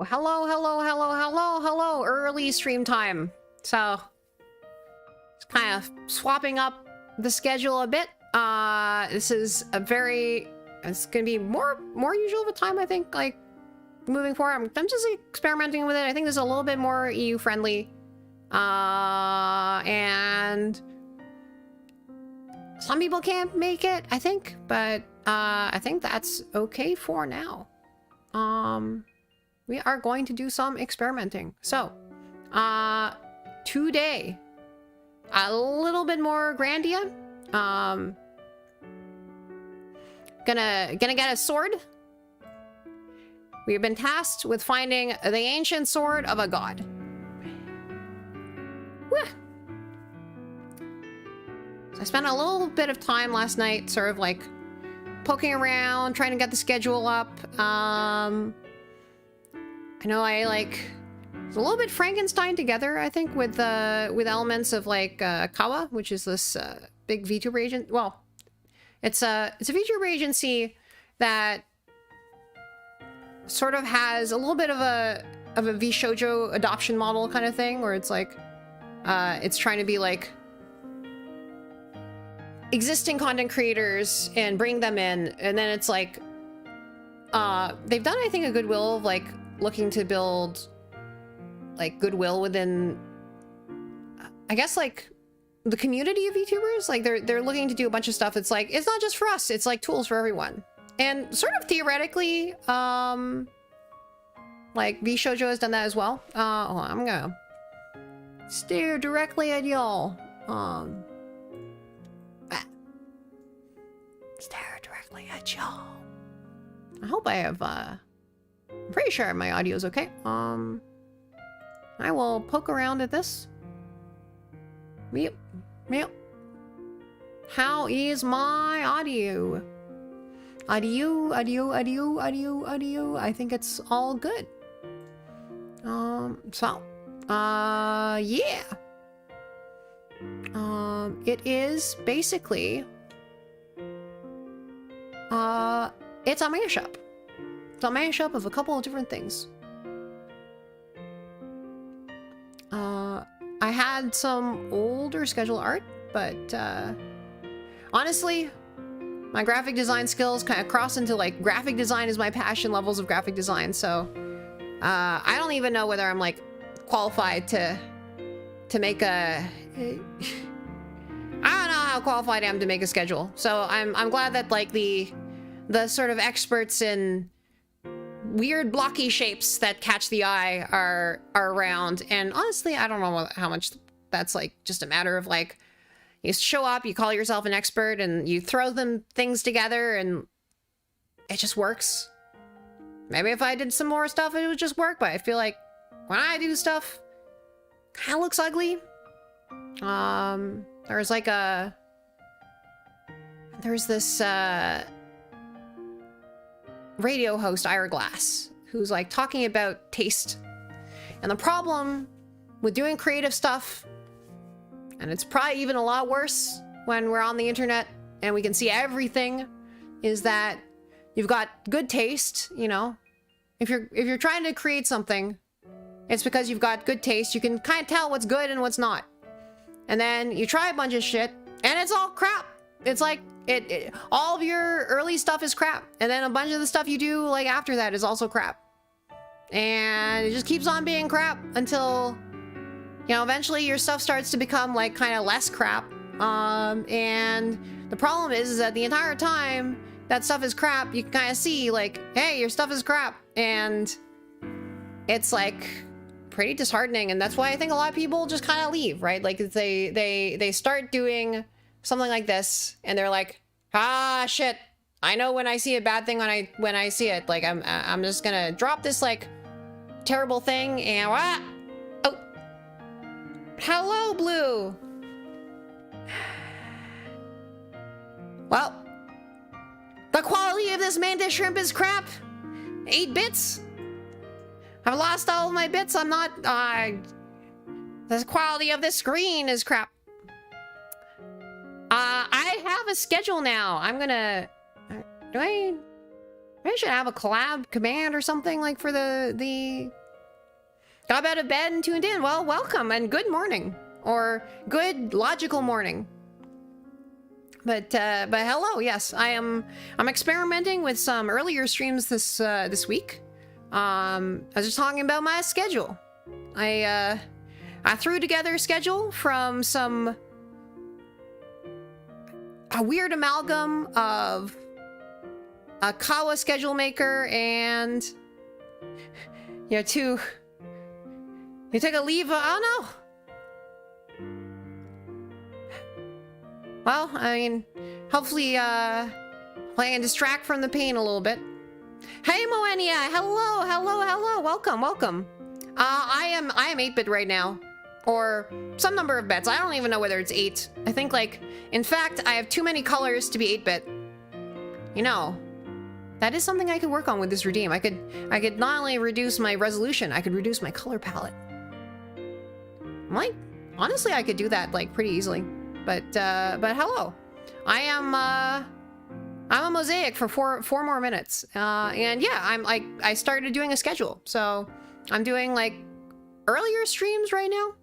Hello. Early stream time. So, it's kind of swapping up the schedule a bit. This is a it's gonna be more usual of a time, I think, like, moving forward. I'm just experimenting with it. I think this is a little bit more EU friendly. And some people can't make it, I think, but I think that's okay for now. We are going to do some experimenting. So, today, a little bit more Grandia. Gonna get a sword. We have been tasked with finding the ancient sword of a god. Whew. So I spent a little bit of time last night sort of like poking around, trying to get the schedule up. I know I it's a little bit Frankenstein together, I think, with elements of like Kawa, which is this big VTuber agent. Well, it's a VTuber agency that sort of has a little bit of a V-shoujo adoption model kind of thing, where it's like it's trying to be like existing content creators and bring them in, and then it's like they've done, I think, a goodwill of like looking to build like goodwill within, I guess, like the community of VTubers. Like they're looking to do a bunch of stuff. It's like, it's not just for us, it's like tools for everyone. And sort of theoretically, like V-shoujo has done that as well. Hold on, I'm gonna stare directly at y'all. Stare directly at y'all. I hope I have, I'm pretty sure my audio is okay. I will poke around at this. Yep. How is my audio? Audio. I think it's all good. Yeah. It is basically, it's a mashup. It's a mashup of a couple of different things. I had some older schedule art, but honestly, my graphic design skills kind of cross into like graphic design is my passion levels of graphic design. So I don't even know whether I'm like qualified to make a. I don't know how qualified I am to make a schedule. So I'm glad that like the sort of experts in weird blocky shapes that catch the eye are around. And honestly, I don't know how much that's like just a matter of like, you show up, you call yourself an expert, and you throw things together, and it just works. Maybe if I did some more stuff, it would just work, but I feel like when I do stuff, kind of looks ugly. There's like there's this radio host, Ira Glass, who's like talking about taste. And the problem with doing creative stuff, and it's probably even a lot worse when we're on the internet and we can see everything, is that you've got good taste, you know? If you're trying to create something, it's because you've got good taste. You can kind of tell what's good and what's not. And then you try a bunch of shit and it's all crap. It's like all of your early stuff is crap, and then a bunch of the stuff you do like after that is also crap, and it just keeps on being crap until, you know, eventually your stuff starts to become like kind of less crap. And the problem is that the entire time that stuff is crap, you can kind of see like, hey, your stuff is crap, and it's like pretty disheartening. And that's why I think a lot of people just kind of leave, right? Like they start doing something like this, and they're like, ah, shit, I know when I see a bad thing when I see it. Like I'm just gonna drop this like terrible thing, and oh, hello, Blue. Well, the quality of this mantis shrimp is crap. 8 bits. I've lost all of my bits. I'm not. The quality of this screen is crap. I have a schedule now. I'm gonna. I should have a collab command or something like for the got out of bed and tuned in. Well, welcome and good morning, or good logical morning. But hello, yes, I'm experimenting with some earlier streams this week. I was just talking about my schedule. I threw together a schedule from a weird amalgam of a Kawa schedule maker and you take a leave. Oh no. Well, I mean, hopefully, I can distract from the pain a little bit. Hey, Moenia! Hello, hello, hello! Welcome, welcome. I am 8-bit right now, or some number of bits. I don't even know whether it's 8. I think, like, in fact, I have too many colors to be 8-bit. You know, that is something I could work on with this redeem. I could not only reduce my resolution, I could reduce my color palette. Like, honestly, I could do that like pretty easily. But hello, I'm a mosaic for four more minutes, and yeah, I started doing a schedule, so I'm doing like earlier streams right now,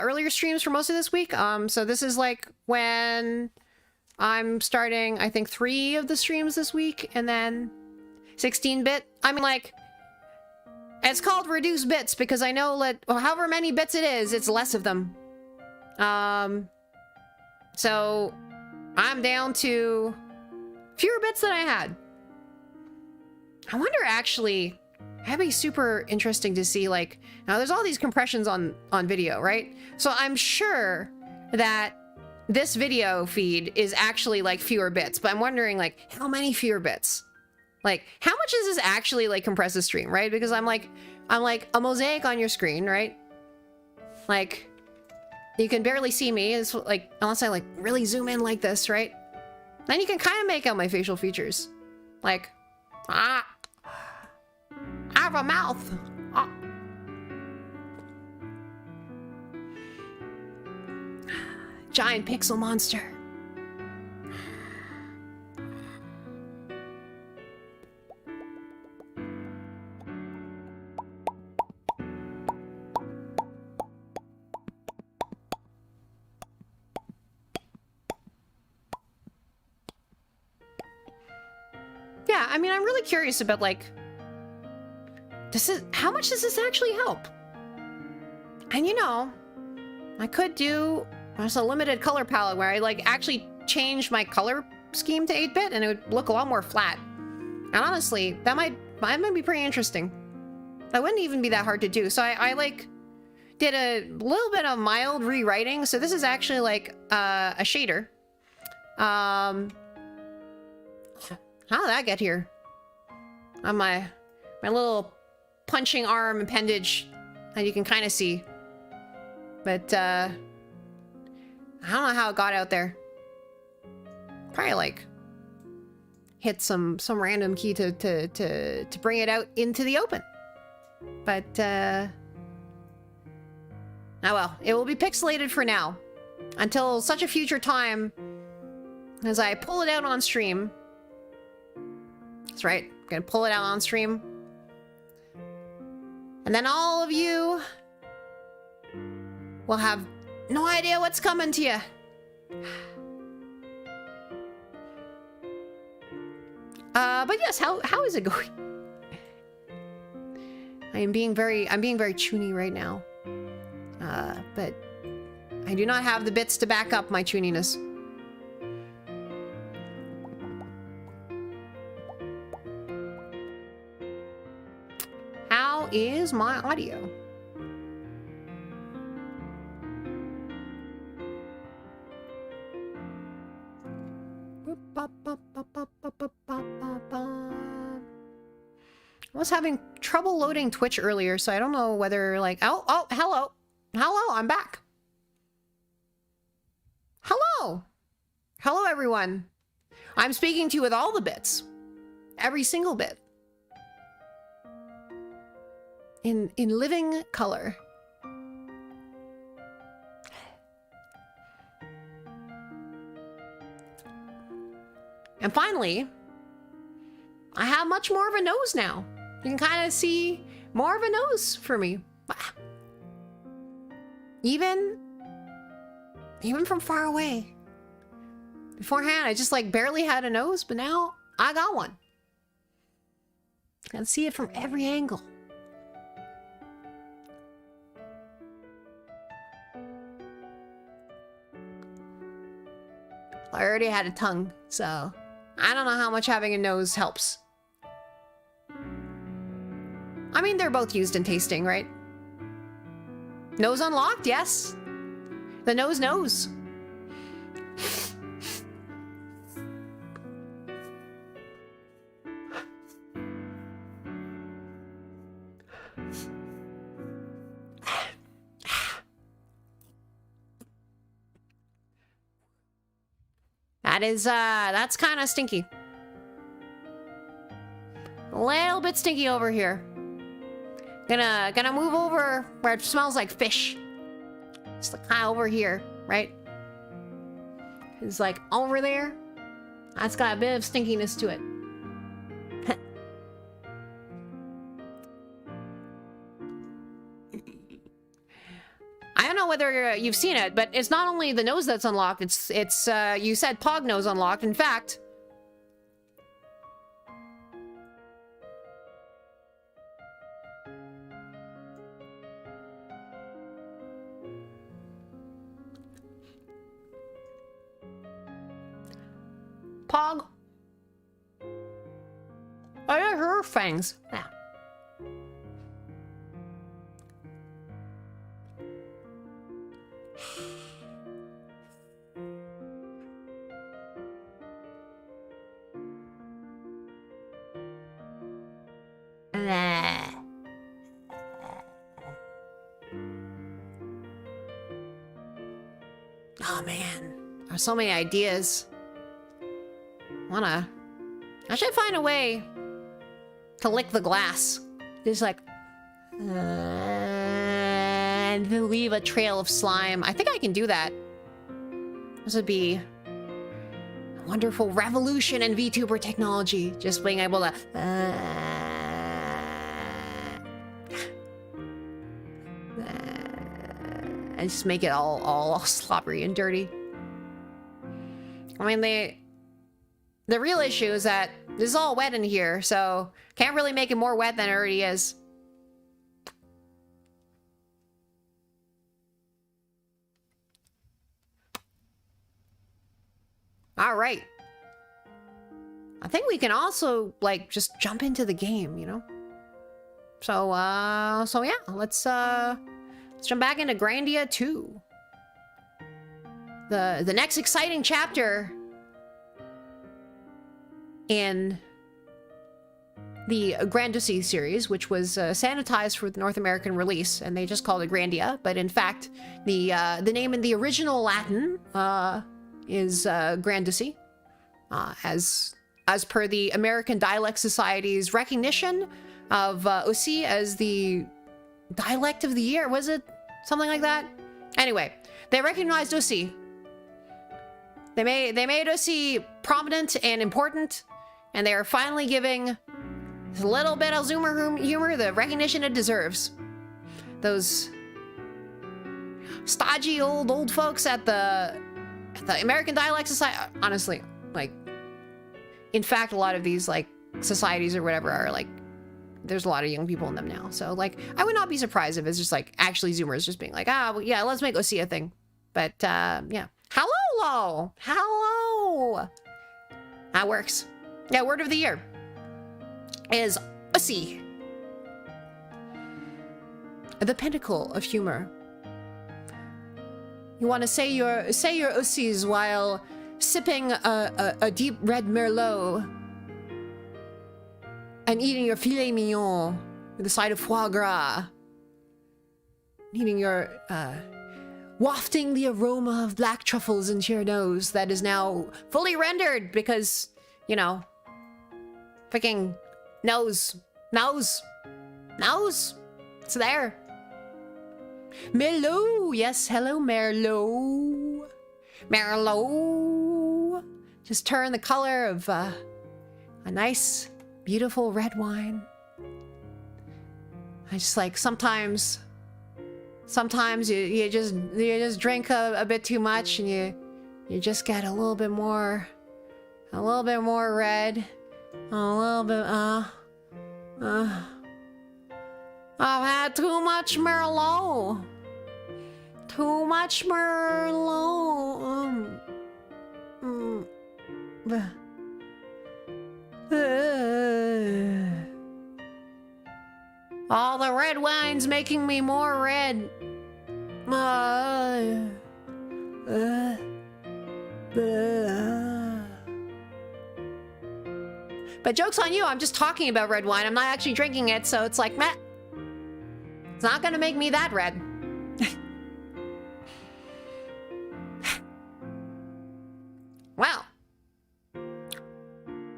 earlier streams for most of this week. So this is like when I'm starting, I think 3 of the streams this week, and then 16-bit. I mean, like, it's called reduced bits because I know that however many bits it is, it's less of them. So I'm down to fewer bits than I had. I wonder, actually, that'd be super interesting to see, like, now there's all these compressions on video, right? So I'm sure that this video feed is actually like fewer bits, but I'm wondering, like, how many fewer bits? Like, how much does this actually like compress the stream, right? Because I'm like a mosaic on your screen, right? Like, you can barely see me. It's like, unless I like really zoom in like this, right? Then you can kind of make out my facial features. Like, I have a mouth. Giant pixel monster. Yeah, I mean, I'm really curious about, like, how much does this actually help? And, you know, I could do just a limited color palette where I, like, actually change my color scheme to 8-bit and it would look a lot more flat. And honestly, that might be pretty interesting. That wouldn't even be that hard to do. So I like, did a little bit of mild rewriting. So this is actually, like, a shader. How did that get here? On my little punching arm appendage that you can kind of see. But, I don't know how it got out there. Probably, like, hit some random key to bring it out into the open. But, oh well. It will be pixelated for now. Until such a future time as I pull it out on stream. That's right. I'm gonna pull it out on stream. And then all of you will have no idea what's coming to you. But yes, how is it going? I'm being very chuny right now. But I do not have the bits to back up my chuniness. How is my audio? I was having trouble loading Twitch earlier, so I don't know whether, like, oh, hello, I'm back. Hello, everyone. I'm speaking to you with all the bits, every single bit, in living color. And finally, I have much more of a nose now. You can kind of see More of a nose for me. Even from far away. Beforehand, I just like barely had a nose, but now I got one. I can see it from every angle. I already had a tongue, so I don't know how much having a nose helps. I mean, they're both used in tasting, right? Nose unlocked, yes. The nose knows. That's kind of stinky. A little bit stinky over here. Gonna move over where it smells like fish. It's like kind of over here, right? It's like over there. That's got a bit of stinkiness to it. I don't know whether you've seen it, but it's not only the nose that's unlocked. It's you said Pog nose unlocked. In fact, Pog. I got her fangs. Yeah. Oh man, there's so many ideas. I should find a way to lick the glass. Just like, and then leave a trail of slime. I think I can do that. This would be a wonderful revolution in VTuber technology. Just being able to, and just make it all slobbery and dirty. I mean, the real issue is that this is all wet in here, so can't really make it more wet than it already is. All right. I think we can also like just jump into the game, you know? So yeah, let's jump back into Grandia II. The next exciting chapter in the Grandia II series, which was sanitized for the North American release, and they just called it Grandia. But in fact, the name in the original Latin is Grandia, as per the American Dialect Society's recognition of Ussi as the dialect of the year. Was it something like that? Anyway, they recognized Ussi. They made Ussi prominent and important, and they are finally giving a little bit of Zoomer humor the recognition it deserves. Those stodgy old folks at the American Dialect Society, honestly, like, in fact, a lot of these like societies or whatever are like, there's a lot of young people in them now. So like, I would not be surprised if it's just like actually Zoomers just being like, well, yeah, let's make Ussi a thing. But yeah, hello, that works. Yeah, word of the year is Ussi, the pinnacle of humor. You want to say your Ussis while sipping a deep red Merlot and eating your filet mignon with a side of foie gras. Eating your, wafting the aroma of black truffles into your nose that is now fully rendered because, you know, freaking nose. It's there. Merlot, yes, hello Merlot. Just turn the color of a nice, beautiful red wine I just like sometimes you just drink a bit too much and you just get a little bit more red, a little bit I've had too much Merlot. Too much Merlot. All the red wine's making me more red. But joke's on you, I'm just talking about red wine. I'm not actually drinking it, so it's like, meh. It's not gonna make me that red. Wow.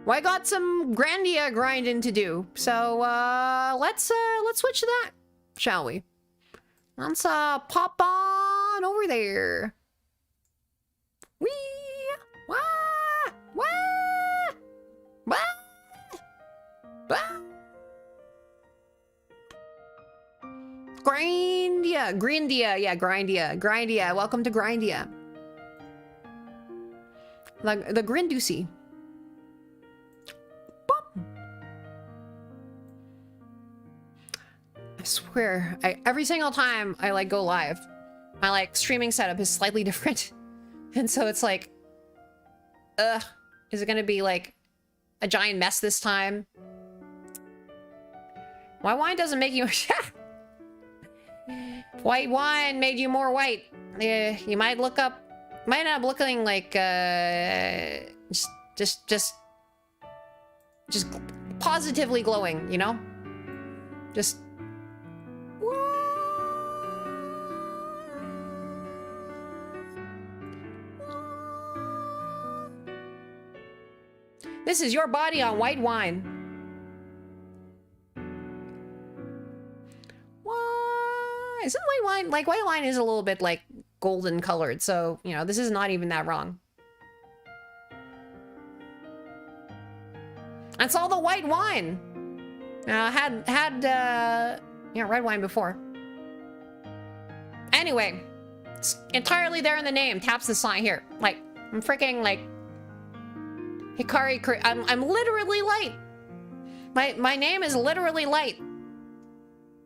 Well, I got some Grandia grinding to do, so let's switch to that, shall we? Let's pop on over there. Wee! Wah! Wah! Wah! Wah! Grandia. Welcome to Grandia. The Grinducey. I swear, every single time I like go live, my like streaming setup is slightly different, and so it's like, is it gonna be like a giant mess this time? White wine doesn't make you. White wine made you more white. You might end up looking like just positively glowing, you know? Just this is your body on white wine. Isn't white wine, like white wine is a little bit like golden colored, so, you know, this is not even that wrong. That's all the white wine. Had red wine before. Anyway, it's entirely there in the name. Taps the sign here. Like, I'm freaking like Hikari. I'm literally light. My name is literally light.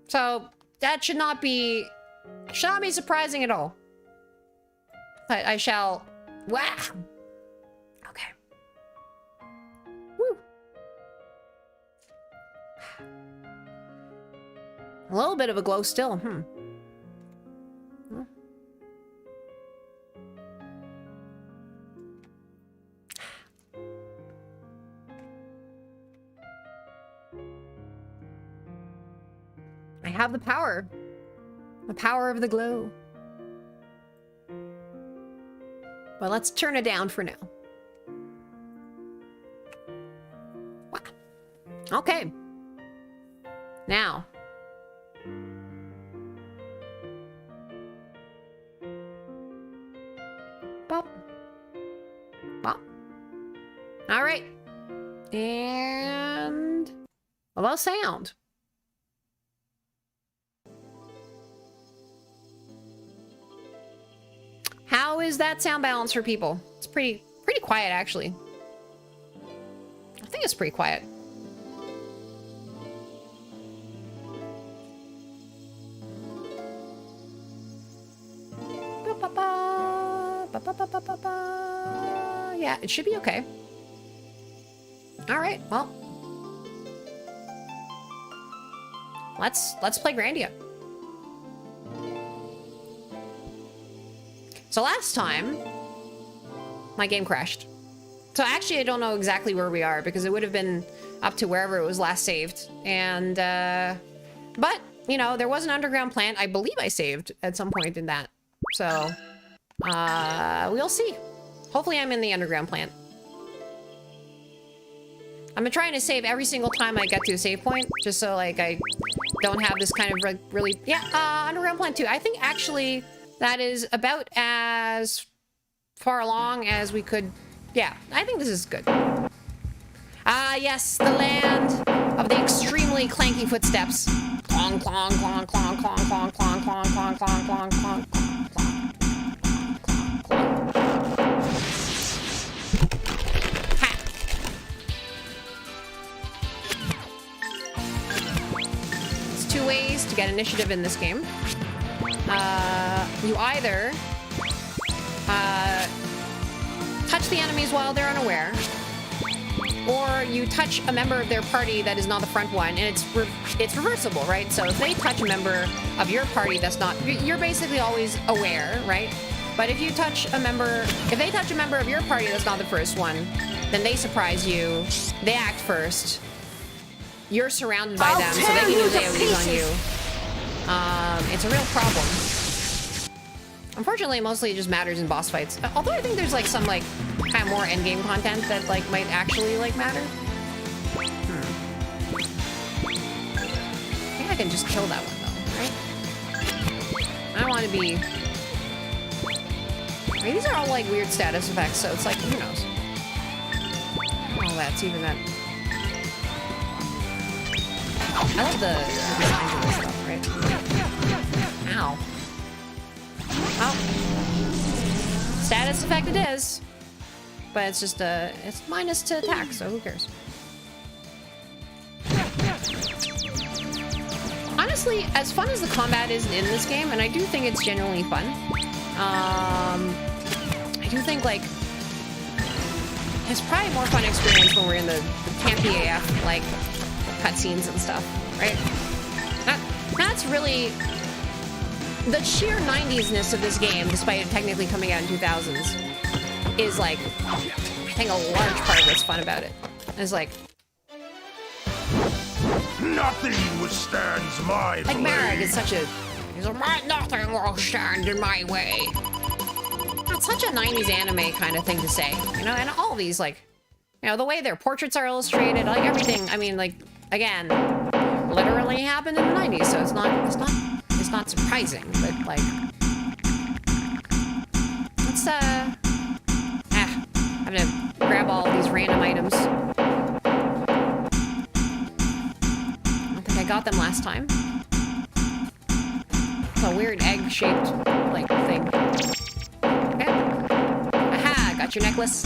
So that should not be surprising at all. I shall. Wow. Okay. Woo. A little bit of a glow still. I have the power. The power of the glow. But let's turn it down for now. Wow. Okay. Now. Bop. Bop. All right. And about sound. How is that sound balance for people? It's pretty quiet, actually. I think it's pretty quiet. Yeah, it should be okay. All right, well, let's play Grandia. So last time, my game crashed. So actually, I don't know exactly where we are because it would have been up to wherever it was last saved. And, but, you know, there was an underground plant. I believe I saved at some point in that. So, we'll see. Hopefully I'm in the underground plant. I've been trying to save every single time I get to a save point, just so, like, I don't have this kind of, really... Yeah, underground plant 2. I think, actually... That is about as far along as we could. Yeah, I think this is good. Ah, yes, the land of the extremely clanky footsteps. Clonk, clong, clong, clong, clong, clong, clong, clong, clong, clong, clong, clong, clong, clong. Two ways to get initiative in this game. You either touch the enemies while they're unaware, or you touch a member of their party that is not the front one, and it's reversible, right? So if they touch a member of your party that's not, you're basically always aware, right? But if you touch a member, if they touch a member of your party that's not the first one, then they surprise you, they act first. You're surrounded by them, so they can use AoEs on you. It's a real problem. Unfortunately, mostly it just matters in boss fights. Although I think there's like some like kind of more endgame content that like might actually like matter. I think I can just kill that one though, right? I don't want to be. I mean, these are all like weird status effects, so it's like who knows? Oh, that's even that. I love the designs of this stuff, right? Ow. Well, status effect it is. But it's just it's minus to attack, so who cares? Honestly, as fun as the combat is in this game, and I do think it's genuinely fun, I do think, like, it's probably a more fun experience when we're in the campy AF, like, cutscenes and stuff, right? That's really the sheer 90s-ness of this game, despite it technically coming out in 2000s, is like, I think a large part of what's fun about it. Is like, nothing withstands my like Marek is such a, he's like, nothing will stand in my way. It's such a 90s anime kind of thing to say, you know, and all these, like, you know, the way their portraits are illustrated, like everything, I mean, like, again, literally happened in the 90s, so it's not surprising, but like, let's I'm gonna grab all these random items. I don't think I got them last time. It's a weird egg-shaped like thing. Okay. Aha! Got your necklace.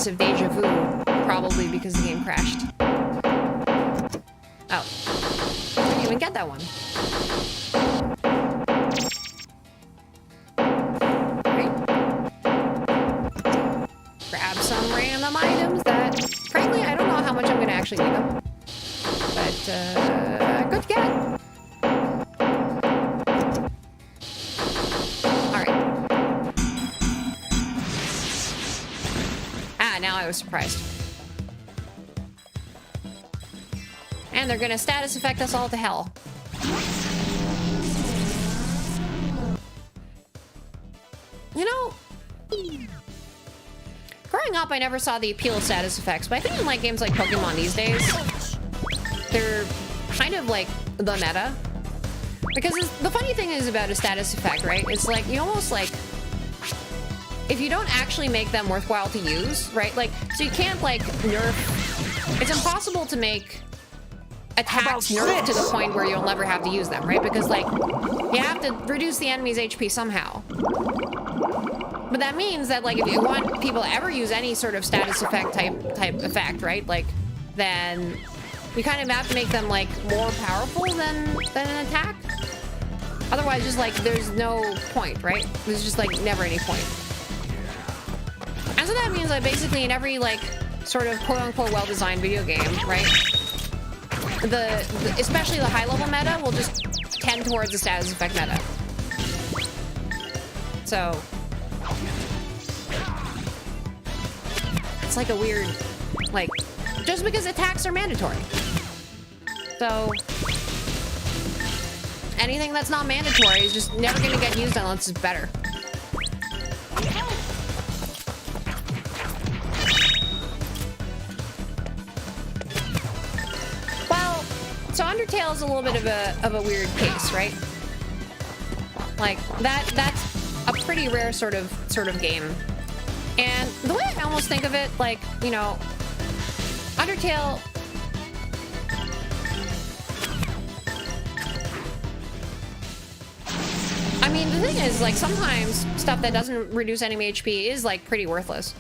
Of deja vu, probably because the game crashed. Oh, I didn't even get that one. Right. Grab some random items that, frankly, I don't know how much I'm gonna actually need them, but good to get. Now I was surprised. And they're gonna status effect us all to hell. You know, growing up I never saw the appeal of status effects, but I think in like games like Pokemon these days, they're kind of like the meta. Because the funny thing is about a status effect, right? It's like you almost like, if you don't actually make them worthwhile to use, right? Like, so you can't, like, nerf. It's impossible to make attacks nerf to the point where you'll never have to use them, right? Because, like, you have to reduce the enemy's HP somehow. But that means that, like, if you want people to ever use any sort of status effect type effect, right? Like, then you kind of have to make them, like, more powerful than an attack. Otherwise, just, like, there's no point, right? There's just, like, never any point. And so that means that basically in every, like, sort of quote-unquote well-designed video game, right, especially the high-level meta will just tend towards the status effect meta. So it's like a weird, like, just because attacks are mandatory. So anything that's not mandatory is just never going to get used unless it's better. So I'm Undertale is a little bit of a weird case, right? Like that's a pretty rare sort of game. And the way I almost think of it, like, you know, Undertale. I mean, the thing is, like, sometimes stuff that doesn't reduce enemy HP is, like, pretty worthless.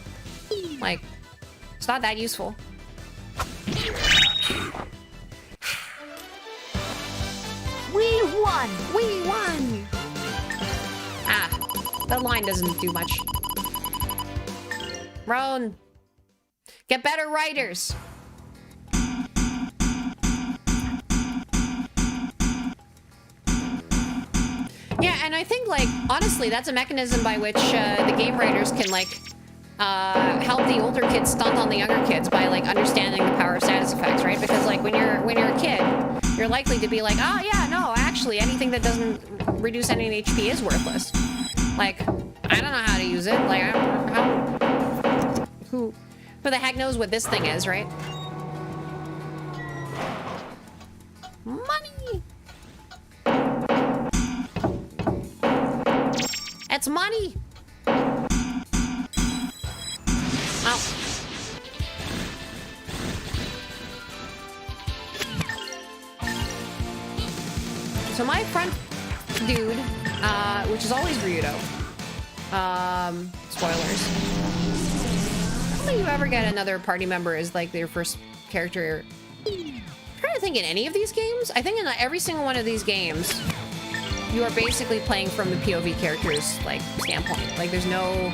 Like, it's not that useful. We won! We won! Ah, that line doesn't do much. Roan, get better writers. Yeah, and I think, like, honestly, that's a mechanism by which the game writers can, like, help the older kids stunt on the younger kids by, like, understanding the power of status effects, right? Because, like, when you're a kid, you're likely to be like, oh yeah, no, actually, anything that doesn't reduce any HP is worthless. Like, I don't know how to use it. Like, who the heck knows what this thing is, right? Money. It's money. Oh. So my front dude, which is always Ryudo. Spoilers. I don't think you ever get another party member as like their first character. I'm trying to think in any of these games. I think in every single one of these games, you are basically playing from the POV character's like standpoint. Like there's no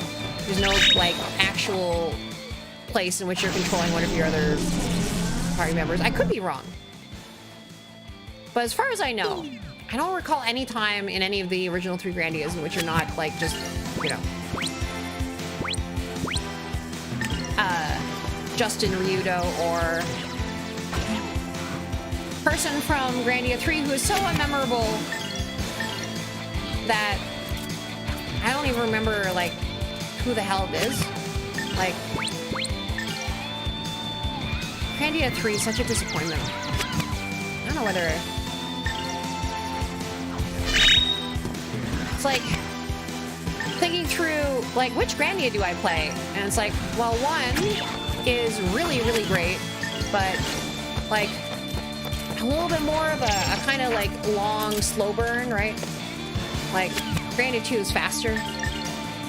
like actual place in which you're controlling one of your other party members. I could be wrong. But as far as I know, I don't recall any time in any of the original 3 Grandias in which you're not like just, you know, Justin Ryudo or person from Grandia 3 who is so unmemorable that I don't even remember like who the hell it is. Like Grandia 3 is such a disappointment. I don't know whether it's like thinking through like which Grandia do I play? And it's like, well, one is really, really great, but like a little bit more of a kind of like long, slow burn, right? Like Grandia 2 is faster.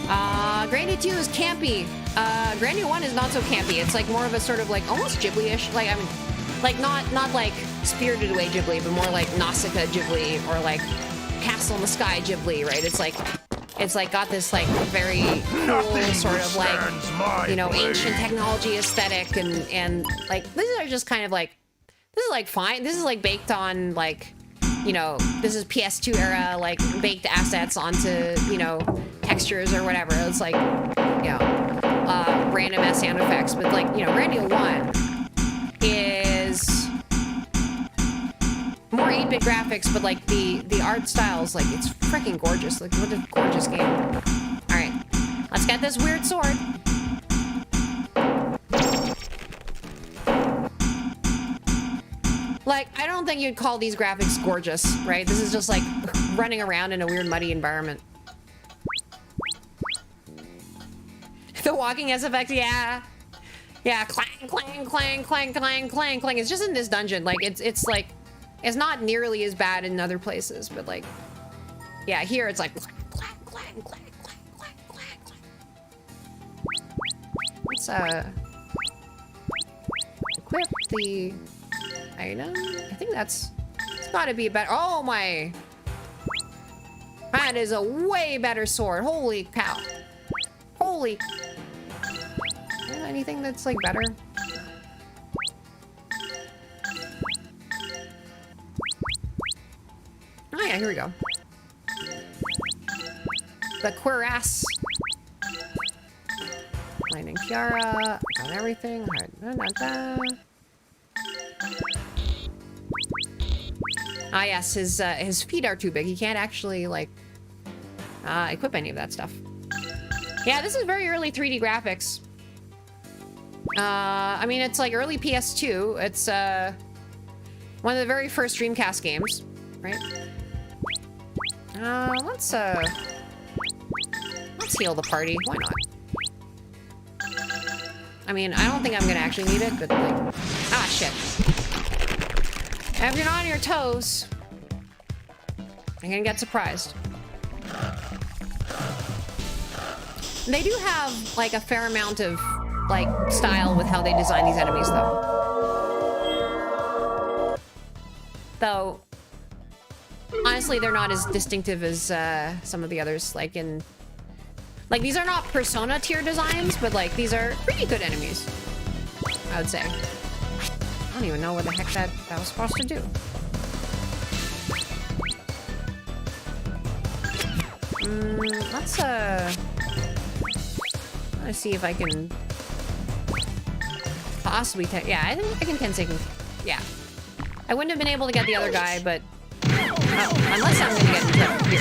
Grandia 2 is campy. Grandia 1 is not so campy. It's like more of a sort of like almost Ghibli-ish. Like I mean, like not like Spirited Away Ghibli, but more like Nausicaa Ghibli or like Castle in the Sky Ghibli, right? It's like got this like very cool sort of like, you know, ancient technology aesthetic and like these are just kind of like, this is like fine. This is like baked on like, you know, this is PS2 era like baked assets onto, you know, textures or whatever. It's like, you know, random ass sound effects, but like, you know, Grandia 1 is more 8-bit graphics, but like the art styles, like it's freaking gorgeous. Like what a gorgeous game. All right, let's get this weird sword. Like, I don't think you'd call these graphics gorgeous, right? This is just like running around in a weird muddy environment. The walking SFX, yeah. Yeah, clang, clang, clang, clang, clang, clang, clang. It's just in this dungeon. Like, it's like, it's not nearly as bad in other places, but like, yeah, here it's like clang, clang, clang, clang, clang, clang, clang. Let's equip the item. I think it's gotta be better. Oh my, that is a way better sword. Holy cow. Holy. Anything that's like better? Oh yeah, here we go. The cuirass. Lightning Tiara. Got everything. Ah yes, his feet are too big. He can't actually like equip any of that stuff. Yeah, this is very early 3D graphics. I mean, it's like early PS2. It's One of the very first Dreamcast games, right? Let's heal the party. Why not? I mean, I don't think I'm gonna actually need it, but like, ah, shit. If you're not on your toes, you're gonna get surprised. They do have like a fair amount of like style with how they design these enemies, though. Honestly, they're not as distinctive as some of the others. Like these are not Persona tier designs, but like these are pretty good enemies, I would say. I don't even know what the heck that was supposed to do. Let's see if I can possibly yeah, I think I can Tenseiken. Yeah. I wouldn't have been able to get the other guy, but unless I'm gonna get tripped here.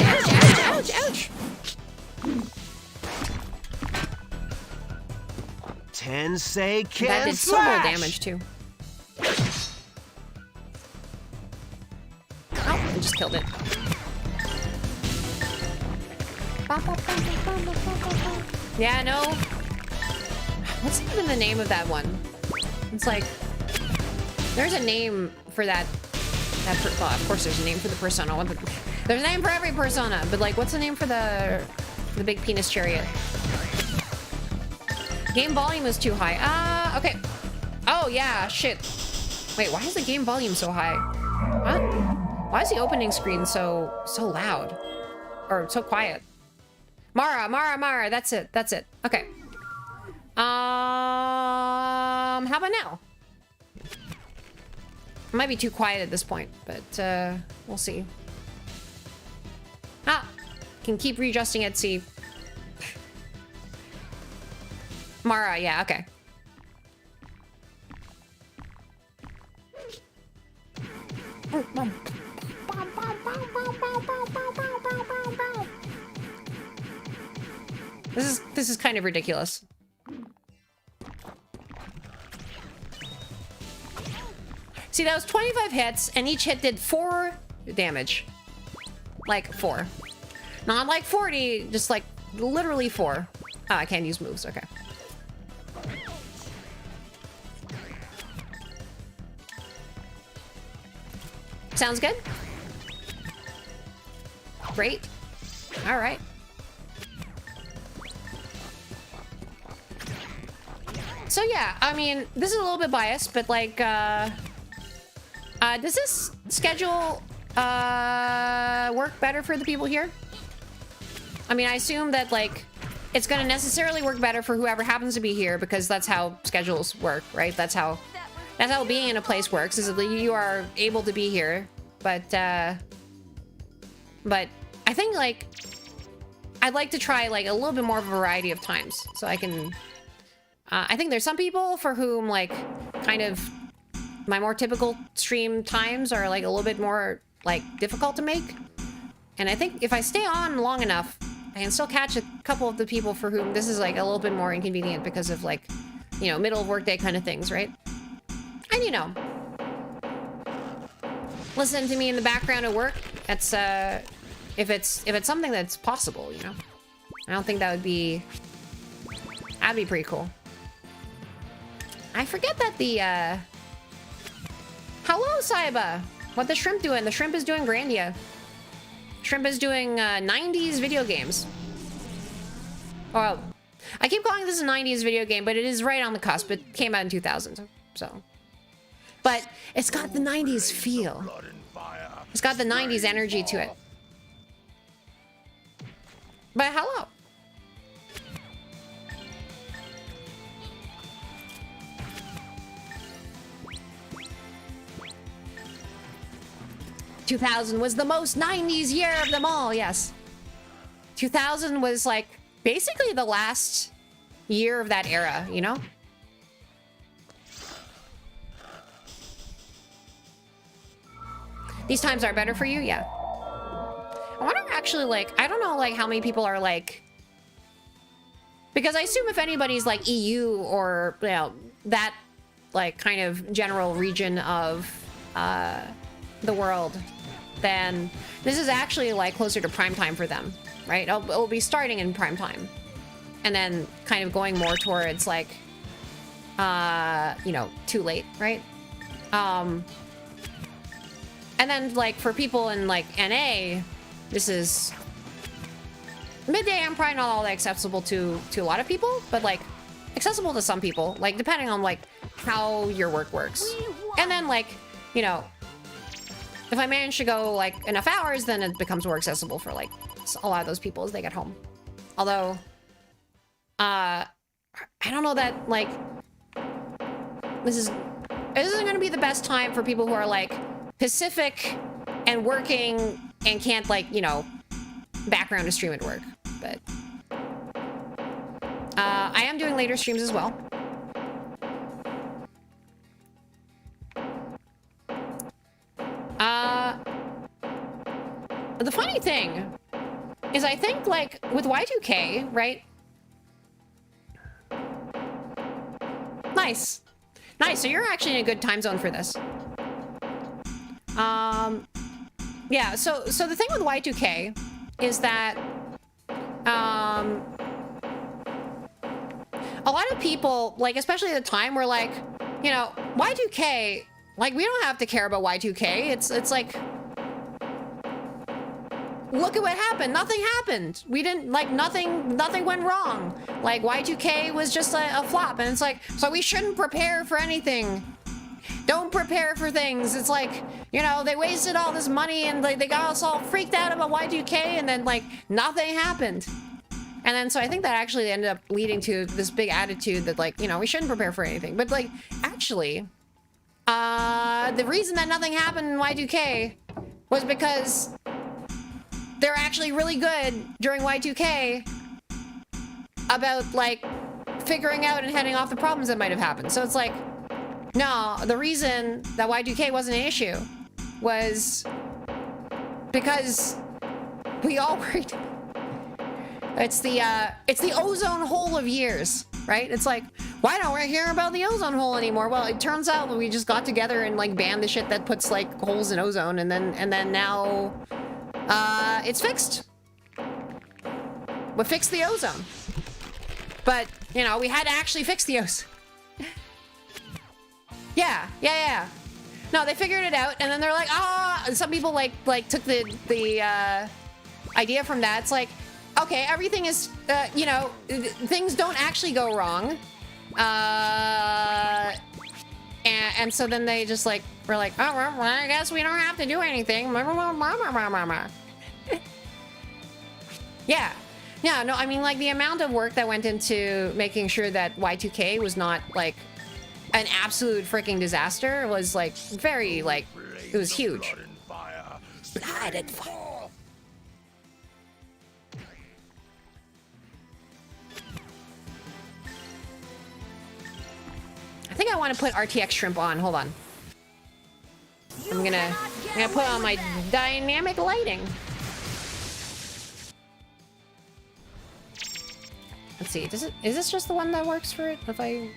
Ouch, ouch, ouch, ouch! Tenseiken That did so little damage too. Oh, I just killed it. Yeah, no. What's even the name of that one? It's like, there's a name for that well, of course there's a name for the persona. There's a name for every persona, but like, what's the name for the big penis chariot? Game volume is too high. Okay. Oh yeah, shit. Wait, why is the game volume so high? What? Why is the opening screen so loud? Or so quiet? Mara, that's it. Okay. How about now? It might be too quiet at this point, but we'll see. Can keep readjusting it, see. Mara, yeah, okay. This is kind of ridiculous. See, that was 25 hits, and each hit did 4 damage. Like 4. Not like 40, just like literally 4. Oh, I can't use moves, okay. Sounds good? Great. All right. So yeah, I mean, this is a little bit biased, but like, does this schedule work better for the people here? I mean, I assume that like, it's gonna necessarily work better for whoever happens to be here because that's how schedules work, right? That's how being in a place works, is that you are able to be here, but I think like, I'd like to try like a little bit more of a variety of times so I can, I think there's some people for whom like kind of my more typical stream times are like a little bit more like difficult to make. And I think if I stay on long enough, I can still catch a couple of the people for whom this is like a little bit more inconvenient because of like, you know, middle of workday kind of things, right? And you know, listen to me in the background at work. That's if it's something that's possible, you know. I don't think that'd be pretty cool. I forget that the hello Saiba. What the shrimp doing? The shrimp is doing Grandia. Shrimp is doing 90s video games. Well, I keep calling this a 90s video game, but it is right on the cusp. It came out in 2000, so. But it's got the 90s feel. It's got the 90s energy to it. But hello. ...2000 was the most 90s year of them all, yes. 2000 was like basically the last year of that era, you know? These times are better for you? Yeah. I wonder actually, like, I don't know, like, how many people are, like... Because I assume if anybody's like EU or, you know, that like kind of general region of the world, then this is actually like closer to prime time for them, right? It'll be starting in prime time and then kind of going more towards like, you know, too late, right? And then like for people in like NA, this is midday. I'm probably not all that accessible to a lot of people, but like accessible to some people, like depending on like how your work works. And then like, you know, if I manage to go like enough hours, then it becomes more accessible for like a lot of those people as they get home. Although, I don't know that like this isn't going to be the best time for people who are like Pacific and working and can't like, you know, background to stream at work. But I am doing later streams as well. The funny thing is I think like with Y2K, right? Nice. Nice, so you're actually in a good time zone for this. Yeah, so the thing with Y2K is that a lot of people, like especially at the time, were like, you know, Y2K, like we don't have to care about Y2K. It's like, look at what happened. Nothing happened. We didn't, like, nothing went wrong. Like, Y2K was just a flop. And it's like, so we shouldn't prepare for anything. Don't prepare for things. It's like, you know, they wasted all this money and like, they got us all freaked out about Y2K and then, like, nothing happened. And then, so I think that actually ended up leading to this big attitude that, like, you know, we shouldn't prepare for anything. But, like, actually, the reason that nothing happened in Y2K was because they're actually really good during Y2K about like figuring out and heading off the problems that might have happened. So it's like, no, the reason that Y2K wasn't an issue was because we all worried. It's the ozone hole of years, right? It's like, why don't we hear about the ozone hole anymore? Well, it turns out that we just got together and like banned the shit that puts like holes in ozone, and then now it's fixed. We fixed the ozone. But, you know, we had to actually fix the ozone. Yeah. No, they figured it out, and then they're like, and some people like took the idea from that. It's like, okay, everything is, you know, things don't actually go wrong. And so then they just like, were like, oh, well, I guess we don't have to do anything. Yeah, no, I mean, like, the amount of work that went into making sure that Y2K was not, like, an absolute freaking disaster was, like, very, like, it was huge. Blood and fire. I think I want to put RTX shrimp on. Hold on. I'm gonna put on my dynamic lighting. Let's see. Is this just the one that works for it? If I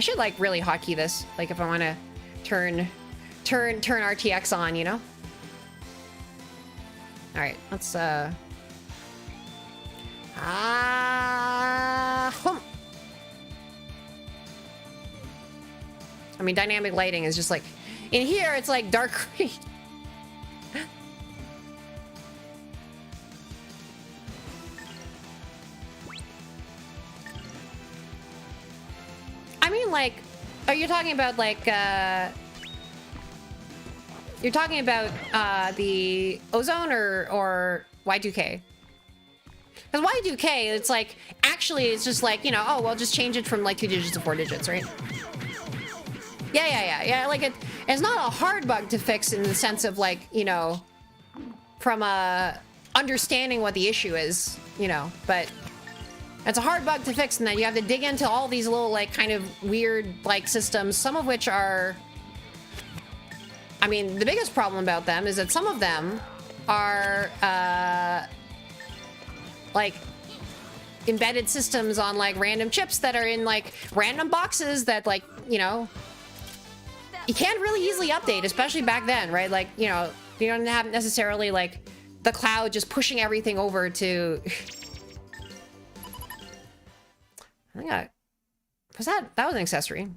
should like really hotkey this. Like if I want to turn RTX on, you know. All right. Let's I mean, dynamic lighting is just like, in here, it's like dark green. I mean, like, are you talking about, like, you're talking about, the ozone or Y2K? Because Y2K, it's like, actually, it's just like, you know, oh, well, just change it from, like, 2 digits to 4 digits, right? Yeah, like it's not a hard bug to fix in the sense of like, you know, from understanding what the issue is, you know, but it's a hard bug to fix in that you have to dig into all these little like kind of weird like systems, some of which are, I mean, the biggest problem about them is that some of them are like embedded systems on like random chips that are in like random boxes that like, you know, you can't really easily update, especially back then, right? Like, you know, you don't have necessarily like the cloud just pushing everything over to... I think that was an accessory.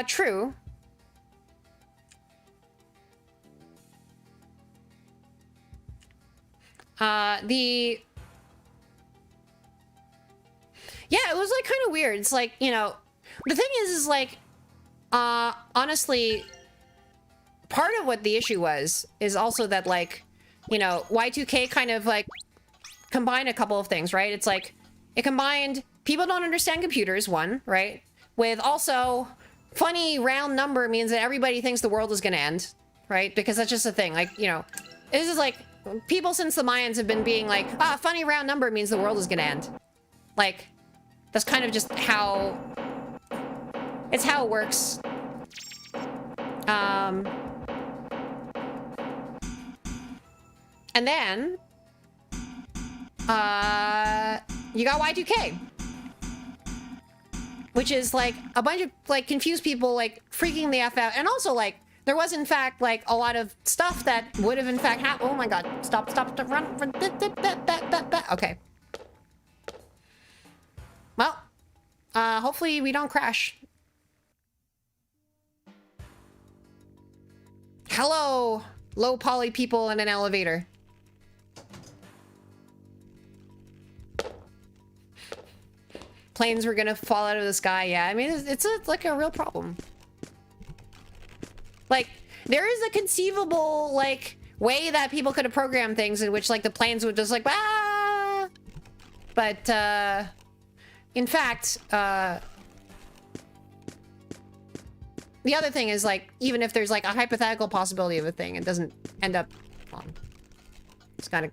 True. Yeah, it was like kind of weird. It's like, you know, the thing is like, honestly, part of what the issue was is also that like, you know, Y2K kind of like combined a couple of things, right? It's like, it combined people don't understand computers, one, right? With also funny round number means that everybody thinks the world is going to end, right? Because that's just a thing. Like, you know, this is like, people since the Mayans have been being like, funny round number means the world is going to end. Like, that's kind of just how... It's how it works. And then... you got Y2K. Which is like a bunch of like confused people like freaking the F out. And also like, there was in fact like a lot of stuff that would have in fact happened. Oh my god, stop, run. Okay. Well, hopefully we don't crash. Hello, low poly people in an elevator. Planes were gonna fall out of the sky. Yeah, I mean, it's like a real problem. Like, there is a conceivable, like, way that people could have programmed things in which, like, the planes would just, like, ah! But, in fact, the other thing is, like, even if there's, like, a hypothetical possibility of a thing, it doesn't end up... Hold on. Just gotta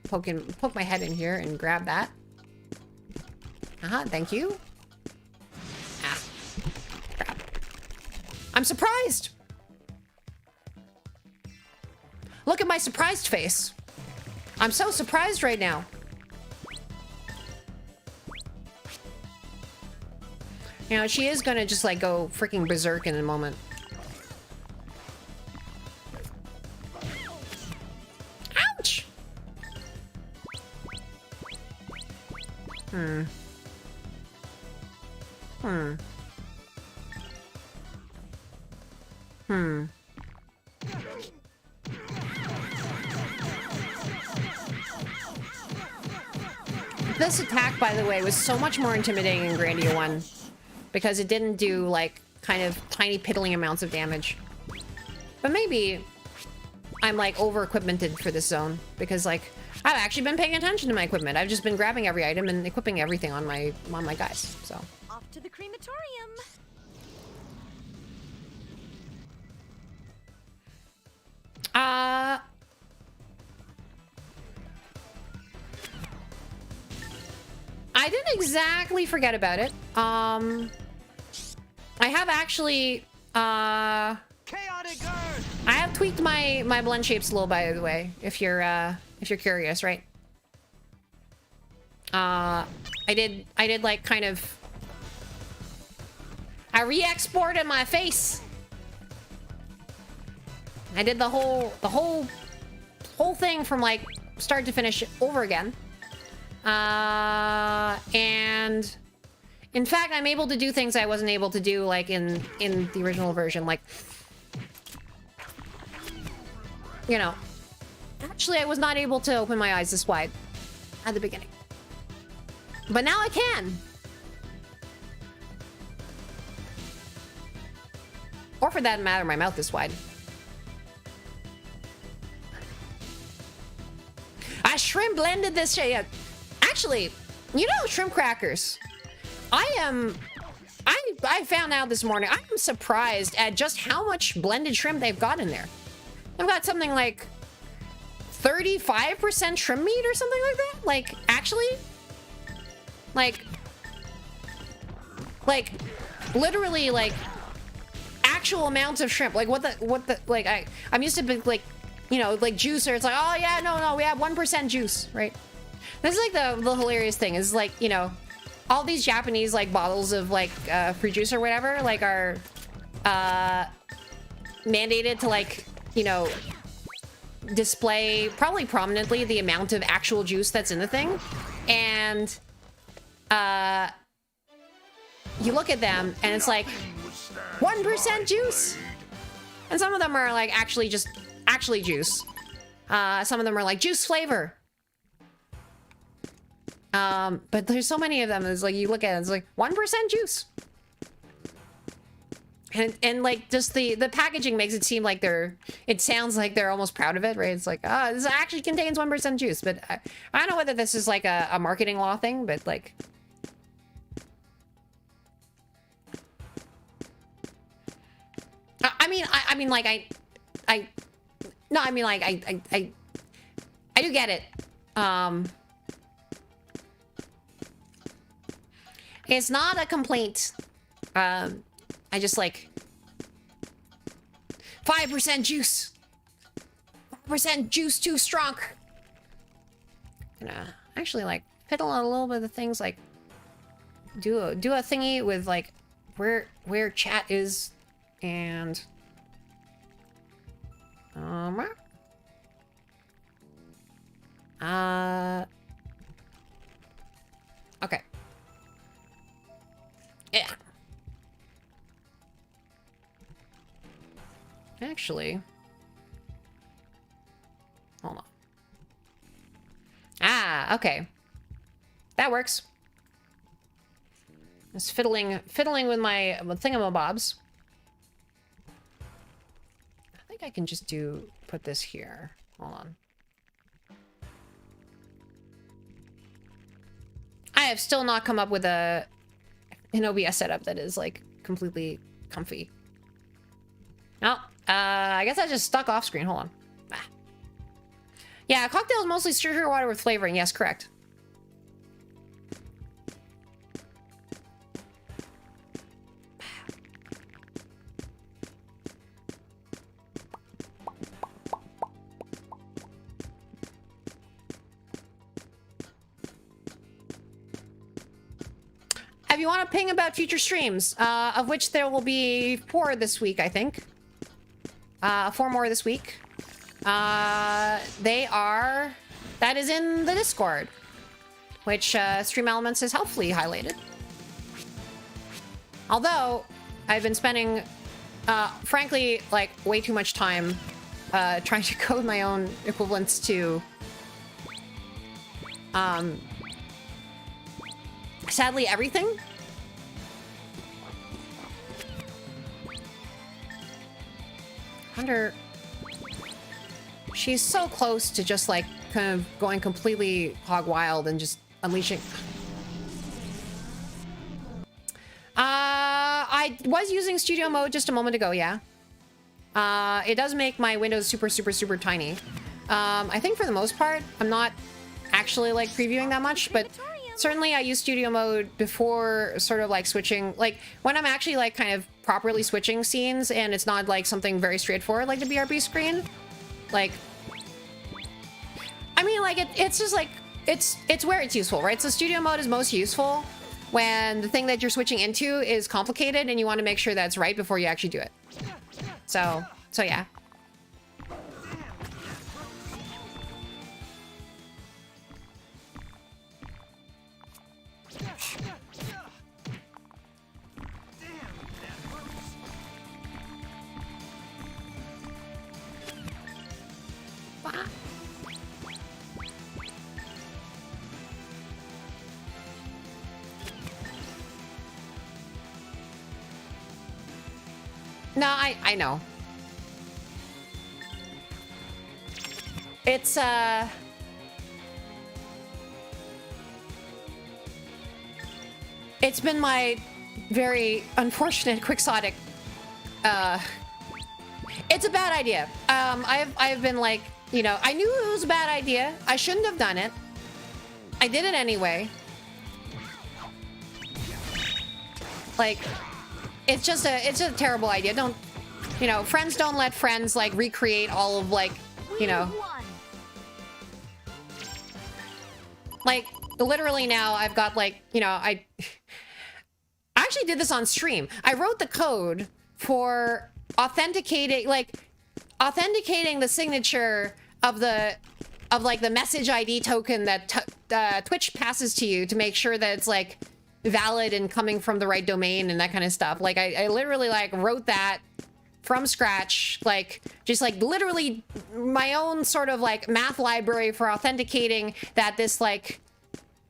poke my head in here and grab that. Thank you. Crap. I'm surprised! Look at my surprised face. I'm so surprised right now. You know, she is gonna just like go freaking berserk in a moment. Ouch! This attack, by the way, was so much more intimidating in Grandia 1 because it didn't do, like, kind of tiny piddling amounts of damage. But maybe I'm, like, over-equipmented for this zone because, like, I've actually been paying attention to my equipment. I've just been grabbing every item and equipping everything on my guys, so. Off to the crematorium. I didn't exactly forget about it. I have actually, Chaotic Earth! I have tweaked my blend shapes a little, by the way, if you're curious, right? I did like kind of, I re-exported my face. I did the whole thing from like start to finish over again. And in fact, I'm able to do things I wasn't able to do like in the original version. Like, you know, actually I was not able to open my eyes this wide at the beginning, but now I can. Or for that matter, my mouth this wide. I shrimp blended this shit. Actually, you know, shrimp crackers. I found out this morning, I am surprised at just how much blended shrimp they've got in there. They've got something like 35% shrimp meat or something like that. Like, actually, like, literally like actual amounts of shrimp. Like what the like I'm used to be like, you know, like juicer. It's like, oh yeah, no, we have 1% juice, right? This is like the hilarious thing is like, you know, all these Japanese like bottles of like fruit juice or whatever like are mandated to like, you know, display probably prominently the amount of actual juice that's in the thing. And you look at them and it's like 1% juice. And some of them are like actually juice. Some of them are like juice flavor. But there's so many of them. It's like you look at it, it's like 1% juice. And like just the packaging makes it seem like it sounds like they're almost proud of it, right? It's like, oh, this actually contains 1% juice. But I don't know whether this is like a marketing law thing, but like, I do get it. It's not a complaint. I just like 5% juice. 5% juice too strong. Gonna actually like fiddle on a little bit of things, like do a thingy with like where chat is and okay. Yeah. Actually, hold on. Ah, okay. That works. Just fiddling with my thingamabobs. I think I can just put this here. Hold on. I have still not come up with an OBS setup that is like completely comfy. No, I guess I just stuck off screen. Hold on. Ah. Yeah, cocktail is mostly sugar water with flavoring. Yes, correct. If you want to ping about future streams, of which there will be 4 this week, I think. 4 more this week. That is in the Discord, which Stream Elements has helpfully highlighted. Although, I've been spending, frankly, like, way too much time trying to code my own equivalents to, sadly, everything. She's so close to just like kind of going completely hog wild and just unleashing. I was using studio mode just a moment ago, yeah. It does make my windows super tiny. I think for the most part, I'm not actually like previewing that much, but certainly I use studio mode before sort of like switching, like when I'm actually like kind of properly switching scenes and it's not like something very straightforward like the BRB screen. Like, I mean, like it's just like, it's where it's useful, right? So studio mode is most useful when the thing that you're switching into is complicated and you want to make sure that's right before you actually do it. So yeah. No, I know. It's been my very unfortunate quixotic it's a bad idea. I've been like, you know, I knew it was a bad idea. I shouldn't have done it. I did it anyway. Like, it's just a terrible idea. Don't, you know, friends don't let friends like recreate all of like, you know, like literally now I've got like, you know, I actually did this on stream. I wrote the code for authenticating the signature of like the message ID token that Twitch passes to you to make sure that it's like valid and coming from the right domain and that kind of stuff. Like I literally like wrote that from scratch, like just like literally my own sort of like math library for authenticating that this like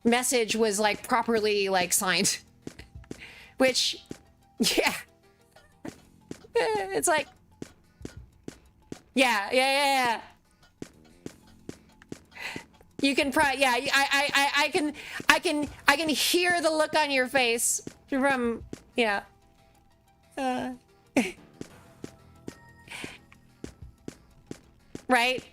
message was like properly like signed. Which, yeah, it's like, yeah. You can probably, yeah, I can hear the look on your face from, yeah. Right?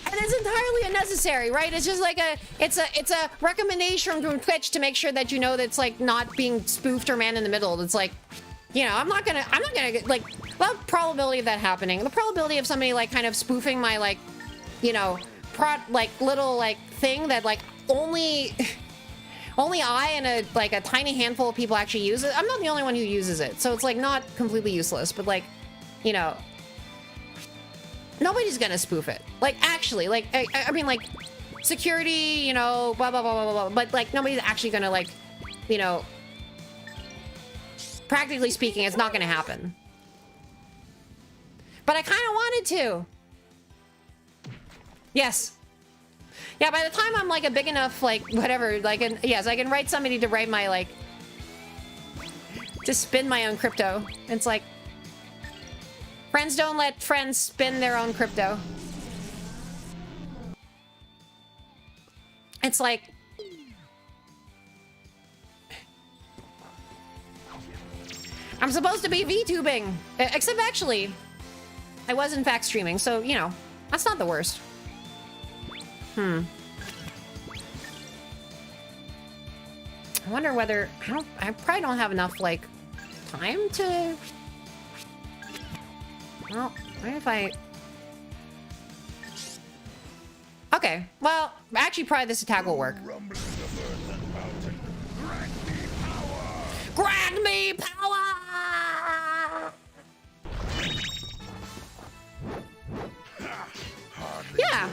And it's entirely unnecessary, right? It's just like it's a recommendation from Twitch to make sure that you know that it's like not being spoofed or man in the middle. It's like, you know, I'm not gonna like, the probability of that happening, the probability of somebody like kind of spoofing my like, you know, little like thing that like only I and a tiny handful of people actually use it. I'm not the only one who uses it, so it's like not completely useless, but like, you know, nobody's gonna spoof it. Like actually, like I mean, like security, you know, blah blah blah blah blah. But like nobody's actually gonna like, you know, practically speaking, it's not gonna happen. But I kind of wanted to. Yes. Yeah, by the time I'm like a big enough, like whatever, like, yes, I can write somebody to write my like, to spin my own crypto. It's like, friends don't let friends spin their own crypto. It's like, I'm supposed to be VTubing, except actually, I was in fact streaming, so you know, that's not the worst. I wonder whether I probably don't have enough like time to. Well, what if I? Okay, well, actually, probably this attack will work. Grant me power! Yeah.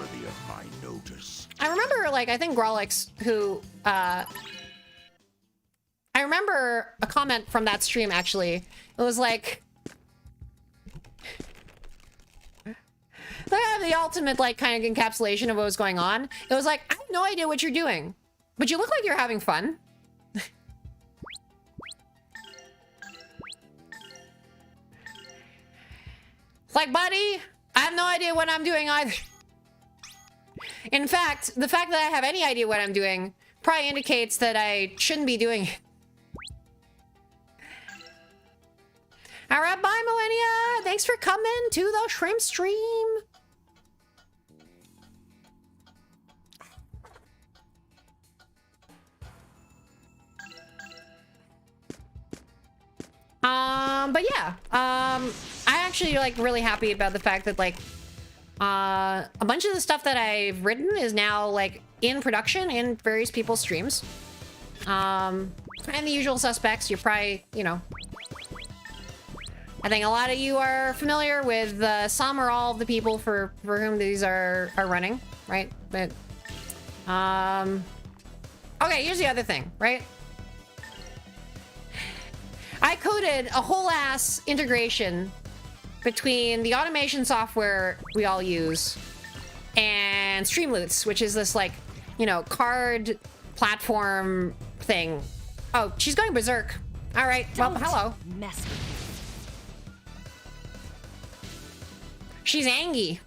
I remember, like, I think Grolix, who, I remember a comment from that stream, actually. It was like, the ultimate, like, kind of encapsulation of what was going on. It was like, I have no idea what you're doing, but you look like you're having fun. Like, buddy, I have no idea what I'm doing either. In fact, the fact that I have any idea what I'm doing probably indicates that I shouldn't be doing it. All right, bye, Millennia. Thanks for coming to the shrimp stream. But yeah, I actually like really happy about the fact that like a bunch of the stuff that I've written is now like in production in various people's streams. And the usual suspects, you're probably, you know, I think a lot of you are familiar with some or all of the people for whom these are running, right? But okay, here's the other thing, right? I coded a whole ass integration between the automation software we all use and Streamloots, which is this like, you know, card platform thing. Oh, she's going berserk. All right, well, hello. Mess with me. She's angry.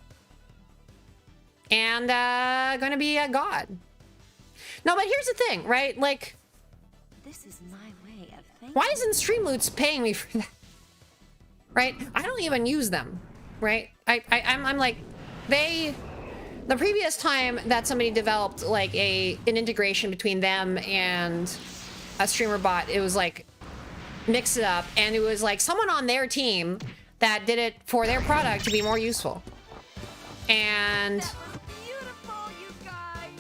And gonna be a god. No, but here's the thing, right? Like, This is my way of thinking. why isn't Streamloots paying me for that? Right? I don't even use them, right? I'm like, the previous time that somebody developed like an integration between them and a streamer bot, it was like mix it up, and it was like someone on their team that did it for their product to be more useful. And Beautiful, you guys.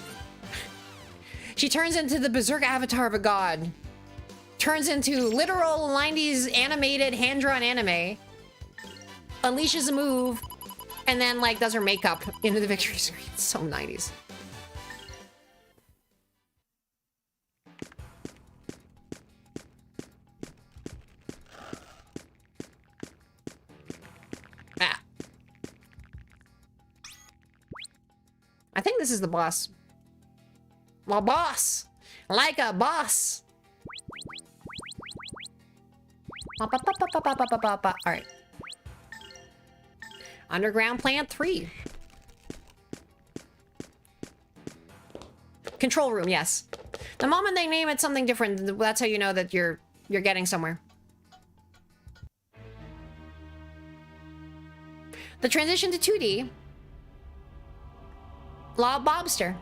she turns into the berserk avatar of a god. Turns into literal 90s animated hand-drawn anime. Unleashes a move, and then like does her makeup into the victory screen. It's so 90s. Ah. I think this is the boss. Well, boss! Like a boss! Alright. Underground Plant 3. Control room, yes. The moment they name it something different, that's how you know that you're getting somewhere. The transition to 2D. Law Bobster.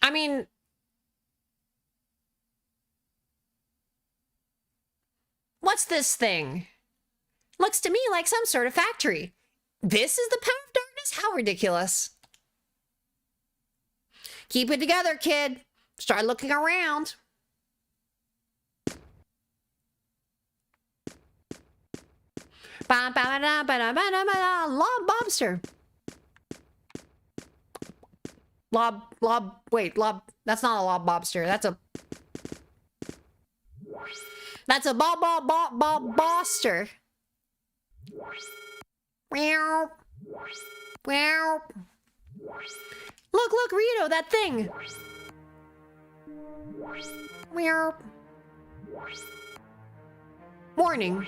I mean, what's this thing? Looks to me like some sort of factory. This is the power of darkness? How ridiculous. Keep it together, kid. Start looking around. Lob Bobster. Wait, that's not a Lob Bobster. That's a Boster. Meow. Meow. Look, Rito, that thing. Meow. Warning.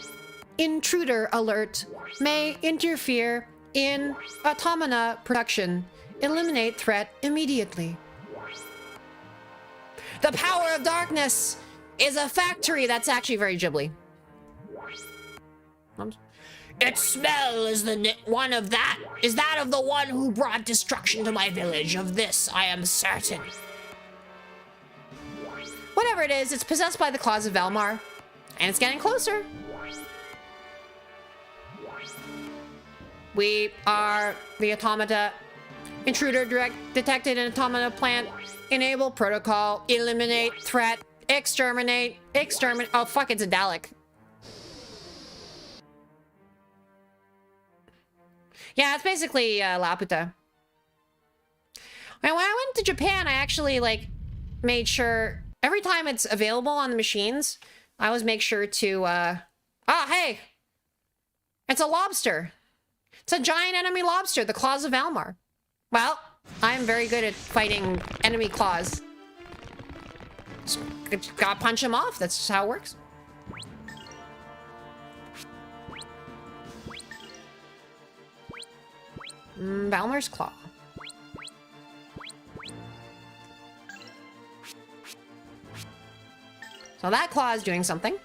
Intruder alert. May interfere in automata production. Eliminate threat immediately. The power of darkness is a factory. That's actually very Ghibli. Its smell is that of the one who brought destruction to my village. Of this, I am certain. Whatever it is, it's possessed by the claws of Velmar, and it's getting closer. We are the automata. Intruder detected in automata plant. Enable protocol. Eliminate threat. Exterminate. Oh, fuck, it's a Dalek. Yeah, it's basically Laputa. And when I went to Japan, I actually, like, made sure... Every time it's available on the machines, I always make sure to, Oh, hey! It's a lobster. It's a giant enemy lobster, the claws of Almar. Well, I'm very good at fighting enemy claws. Just gotta punch them off. That's just how it works. Valmar's claw. So that claw is doing something.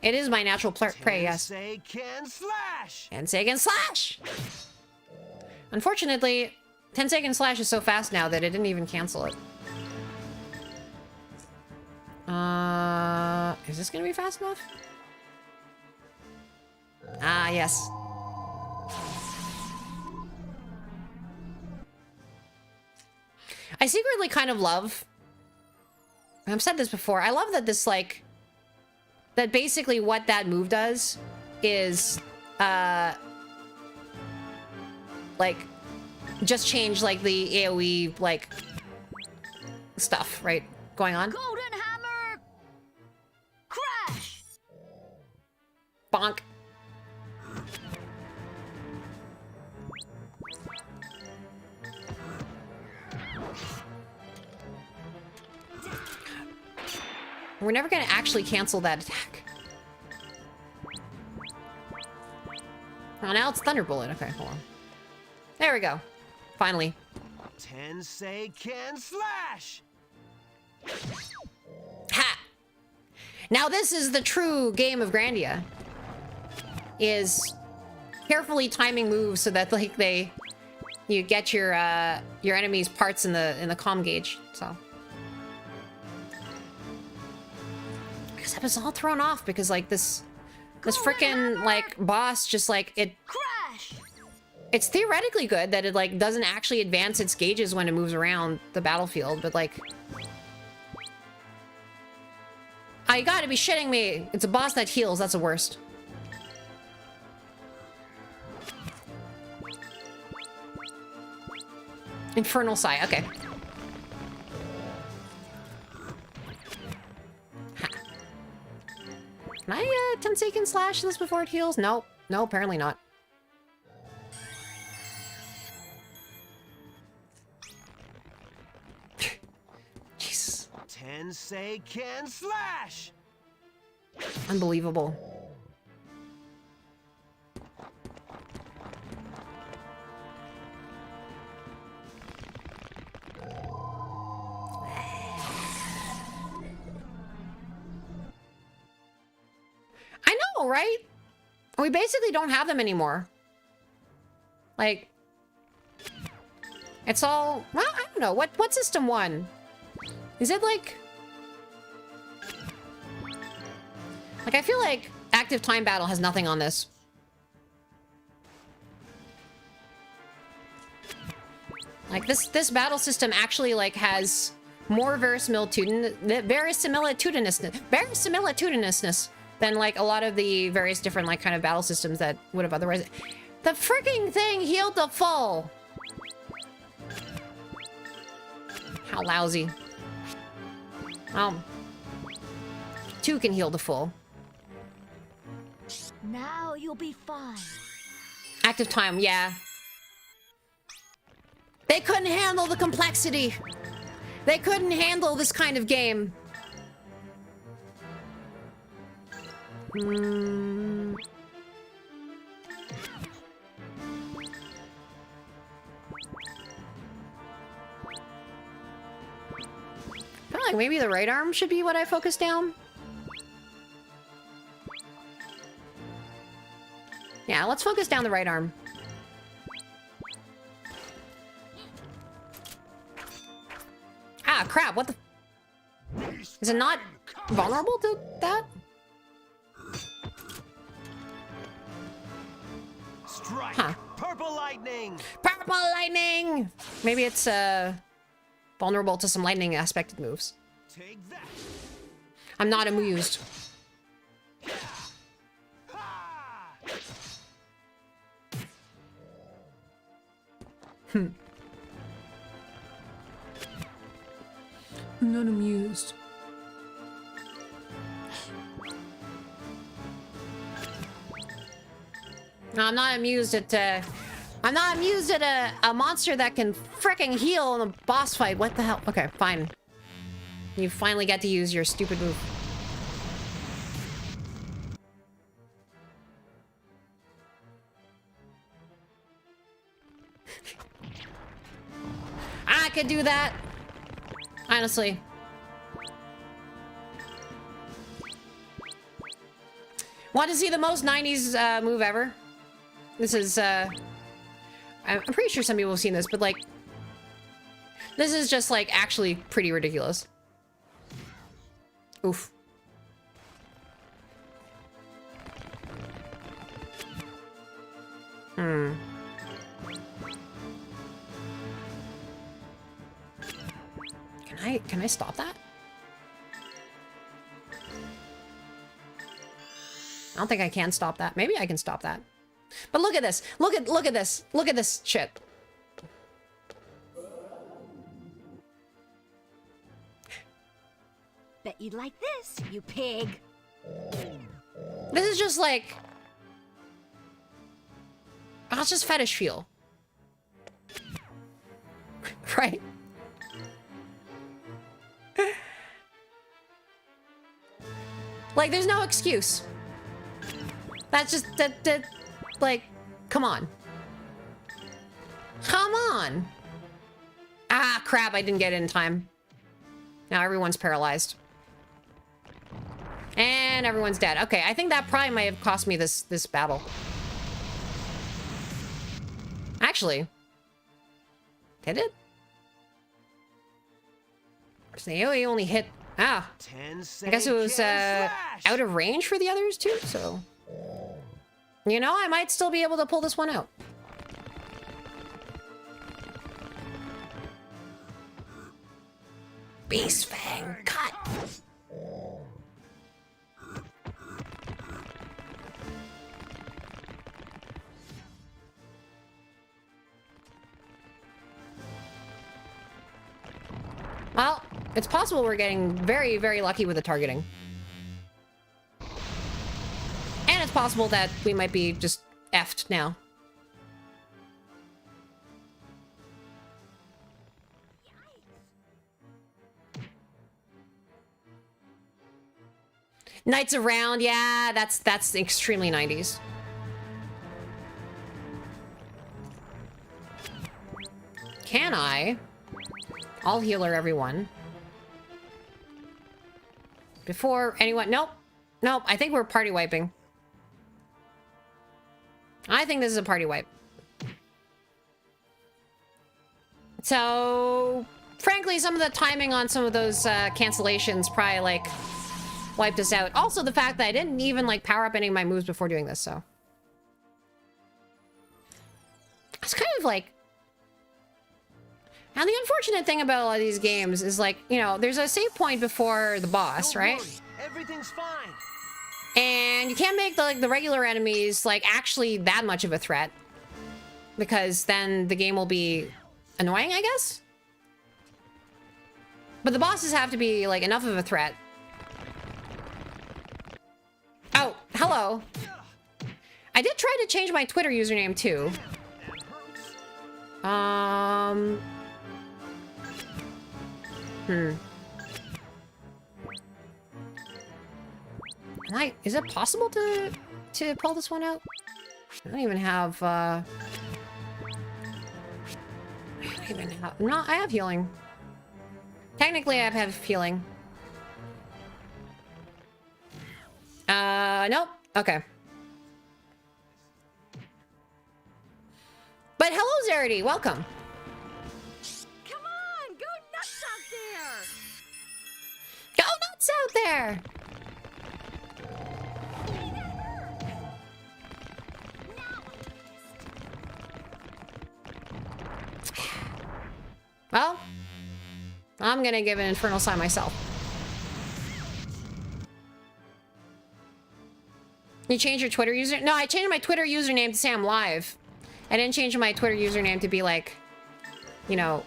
It is my natural prey, yes. Tensei can slash! Tensei can slash! Unfortunately, Tensei can slash is so fast now that it didn't even cancel it. Is this gonna be fast enough? Ah, yes. I secretly kind of love... I've said this before. I love that this, like... That basically what that move does is... like... Just change, like, the AoE, like... stuff, right? Going on. Golden hammer! Crash! Bonk. We're never gonna actually cancel that attack. Oh, now it's Thunderbolt. Okay, hold on. There we go. Finally. Tensei can slash! Ha! Now this is the true game of Grandia. Is carefully timing moves so that, like, they you get your enemy's parts in the comm gauge. So, except it's all thrown off because like this freaking like boss just like it. Crash! It's theoretically good that it like doesn't actually advance its gauges when it moves around the battlefield, but like, oh, you gotta be shitting me! It's a boss that heals. That's the worst. Infernal Sigh, okay. Ha. Can I Tenseiken slash this before it heals? No. No, apparently not. Jesus. Tenseiken slash! Unbelievable. I know, right? We basically don't have them anymore. Like, it's all, well, I don't know. What system one? Is it like I feel like active time battle has nothing on this. Like this battle system actually like has more verisimilitudinousness than like a lot of the various different like kind of battle systems that would have otherwise. The freaking thing healed the full. How lousy. 2 can heal the full. Now you'll be fine. Active time, yeah. They couldn't handle the complexity. They couldn't handle this kind of game. I feel like maybe the right arm should be what I focus down. Yeah, let's focus down the right arm. Ah, crap, what the... Is it not vulnerable to that? Strike! Huh. Purple lightning! Purple lightning! Maybe it's vulnerable to some lightning aspected moves. Take that! I'm not amused. I'm not amused. No, I'm not amused at a monster that can frickin' heal in a boss fight. What the hell? Okay, fine. You finally get to use your stupid move. I could do that. Honestly. Want to see the most 90s move ever? This is, I'm pretty sure some people have seen this, but like, this is just like actually pretty ridiculous. Oof. Can I stop that? I don't think I can stop that. Maybe I can stop that. But look at this. Look at this. Look at this shit. Bet you'd like this, you pig. This is just like... Oh, it's just fetish feel. Right? Like, there's no excuse. That's just... that like, come on. Come on! Ah, crap, I didn't get it in time. Now everyone's paralyzed. And everyone's dead. Okay, I think that probably might have cost me this battle. Actually, Did it? So they only hit... Ah. I guess it was out of range for the others too, so... You know, I might still be able to pull this one out. Beast Fang, cut! Well, it's possible we're getting very, very lucky with the targeting. And it's possible that we might be just effed now. Knights around, yeah, that's extremely 90s. Can I? I'll healer everyone. Before anyone... Nope. Nope, I think we're party wiping. I think this is a party wipe. So, frankly, some of the timing on some of those cancellations probably, like, wiped us out. Also, the fact that I didn't even, like, power up any of my moves before doing this, so... It's kind of like... Now, the unfortunate thing about a lot of these games is, like, you know, there's a save point before the boss, right? Everything's fine. And you can't make the regular enemies, like, actually that much of a threat. Because then the game will be annoying, I guess? But the bosses have to be, like, enough of a threat. Oh, hello. I did try to change my Twitter username, too. Is it possible to pull this one out? I don't even have, I don't even have... No, I have healing. Technically, I have healing. Nope. Okay. But hello, Zarity. Welcome. Come on, go nuts out there! Go nuts out there! Well, I'm gonna give an infernal sign myself. You changed your Twitter username? No, I changed my Twitter username to say I'm live. I didn't change my Twitter username to be like, you know,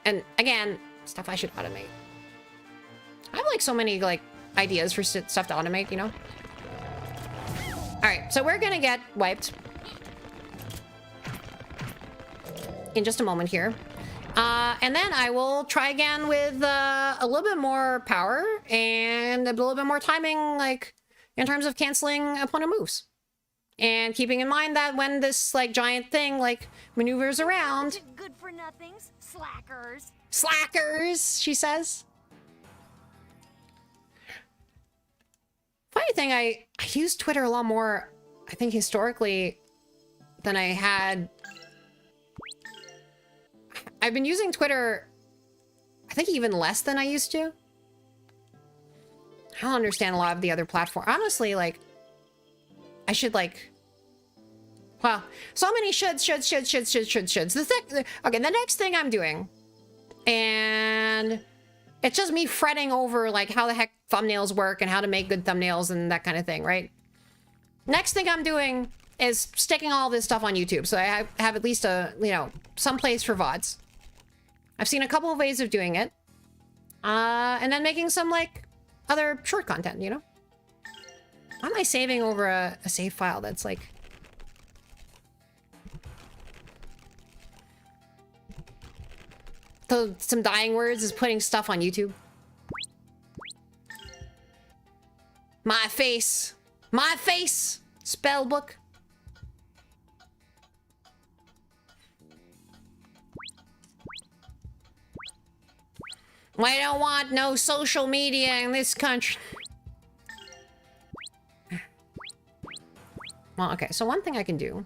and again, stuff I should automate. I have like so many like ideas for stuff to automate, you know? All right, so we're gonna get wiped in just a moment here. And then I will try again with a little bit more power and a little bit more timing, like in terms of canceling opponent moves. And keeping in mind that when this like giant thing like maneuvers around... Good for nothings. Slackers. Slackers, she says. Funny thing, I use Twitter a lot more, I think, historically than I had... I've been using Twitter, I think, even less than I used to. I don't understand a lot of the other platforms. Honestly, like, I should, like... Well, so many shoulds. Okay, the next thing I'm doing, and it's just me fretting over, like, how the heck thumbnails work and how to make good thumbnails and that kind of thing, right? Next thing I'm doing is sticking all this stuff on YouTube, so I have at least a, you know, some place for VODs. I've seen a couple of ways of doing it. And then making some, like, other short content, you know? Why am I saving over a save file that's, like... Some dying words is putting stuff on YouTube. My face. My face! Spell book. We don't want no social media in this country. Well, okay, so one thing I can do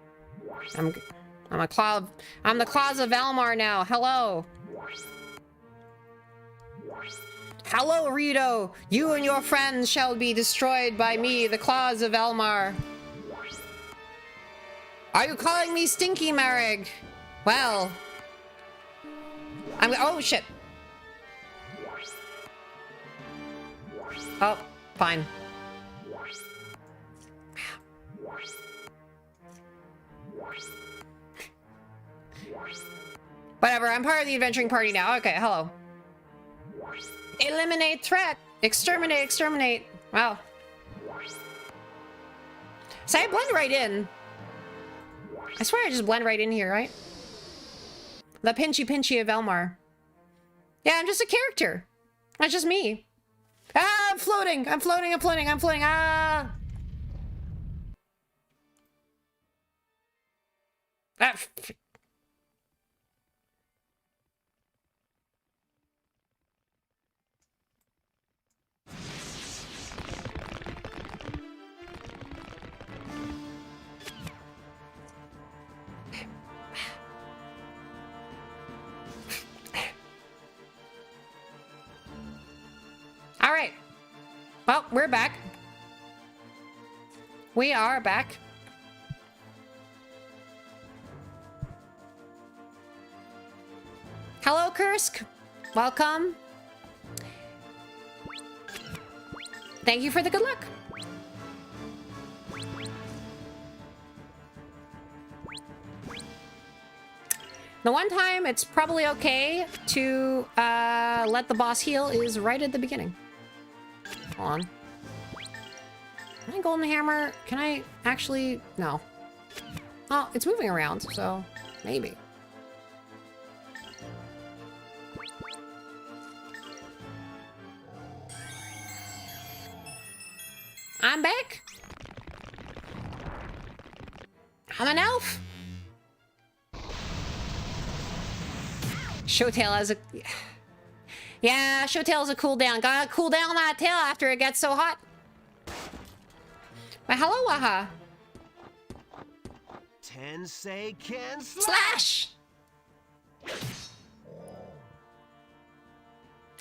I'm a claw. I'm the claws of Valmar now. Hello. Hello, Rito. You and your friends shall be destroyed by me, the claws of Elmar. Are you calling me Stinky Marek? Well, oh shit. Oh, fine. Whatever, I'm part of the adventuring party now. Okay, hello. Eliminate threat. Exterminate, exterminate. Wow. So I blend right in. I swear I just blend right in here, right? The pinchy of Elmar. Yeah, I'm just a character. That's just me. Ah, I'm floating. I'm floating. I'm floating. I'm floating. Ah. Ah. All right. Well, we're back. We are back. Hello, Kursk. Welcome. Thank you for the good luck. The one time it's probably okay to let the boss heal is right at the beginning. Hold on. Can I golden hammer? Can I actually? No. Oh, it's moving around, so maybe. I'm back. I'm an elf. Showtail has a... Yeah, Showtail's a cooldown. Gotta cool down that tail after it gets so hot. But hello, Waha. Tensei can Slash!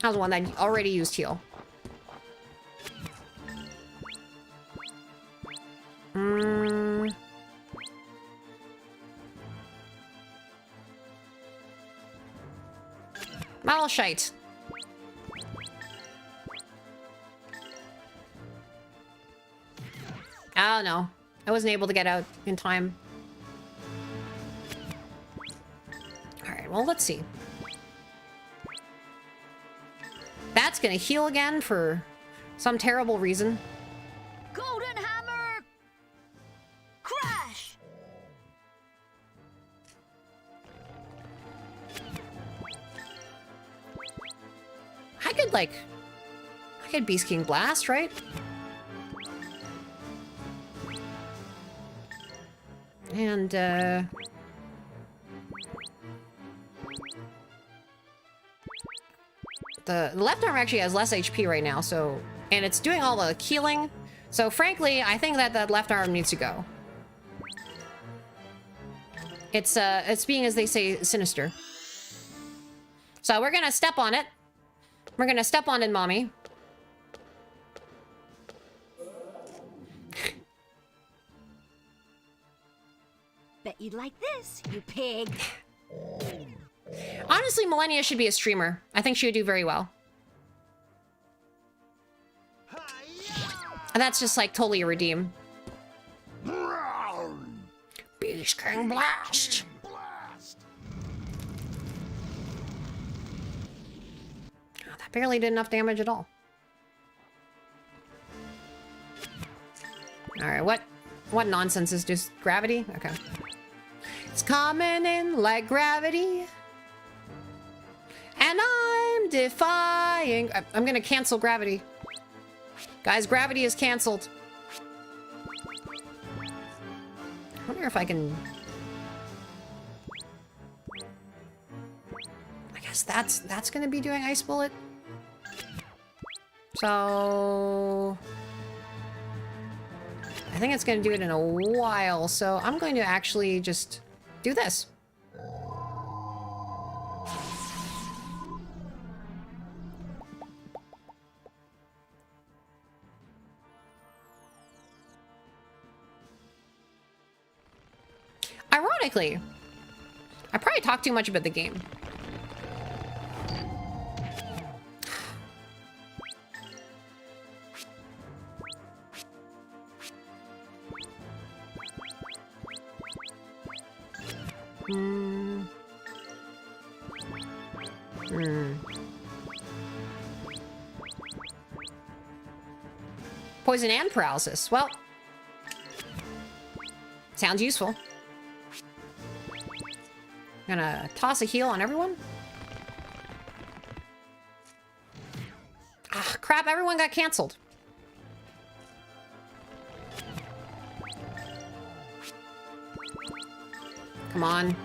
That was one that already used heal. Malashite. Oh no, I wasn't able to get out in time. All right, well, let's see. That's gonna heal again for some terrible reason. Golden hammer! Crash! I could Beast King Blast, right? And, the left arm actually has less HP right now, so... And it's doing all the healing. So, frankly, I think that that left arm needs to go. It's being, as they say, sinister. So, we're gonna step on it. We're gonna step on it, mommy. Bet you'd like this, you pig. Honestly, Millennia should be a streamer. I think she would do very well. And that's just like totally a redeem. Beast King Blast. Oh, that barely did enough damage at all. All right, what nonsense is just gravity? Okay. It's coming in like gravity. And I'm defying... I'm gonna cancel gravity. Guys, gravity is canceled. I wonder if I can... I guess that's gonna be doing Ice Bullet. So... I think it's going to do it in a while, so I'm going to actually just do this. Ironically, I probably talk too much about the game. Poison and paralysis. Well, sounds useful. Gonna toss a heal on everyone. Ah, crap, everyone got canceled. Come on.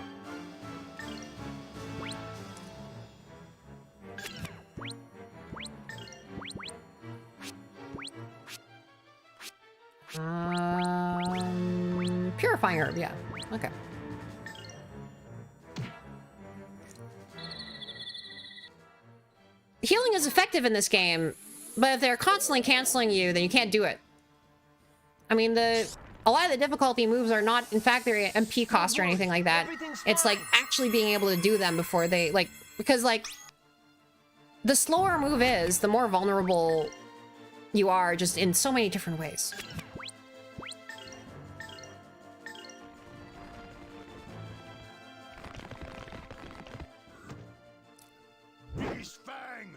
Purifying herb, yeah. Okay. Healing is effective in this game, but if they're constantly canceling you, then you can't do it. I mean, a lot of the difficulty moves are not, in fact, their MP cost or anything like that. It's like actually being able to do them before they, like, because like, the slower a move is, the more vulnerable you are just in so many different ways.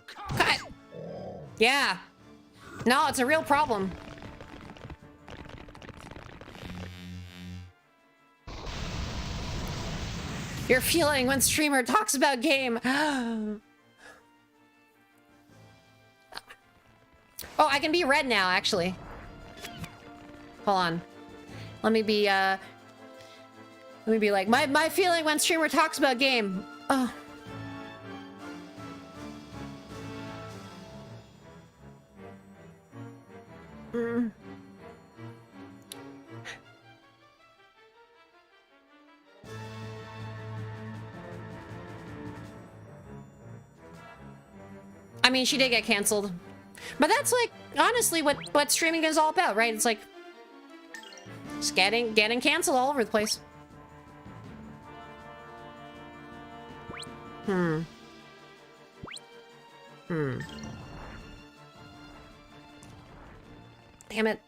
Cut! Yeah. No, it's a real problem. You're feeling when streamer talks about game. Oh, I can be red now, actually. Hold on. Let me be like, my feeling when streamer talks about game. Oh. I mean, she did get canceled. But that's like, honestly, what streaming is all about, right? It's like, just getting canceled all over the place. Damn it.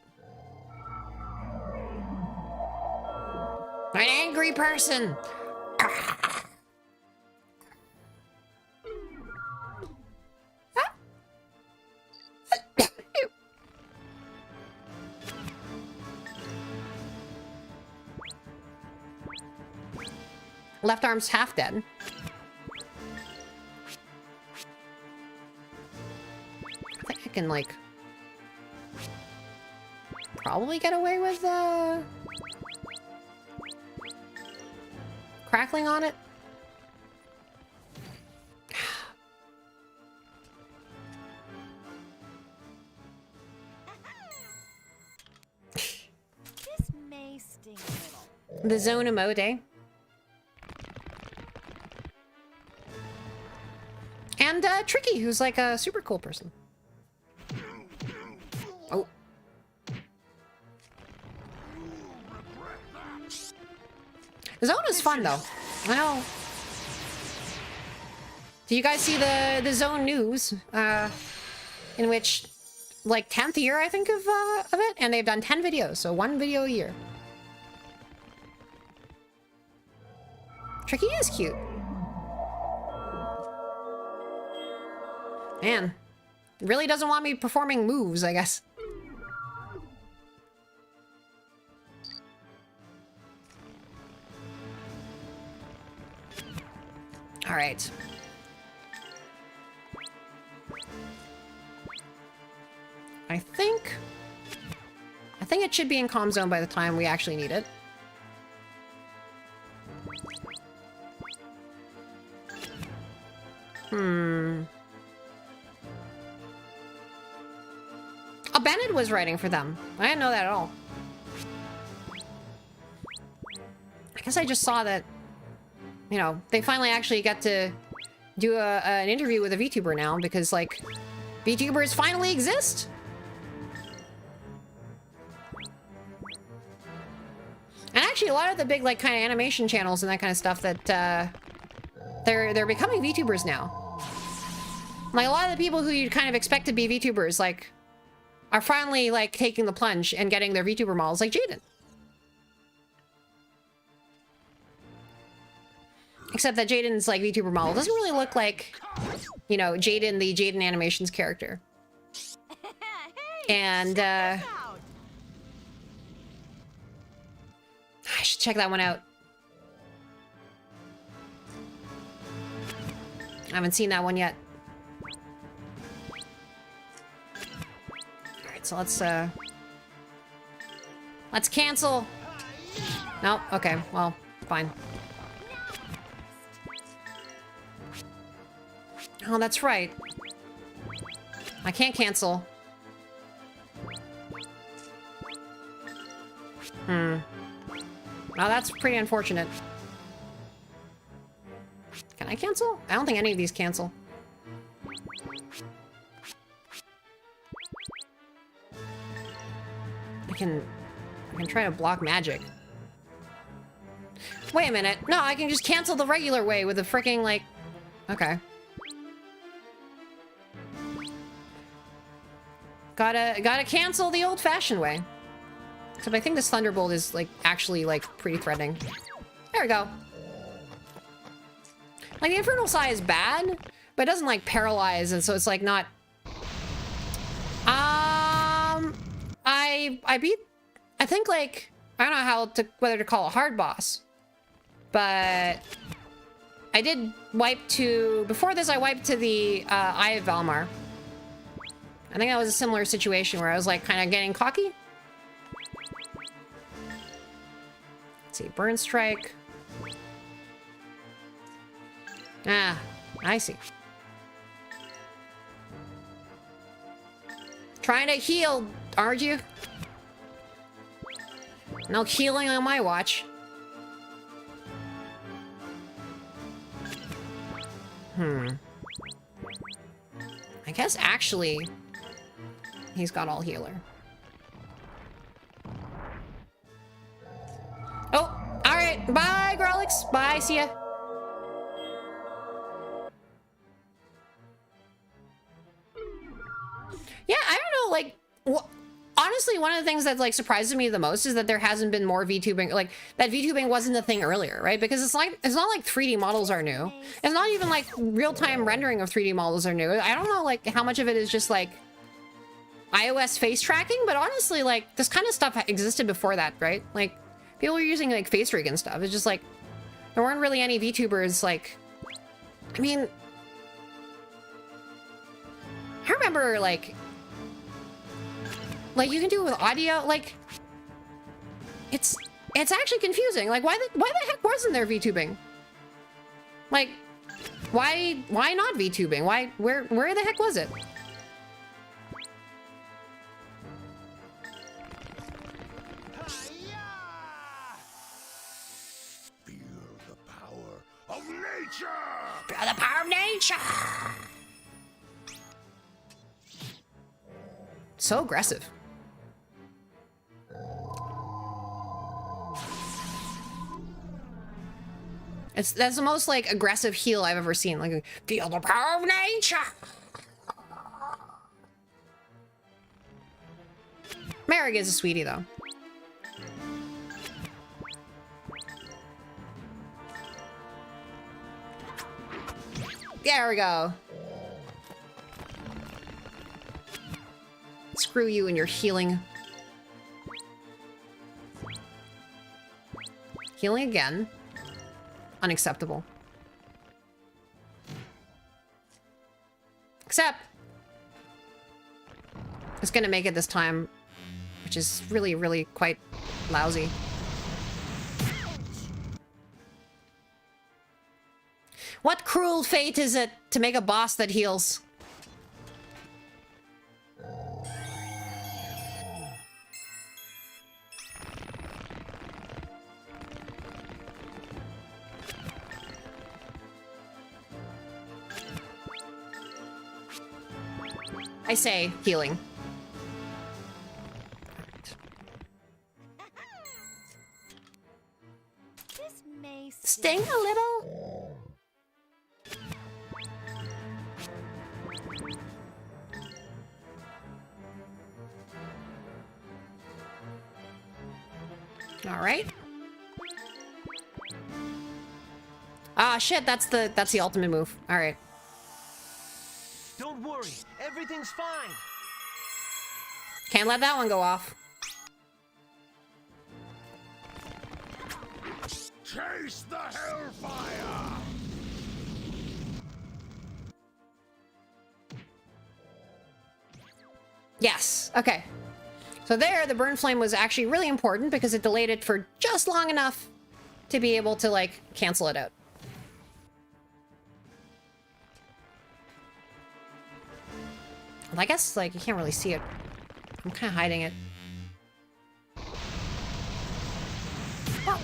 An angry person. Left arm's half dead. I think I can, like, probably get away with, crackling on it. This may sting a little. The zone emote. And Tricky, who's like a super cool person. Oh. The zone is fun though. I know. Do you guys see the zone news? In which, like, 10th year I think of it, and they've done 10 videos, so 1 video a year. Tricky is cute. Man, really doesn't want me performing moves, I guess. All right. I think it should be in comm zone by the time we actually need it. Oh, Bennett was writing for them. I didn't know that at all. I guess I just saw that, you know, they finally actually got to do an interview with a VTuber now because, like, VTubers finally exist. And actually, a lot of the big, like, kind of animation channels and that kind of stuff that, they're becoming VTubers now. Like, a lot of the people who you'd kind of expect to be VTubers, like, are finally, like, taking the plunge and getting their VTuber models, like Jaden. Except that Jaden's, like, VTuber model doesn't really look like, you know, Jaden, the Jaden Animations character. And, I should check that one out. I haven't seen that one yet. Alright, so let's cancel. Nope, okay, well, fine. Oh, that's right. I can't cancel. Well, that's pretty unfortunate. Can I cancel? I don't think any of these cancel. I can try to block magic. Wait a minute. No, I can just cancel the regular way with the freaking, like... Okay. Gotta cancel the old-fashioned way. Except I think this Thunderbolt is, like, actually, like, pretty threatening. There we go. Like, the Infernal Sigh is bad, but it doesn't, like, paralyze, and so it's, like, not... I beat... I think, like... I don't know whether to call it a hard boss. But... I did wipe to... Before this, I wiped to the Eye of Valmar. I think that was a similar situation where I was, like, kind of getting cocky. Let's see, Burn Strike. Ah, I see. Trying to heal, aren't you? No healing on my watch. I guess actually, he's got all healer. Oh, all right. Bye, Grolix. Bye. See ya. Yeah, I don't know. Like, honestly, one of the things that like surprises me the most is that there hasn't been more VTubing. Like that VTubing wasn't a thing earlier, right? Because it's not like 3D models are new. It's not even like real-time rendering of 3D models are new. I don't know like how much of it is just like iOS face tracking, but honestly, like this kind of stuff existed before that, right? Like people were using like face rig and stuff. It's just like there weren't really any VTubers. Like, I mean, I remember like you can do it with audio. Like it's actually confusing. Like why the heck wasn't there VTubing? Like why not VTubing? Where the heck was it? Of nature! Feel the power of nature! So aggressive. That's the most like aggressive heal I've ever seen. Like, feel the power of nature! Merrick is a sweetie though. There we go. Screw you and your healing. Healing again. Unacceptable. Except it's gonna make it this time, which is really, really quite lousy. What cruel fate is it to make a boss that heals? I say healing. This may Sting a little. All right. Ah, shit, that's the ultimate move. All right. Don't worry, everything's fine. Can't let that one go off. Chase the hellfire! Yes. Okay. So there, the burn flame was actually really important because it delayed it for just long enough to be able to, like, cancel it out. Well, I guess, like, you can't really see it. I'm kind of hiding it. Oh.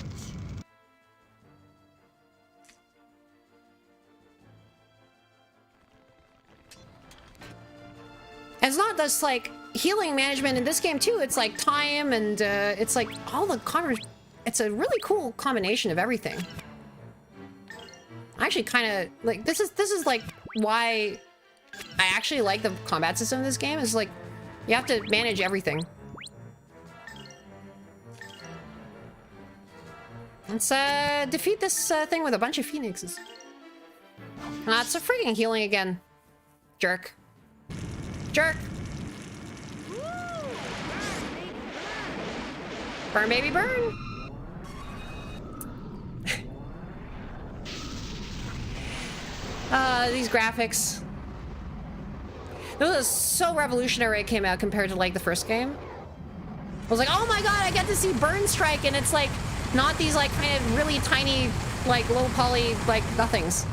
It's not just, like, healing management in this game, too. It's, like, time and, it's, like, all the it's a really cool combination of everything. I actually kind of, like, this is, like, why I actually like the combat system of this game. Is like, you have to manage everything. Let's, defeat this, thing with a bunch of phoenixes. It's a freaking healing again. Jerk. Jerk. Burn, baby, burn. These graphics. This was so revolutionary it came out compared to, like, the first game. I was like, oh my god, I get to see Burn Strike, and it's, like, not these, like, kind of really tiny, like, low poly, like, nothings.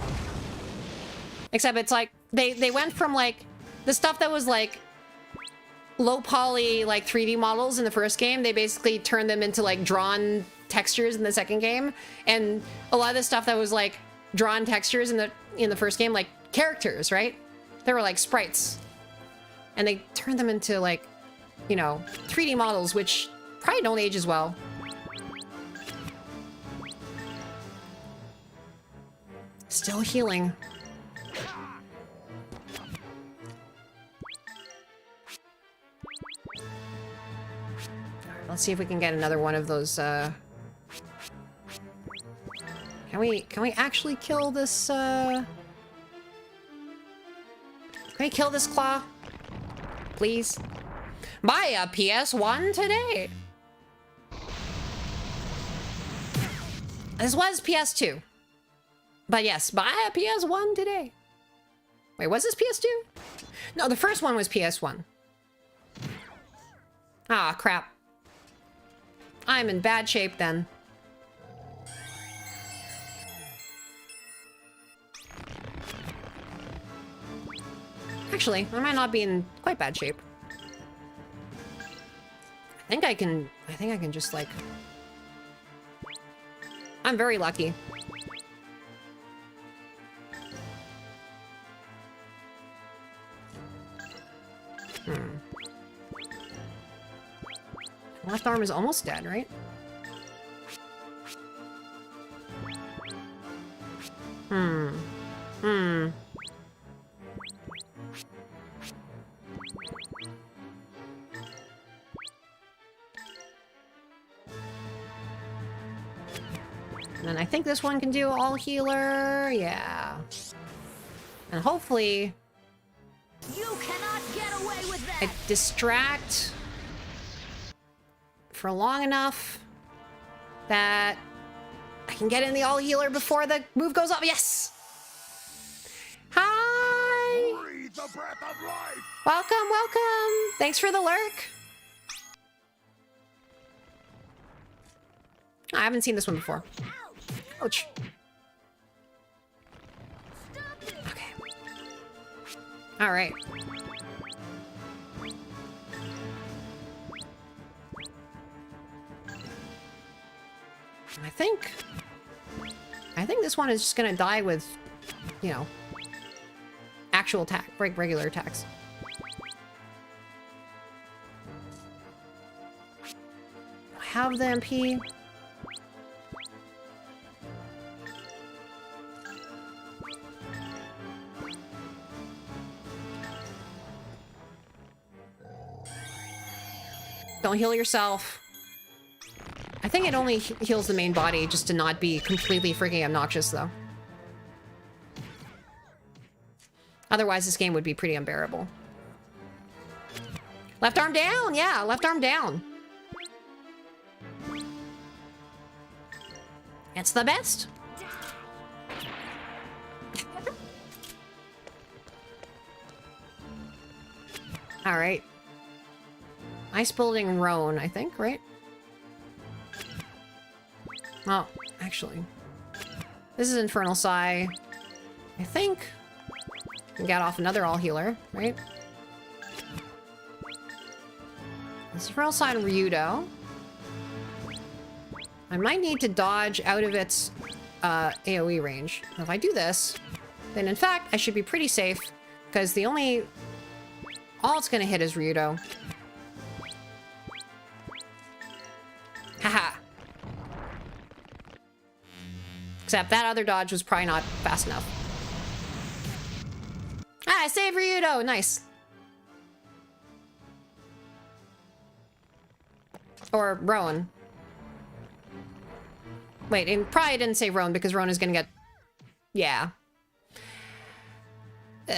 Except it's, like, they went from, like, the stuff that was, like, low poly, like, 3D models in the first game, they basically turned them into, like, drawn textures in the second game. And a lot of the stuff that was, like, drawn textures in the first game, like, characters, right? They were, like, sprites. And they turned them into, like, you know, 3D models, which probably don't age as well. Still healing. Let's see if we can get another one of those, Can we actually kill this, Can we kill this claw? Please? Buy a PS1 today! This was PS2. But yes, buy a PS1 today. Wait, was this PS2? No, the first one was PS1. Ah, crap. I'm in bad shape then. Actually, I might not be in quite bad shape. I think I can just, like... I'm very lucky. Left arm is almost dead, right? And then I think this one can do all healer. Yeah. And hopefully... You cannot get away with that. I distract for long enough that I can get in the all healer before the move goes off. Yes! Hi! Breathe the breath of life! Welcome, welcome! Thanks for the lurk. I haven't seen this one before. Ouch. Okay. All right. I think this one is just gonna die with, you know, actual attack, regular attacks. have the MP? Don't heal yourself. I think it only heals the main body just to not be completely freaking obnoxious, though. Otherwise, this game would be pretty unbearable. Left arm down! Yeah, left arm down. It's the best. All right. Ice building Roan, I think, right? Oh, actually. This is Infernal Psy. I think. We got off another all healer, right? This is Infernal Psy and Ryudo. I might need to dodge out of its AoE range. If I do this, then in fact, I should be pretty safe because the only... all it's gonna hit is Ryudo. Haha. Except that other dodge was probably not fast enough. Ah, I saved Ryudo! Nice. Or Rowan. Wait, and probably didn't say Rowan because Rowan is gonna get... yeah. Ugh.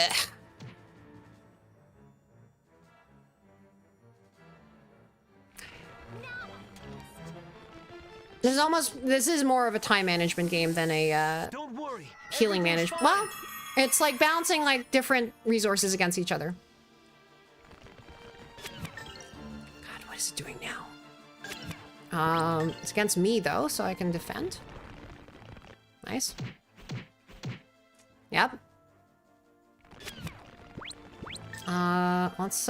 This is more of a time management game than a Don't worry. healing management. Well, it's like balancing like different resources against each other. God, what is it doing now? It's against me though, so I can defend. Nice. Yep. Let's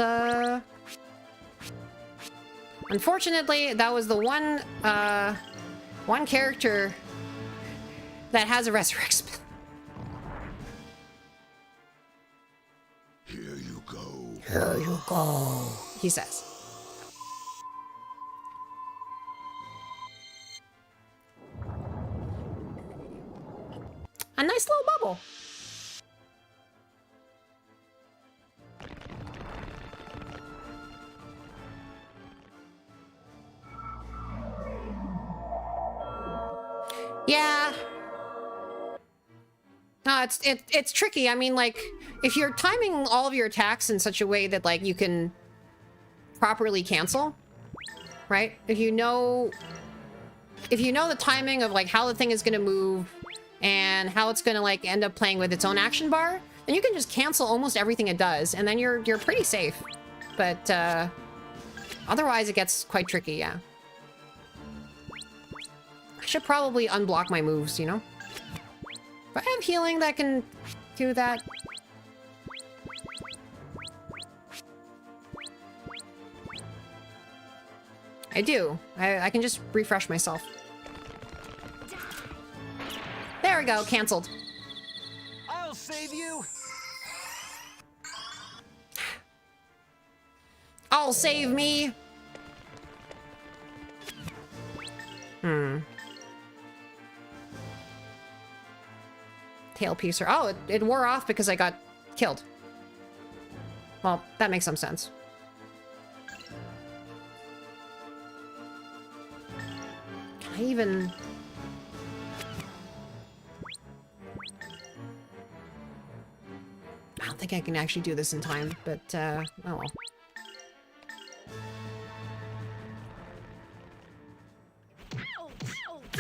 unfortunately, that was the one character that has a resurrect spell. Here you go. Here you go, he says. A nice little bubble. Yeah. No, it's tricky. I mean, like, if you're timing all of your attacks in such a way that, like, you can properly cancel, right? If you know the timing of, like, how the thing is going to move and how it's going to, like, end up playing with its own action bar, then you can just cancel almost everything it does, and then you're pretty safe. But, otherwise it gets quite tricky, yeah. I should probably unblock my moves, you know? Do I have healing that can do that? I do. I can just refresh myself. There we go, canceled. I'll save you. I'll save me. Tail piecer. Oh, it wore off because I got killed. Well, that makes some sense. Can I even... I don't think I can actually do this in time, but, oh well.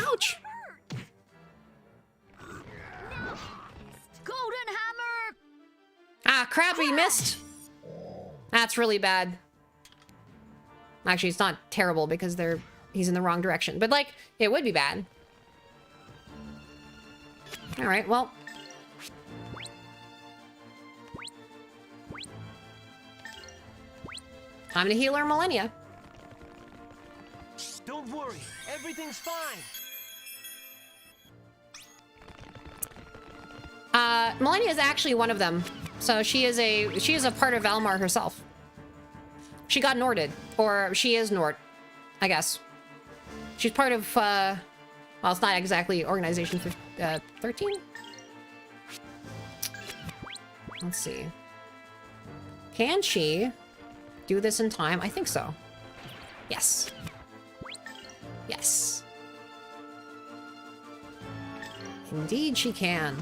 Ouch! Golden hammer. Ah, crap, we missed! That's really bad. Actually, it's not terrible because he's in the wrong direction, but, like, it would be bad. Alright, well. Time to heal our Millennia. Don't worry. Everything's fine. Millennia is actually one of them. So she is a part of Valmar herself. She got Norded. Or she is Nord, I guess. She's part of, well, it's not exactly Organization 13? Let's see. Can she do this in time? I think so. Yes. Yes. Indeed she can.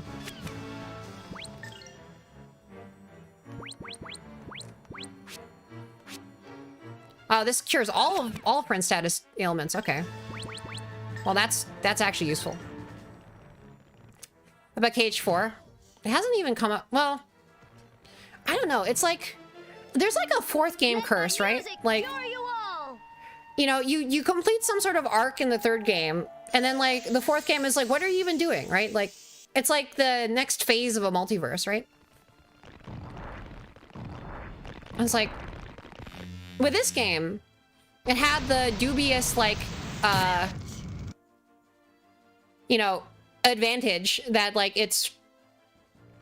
Oh, this cures all friend status ailments. Okay. Well, that's actually useful. What about KH4? It hasn't even come up. Well, I don't know. It's like there's like a fourth game curse, right? Like, you know, you complete some sort of arc in the third game, and then like the fourth game is like, what are you even doing, right? Like, it's like the next phase of a multiverse, right? I was like, with this game, it had the dubious, like, you know, advantage that, like, its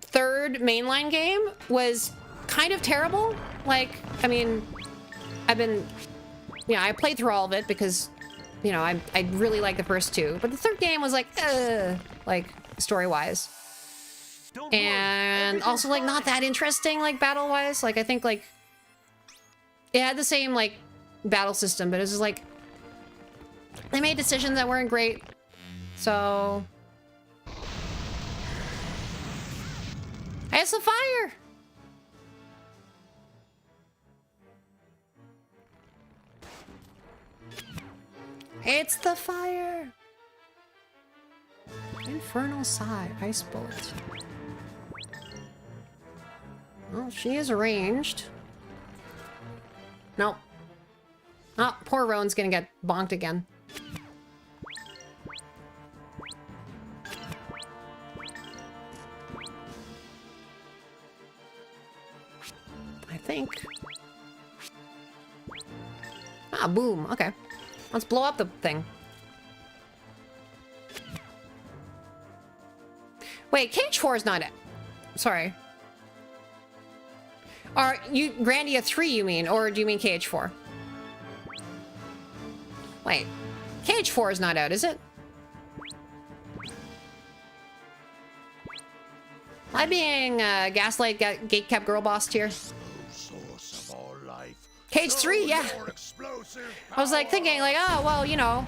third mainline game was kind of terrible. Like, I mean, I played through all of it because, you know, I really like the first two. But the third game was like, story-wise. And also, like, not that interesting, like, battle-wise. Like, I think, like, it had the same, like, battle system, but it was just like, they made decisions that weren't great. So, it's the fire. It's the fire. Infernal Sigh, Ice Bullet. Well, she is ranged. Nope. Oh, poor Roan's gonna get bonked again. I think. Ah, boom. Okay. Let's blow up the thing. Wait, KH4 is not it. Sorry. Are you Grandia 3, you mean? Or do you mean KH4? Wait. KH4 is not out, is it? Am I being gaslight gatekept girl boss here? KH3, yeah. I was like thinking like, oh, well, you know,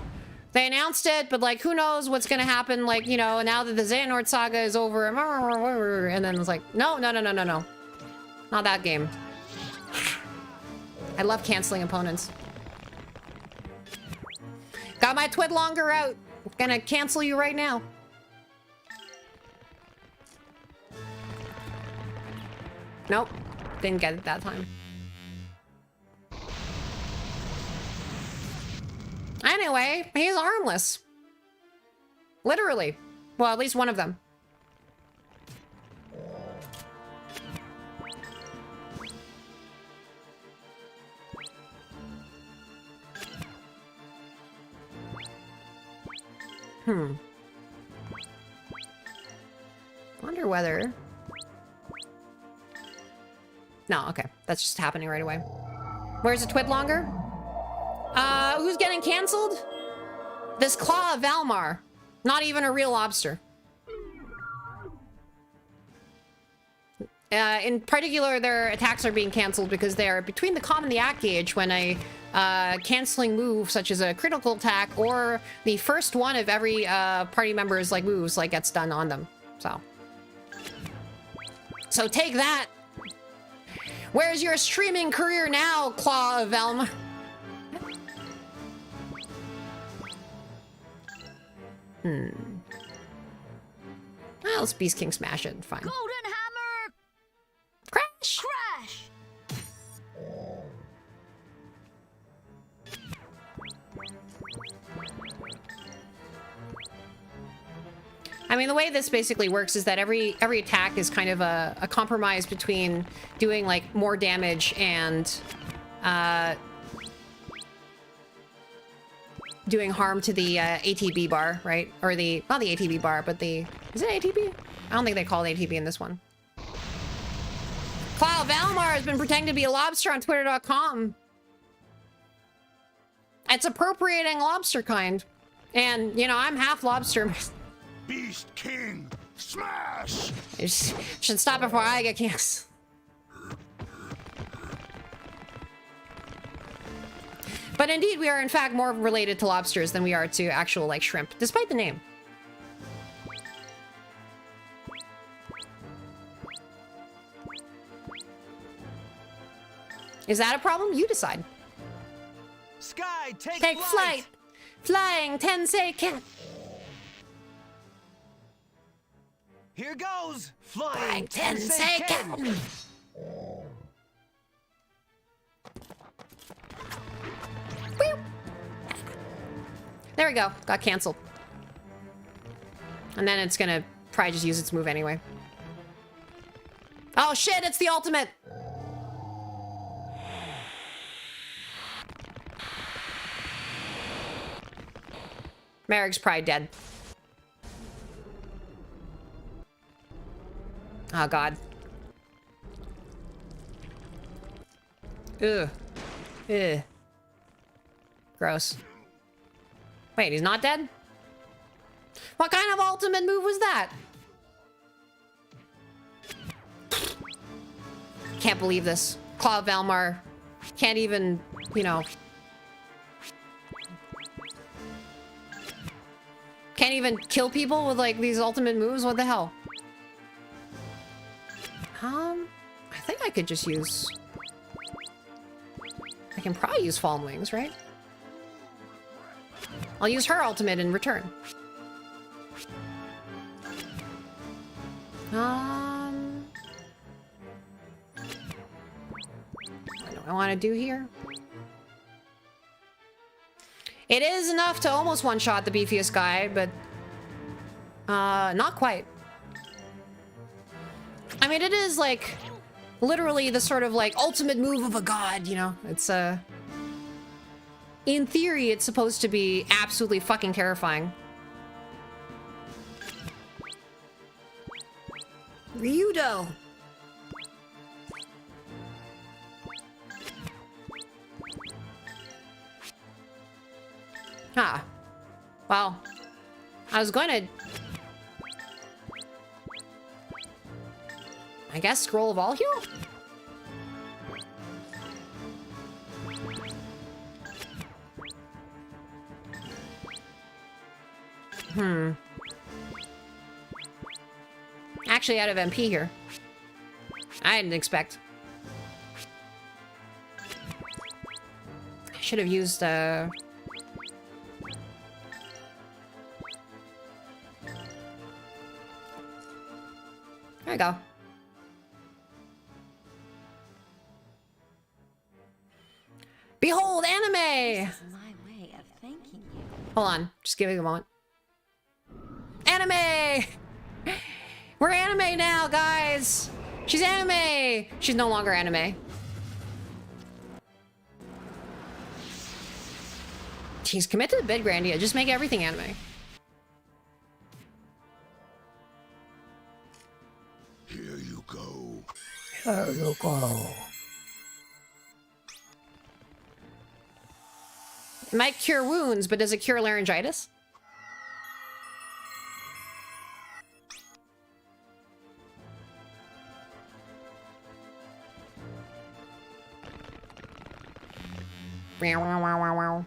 they announced it, but like, who knows what's gonna happen? Like, you know, now that the Xehanort saga is over, and then it's like, no. Not that game. I love canceling opponents. Got my Twidlonger out. Gonna cancel you right now. Nope. Didn't get it that time. Anyway, he's armless. Literally. Well, at least one of them. Wonder whether... No, okay. That's just happening right away. Where's the Twidlonger? Who's getting canceled? This Claw of Valmar. Not even a real lobster. In particular, their attacks are being canceled because they are between the com and the act gauge when a canceling move, such as a critical attack, or the first one of every party member's like moves like gets done on them. So take that. Where's your streaming career now, Claw of Valmar? Well, let's Beast King smash it. Fine. Golden Hammer! Crash! Crash! I mean, the way this basically works is that every attack is kind of a compromise between doing like more damage and doing harm to the ATB bar, right? Or the, not the ATB bar, but the, is it ATB? I don't think they call it ATB in this one. Claw Valmar has been pretending to be a lobster on Twitter.com. It's appropriating lobster kind. And, you know, I'm half lobster. Beast King, smash! I should stop before I get cancer. But indeed, we are in fact more related to lobsters than we are to actual, like, shrimp, despite the name. Is that a problem? You decide. Sky, Take flight! Flying Tensei Cat! Here goes! Flying Tensei Cat! There we go. Got canceled. And then it's gonna probably just use its move anyway. Oh shit, it's the ultimate! Merrick's probably dead. Oh god. Ugh. Ugh. Gross. Wait, he's not dead? What kind of ultimate move was that? Can't believe this. Claw of Valmar can't even, you know... Can't even kill people with, like, these ultimate moves? What the hell? I think I could just use... I can probably use Fallen Wings, right? I'll use her ultimate in return. What do I want to do here? It is enough to almost one-shot the beefiest guy, but... not quite. I mean, it is, like, literally the sort of, like, ultimate move of a god, you know? It's, in theory, it's supposed to be absolutely fucking terrifying. Ryudo! Huh. Well, I was going to... I guess Scroll of All Heal? Actually out of MP here. I didn't expect. I should have used, There we go. Behold, anime! This is my way of thanking you. Hold on, just give me a moment. Anime! We're anime now, guys! She's anime! She's no longer anime. Jeez, commit to the bid, Grandia. Just make everything anime. Here you go. Here you go. It might cure wounds, but does it cure laryngitis? Wow, wow, wow, wow, wow.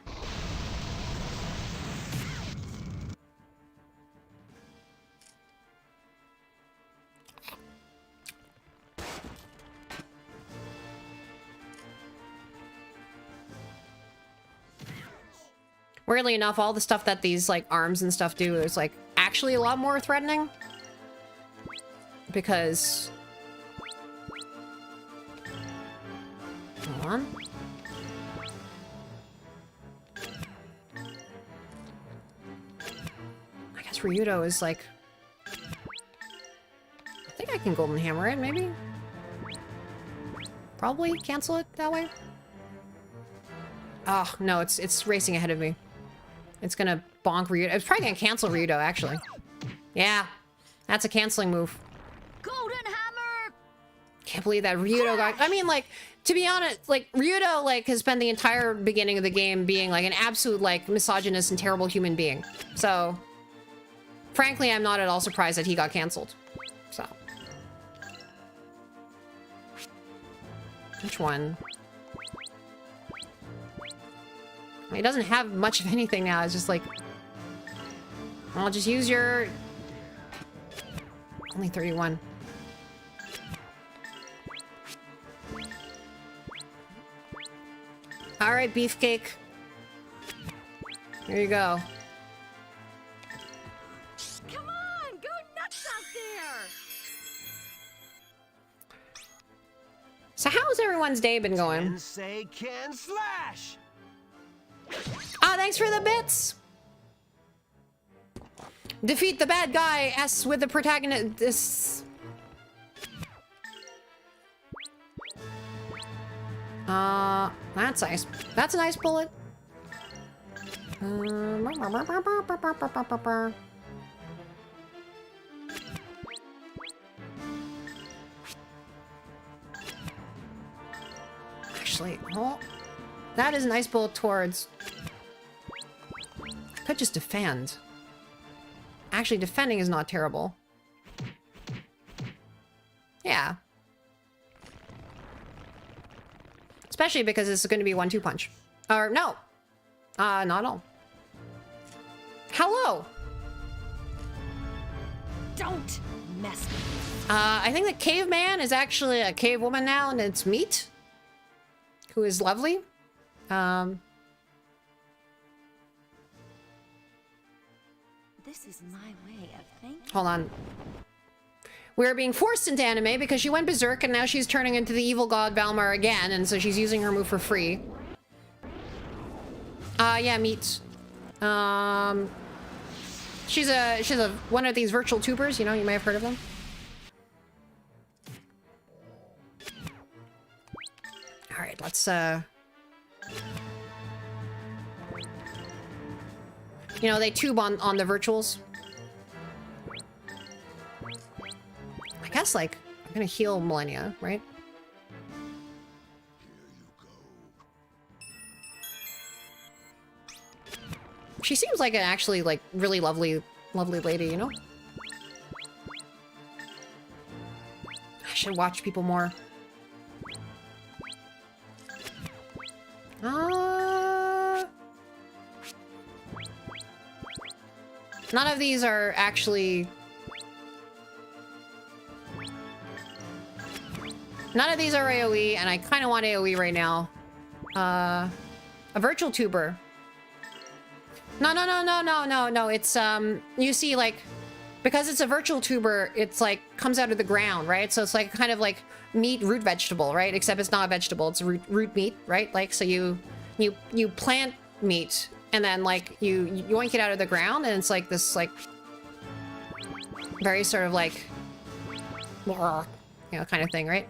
Weirdly enough, all the stuff that these, like, arms and stuff do is, like, actually a lot more threatening. Because... Hold on. I guess Ryudo is, like... I think I can Golden Hammer it, maybe? Probably cancel it that way? Oh, no, it's racing ahead of me. It's gonna bonk Ryudo. It's probably gonna cancel Ryudo, actually. Yeah, that's a canceling move. Golden Hammer! Can't believe that Ryudo got... I mean, like, To be honest, like, Ryudo, like, has spent the entire beginning of the game being, like, an absolute, like, misogynist and terrible human being. So, frankly, I'm not at all surprised that he got canceled. So. Which one? He doesn't have much of anything now. It's just like, I'll just use your... Only 31. All right, Beefcake. Here you go. Come on, go nuts out there. So how's everyone's day been going? Sensei can slash. Ah, thanks for the bits! Defeat the bad guy, S with the protagonist. That's nice. That's a nice bullet. Actually, oh, that is a nice bullet towards... Could just defend. Actually, defending is not terrible. Yeah. Especially because it's going to be 1-2 punch. Or no. Not all. Hello. Don't mess with me. I think the caveman is actually a cave woman now, and it's Meat, who is lovely. This is my way of thinking. Hold on. We're being forced into anime because she went berserk and now she's turning into the evil god Valmar again, and so she's using her move for free. Yeah, Meat. She's a one of these virtual tubers, you know, you may have heard of them. All right, let's you know, they tube on the virtuals. I guess, like, I'm gonna heal Millennia, right? She seems like an actually, like, really lovely lady, you know? I should watch people more. None of these are actually... None of these are AoE, and I kind of want AoE right now. A virtual tuber. No. It's, you see, like, because it's a virtual tuber, it's, like, comes out of the ground, right? So it's, like, kind of like meat root vegetable, right? Except it's not a vegetable, it's a root meat, right? Like, so you plant meat, and then, like, you yoink it out of the ground, and it's, like, this, like, very sort of, like, you know, kind of thing, right?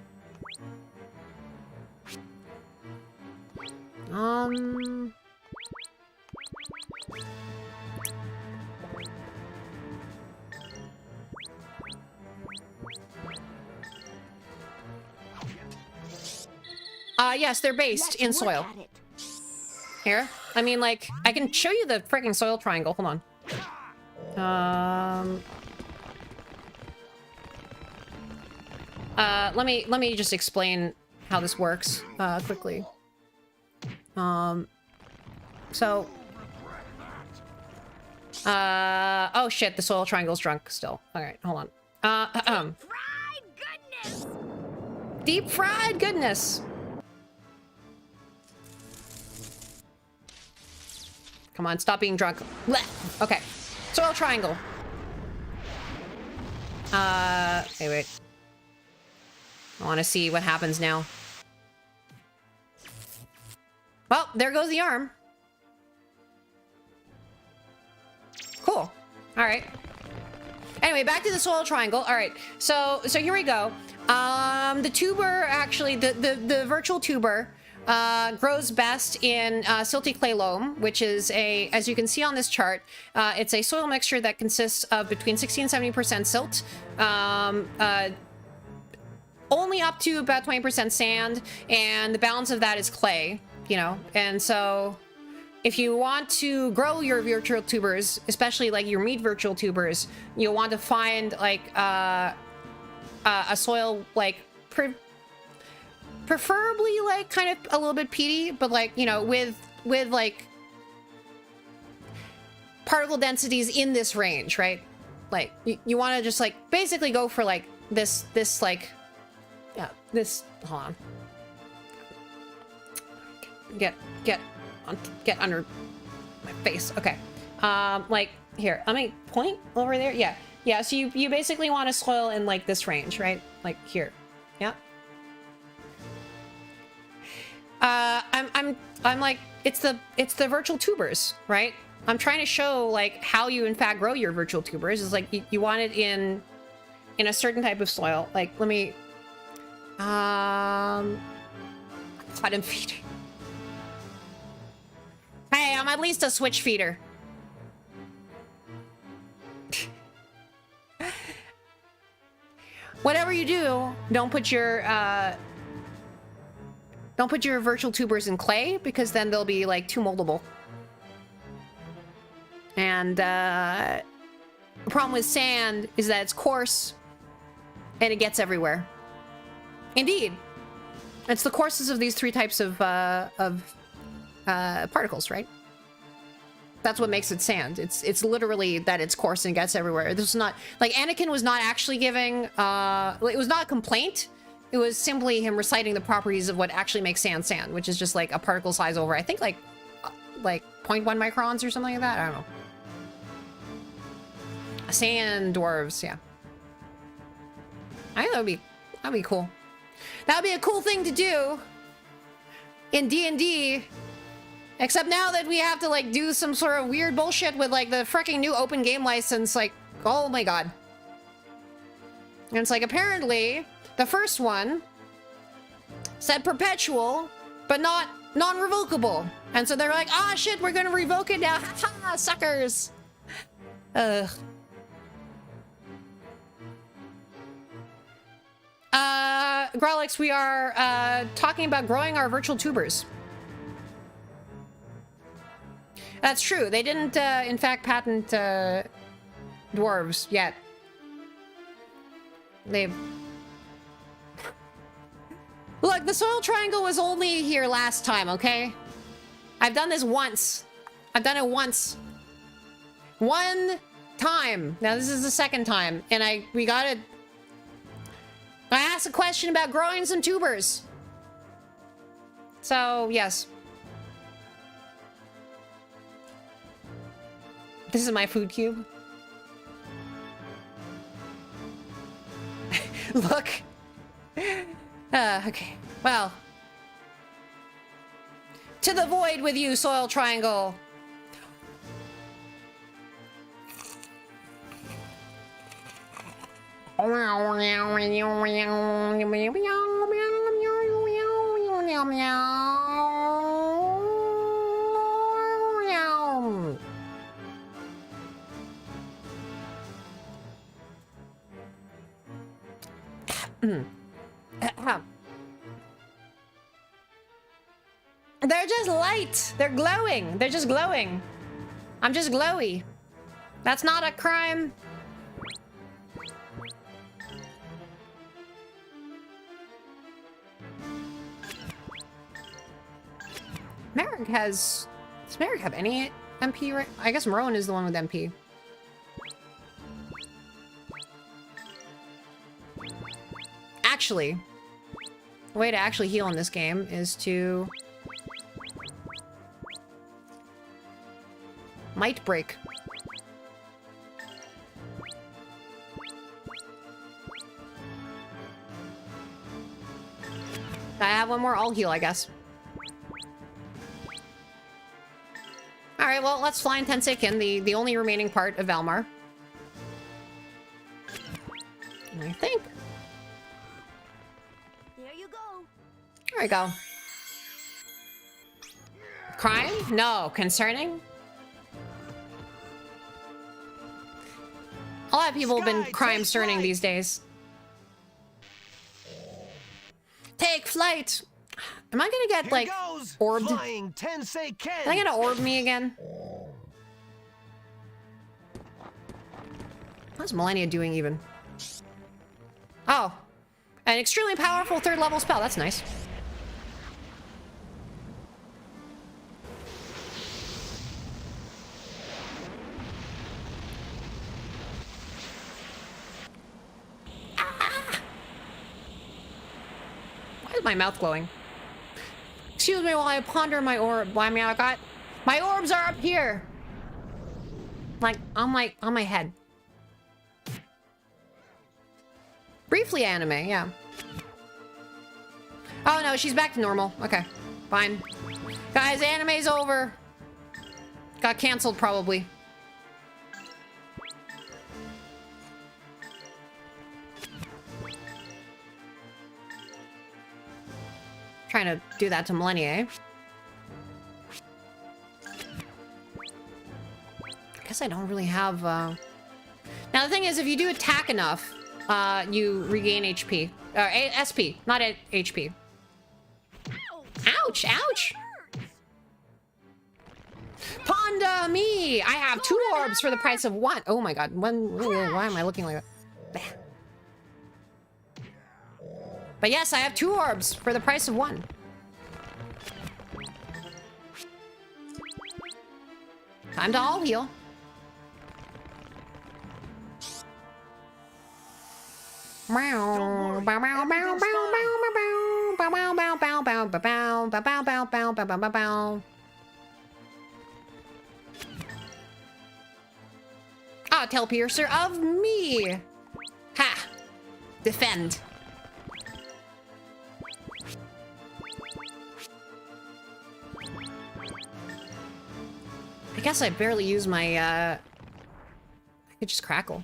Yes, they're based in soil. Here, I mean, like, I can show you the freaking soil triangle. Hold on. Let me just explain how this works quickly. So, oh shit, the soil triangle's drunk still. All right, hold on. Fried goodness. Deep fried goodness. Come on, stop being drunk. Blech. Okay, soil triangle. Hey, wait. I want to see what happens now. Well, there goes the arm. Cool. All right. Anyway, back to the soil triangle. All right. So here we go. The tuber, actually, the virtual tuber grows best in silty clay loam, which is a, as you can see on this chart, it's a soil mixture that consists of between 60 and 70% silt, only up to about 20% sand, and the balance of that is clay, you know? And so if you want to grow your virtual tubers, especially like your meat virtual tubers, you'll want to find like a soil like preferably like kind of a little bit peaty, but like, you know, with like particle densities in this range, right? Like you want to just like basically go for like this like, yeah, this, hold on. Get under my face. Okay. Like here, let me point over there. Yeah. Yeah. So you basically want a soil in like this range, right? Like here. Yeah. I'm like, it's the virtual tubers, right? I'm trying to show like how you in fact grow your virtual tubers. Is like you want it in a certain type of soil. Like let me bottom feeder. Hey, I'm at least a switch feeder. Whatever you do, don't put your virtual tubers in clay, because then they'll be like too moldable. And the problem with sand is that it's coarse and it gets everywhere. Indeed, it's the coarses of these three types of particles, right? That's what makes it sand. It's literally that it's coarse and gets everywhere. This is not like Anakin was not actually giving it was not a complaint. It was simply him reciting the properties of what actually makes sand, which is just like a particle size over, I think like 0.1 microns or something like that. I don't know. Sand dwarves, yeah. I think that'd be cool. That'd be a cool thing to do in D&D. Except now that we have to like do some sort of weird bullshit with like the freaking new open game license, like, oh my god. And it's like, apparently the first one said perpetual, but not non-revocable. And so they're like, ah, shit, we're gonna revoke it now. Ha, suckers. Ugh. Growlix, we are talking about growing our virtual tubers. That's true. They didn't, in fact, patent dwarves yet. They've... Look, the soil triangle was only here last time, okay? I've done this once. I've done it once. One time. Now, this is the second time. And I asked a question about growing some tubers. So, yes. This is my food cube. Look. Okay. Well. To the void with you, soil triangle. They're just light. They're glowing. They're just glowing. I'm just glowy. That's not a crime. Merrick has... Does Merrick have any MP? Right? I guess Marone is the one with MP. Actually, the way to actually heal in this game is to... Might break. I have one more, I'll heal, I guess. Alright, well, let's fly in Tensikin, the only remaining part of Valmar. And I think... There you go. There we go. Crime? No. Concerning? A lot of people have been crime-cerning these days. flight. Am I gonna get Here like goes orbed? flying Tensei Ken. Are they gonna orb me again? What's Millennia doing even? Oh, an extremely powerful 3rd level spell. That's nice. Why is my mouth glowing? Excuse me while I ponder my orb. Why, I mean, I got my orbs are up here, like on my head. Briefly anime, yeah. Oh no, she's back to normal. Okay, fine. Guys, anime's over. Got canceled probably. Trying to do that to Millennia, eh? I guess I don't really have, Now the thing is, if you do attack enough, you regain HP. SP, not HP. Ouch, ouch! Panda me! I have 2 orbs for the price of 1. Oh my god, why am I looking like that? But yes, I have 2 orbs for the price of 1. Time to all heal. Ah, tail piercer of me. Ha! Defend. I guess I barely use my, I could just crackle.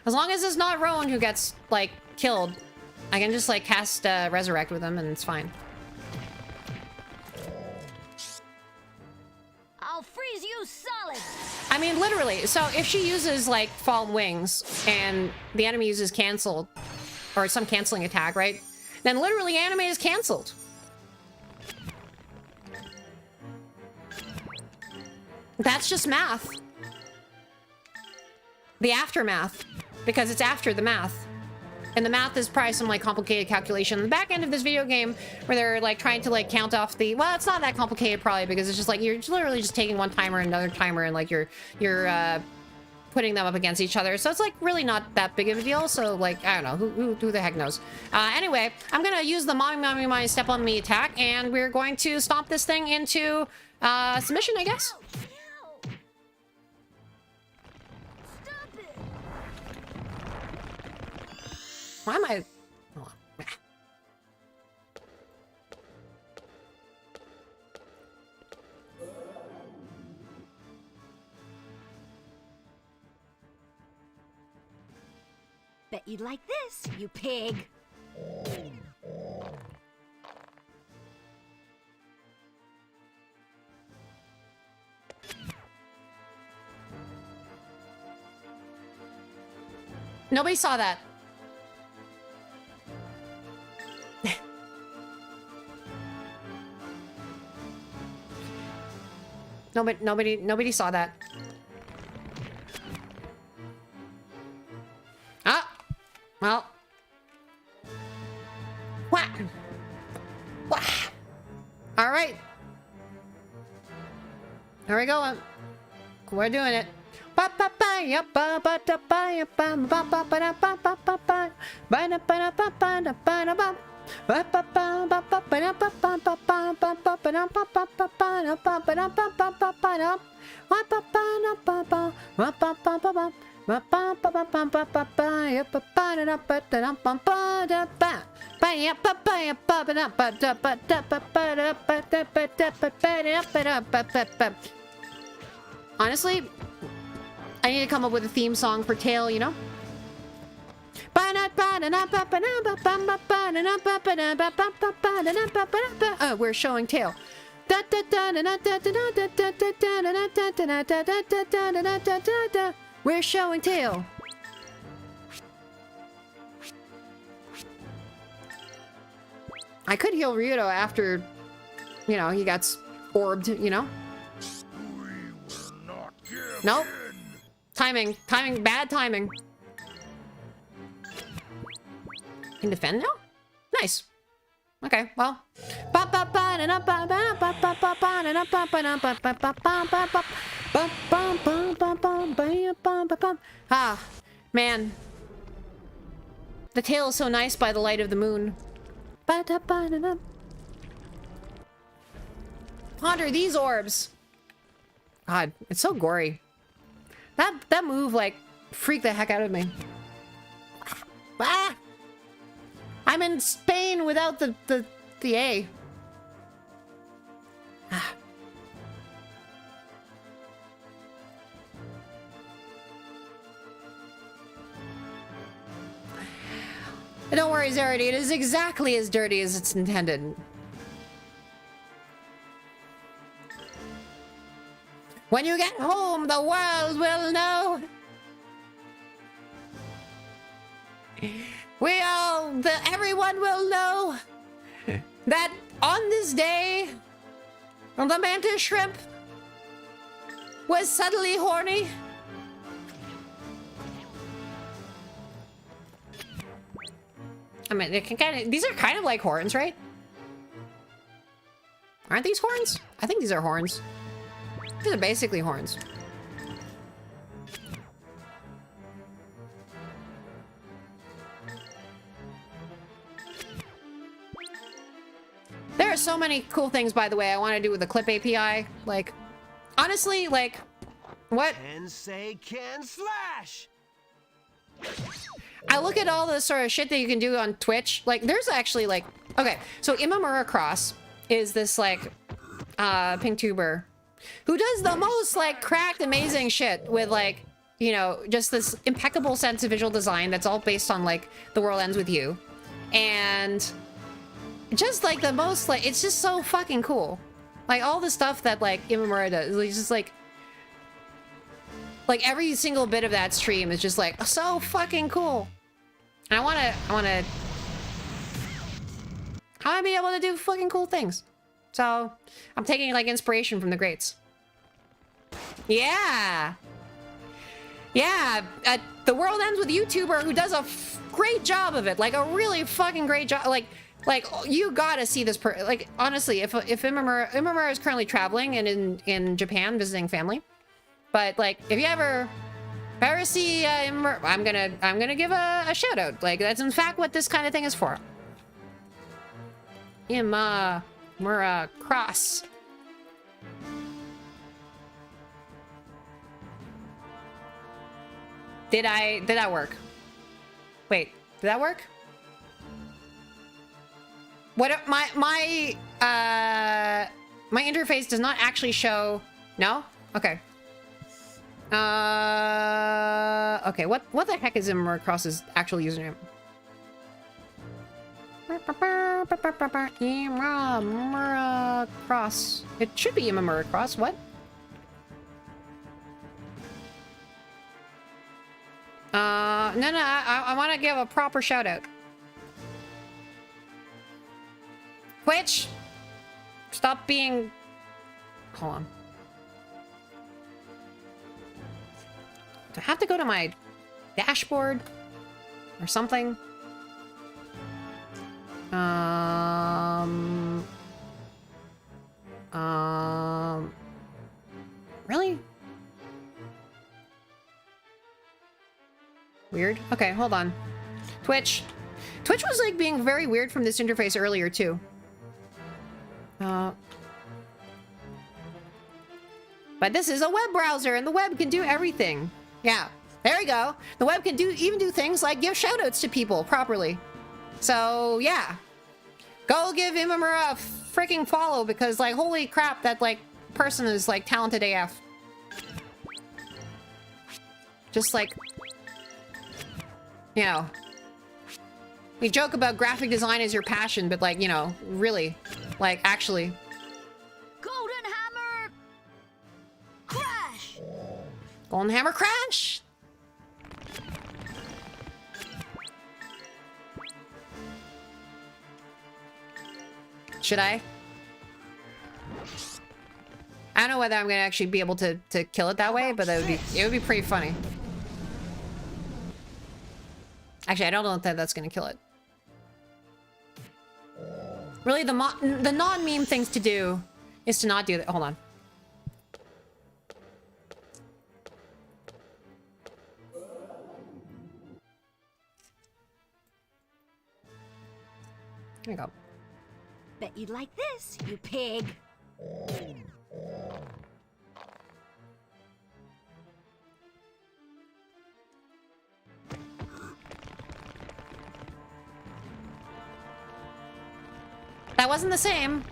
As long as it's not Rowan who gets, like, killed, I can just, like, cast Resurrect with him and it's fine. I'll freeze you solid. I mean, literally. So if she uses, like, Fallen Wings and the enemy uses Cancelled, or some canceling attack, right? Then literally anime is cancelled. That's just math. The aftermath. Because it's after the math. And the math is probably some, like, complicated calculation. The back end of this video game, where they're, like, trying to, like, count off the... Well, it's not that complicated, probably, because it's just, like, you're literally just taking one timer and another timer, and, like, you're putting them up against each other. So it's, like, really not that big of a deal. So, like, I don't know. Who the heck knows? Anyway, I'm gonna use the mommy step on me attack, and we're going to stomp this thing into submission, I guess. Why am I... Hold on. Bet you'd like this, you pig. Nobody saw that. Nobody saw that. Ah! Well. Whack! Whack! Alright. There we go. We're doing it. Honestly, I need to come up with a theme song for Tail, you know? Oh, we're showing Tail. We're showing Tail. I could heal Ryudo after, you know, he got orbed, you know? Nope. Timing. Timing. Bad timing. Can defend now? Nice. Okay, well. Ah, man. The tail is so nice by the light of the moon. Ponder these orbs. God, it's so gory. That move, like, freaked the heck out of me. Ah! I'm in Spain without the A. Ah. Don't worry, Zarity. It is exactly as dirty as it's intended. When you get home, the world will know. Everyone will know that on this day, the mantis shrimp was suddenly horny. I mean, it can kind of, these are kind of like horns, right? Aren't these horns? I think these are horns. These are basically horns. There are so many cool things, by the way, I want to do with the clip API. Like, honestly, like, what? Can say can slash. I look at all the sort of shit that you can do on Twitch. Like, there's actually, like, okay, so Imamura Cross is this, like, pink tuber who does the most, like, cracked, amazing shit with, like, you know, just this impeccable sense of visual design that's all based on, like, The World Ends With You. And just, like, the most, like, it's just so fucking cool. Like, all the stuff that, like, Imamura does, it's just, like, every single bit of that stream is just, like, so fucking cool. And I wanna be able to do fucking cool things. So, I'm taking, like, inspiration from the greats. Yeah! Yeah, The World Ends With YouTuber who does a great job of it. Like, a really fucking great job. Like, you gotta see this like, honestly, if Imamura is currently traveling and in Japan visiting family. But, like, if you ever see Imamura, I'm gonna give a shout out. Like, that's in fact what this kind of thing is for. Imamura Cross. Did that work? Wait, did that work? What my interface does not actually show. No? Okay. Okay, what the heck is Imamura Cross's actual username? Imamura Cross. It should be Imamura Cross. What? No, I want to give a proper shout out. Twitch! Stop being... Hold on. Do I have to go to my dashboard? Or something? Really? Weird. Okay, hold on. Twitch. Twitch was, like, being very weird from this interface earlier, too. But this is a web browser, and the web can do everything. Yeah, there we go. The web can even do things like give shoutouts to people properly. So, yeah. Go give Imamura a freaking follow, because, like, holy crap, that, like, person is, like, talented AF. Just, like, you know, we joke about graphic design as your passion, but, like, you know, really, like, actually. Golden Hammer Crash! Golden Hammer Crash! Should I? I don't know whether I'm gonna actually be able to kill it that way, but it would be pretty funny. Actually, I don't know that that's gonna kill it. Really, the non-meme things to do is to not do that. Hold on. There we go. Bet you'd like this, you pig. That wasn't the same.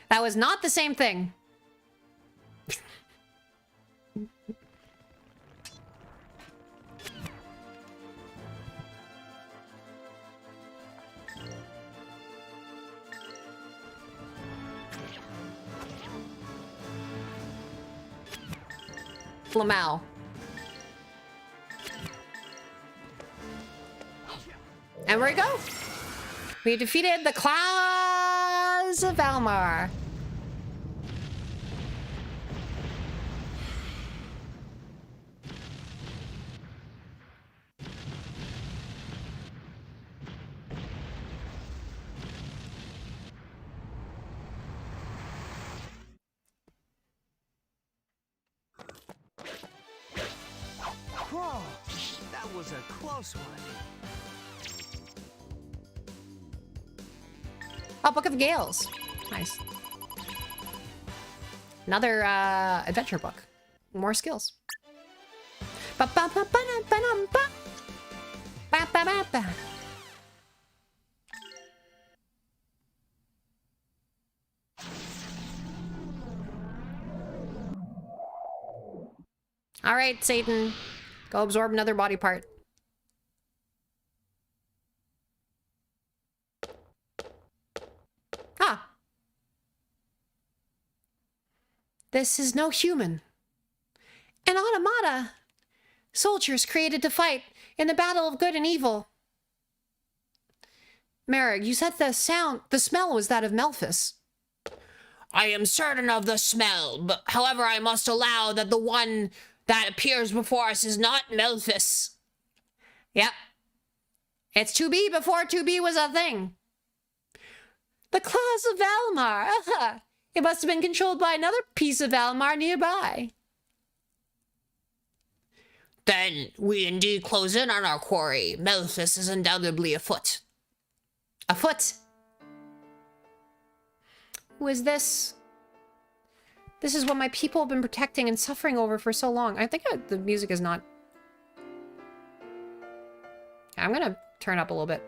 That was not the same thing. Lamau. And we go. We defeated the Claws of Valmar. Whoa, that was a close one. Oh, Book of Gales. Nice. Another adventure book. More skills. All right, Satan. Go absorb another body part. Ah. This is no human. An automata. Soldiers created to fight in the battle of good and evil. Merrick, you said the smell was that of Melphis. I am certain of the smell, but however, I must allow that the one that appears before us is not Melphis. Yep. It's 2B before 2B was a thing. The Claws of Valmar. It must have been controlled by another piece of Valmar nearby. Then we indeed close in on our quarry. Melphis is undoubtedly afoot. Afoot? Who is this? This is what my people have been protecting and suffering over for so long. I think the music is not... I'm gonna turn up a little bit.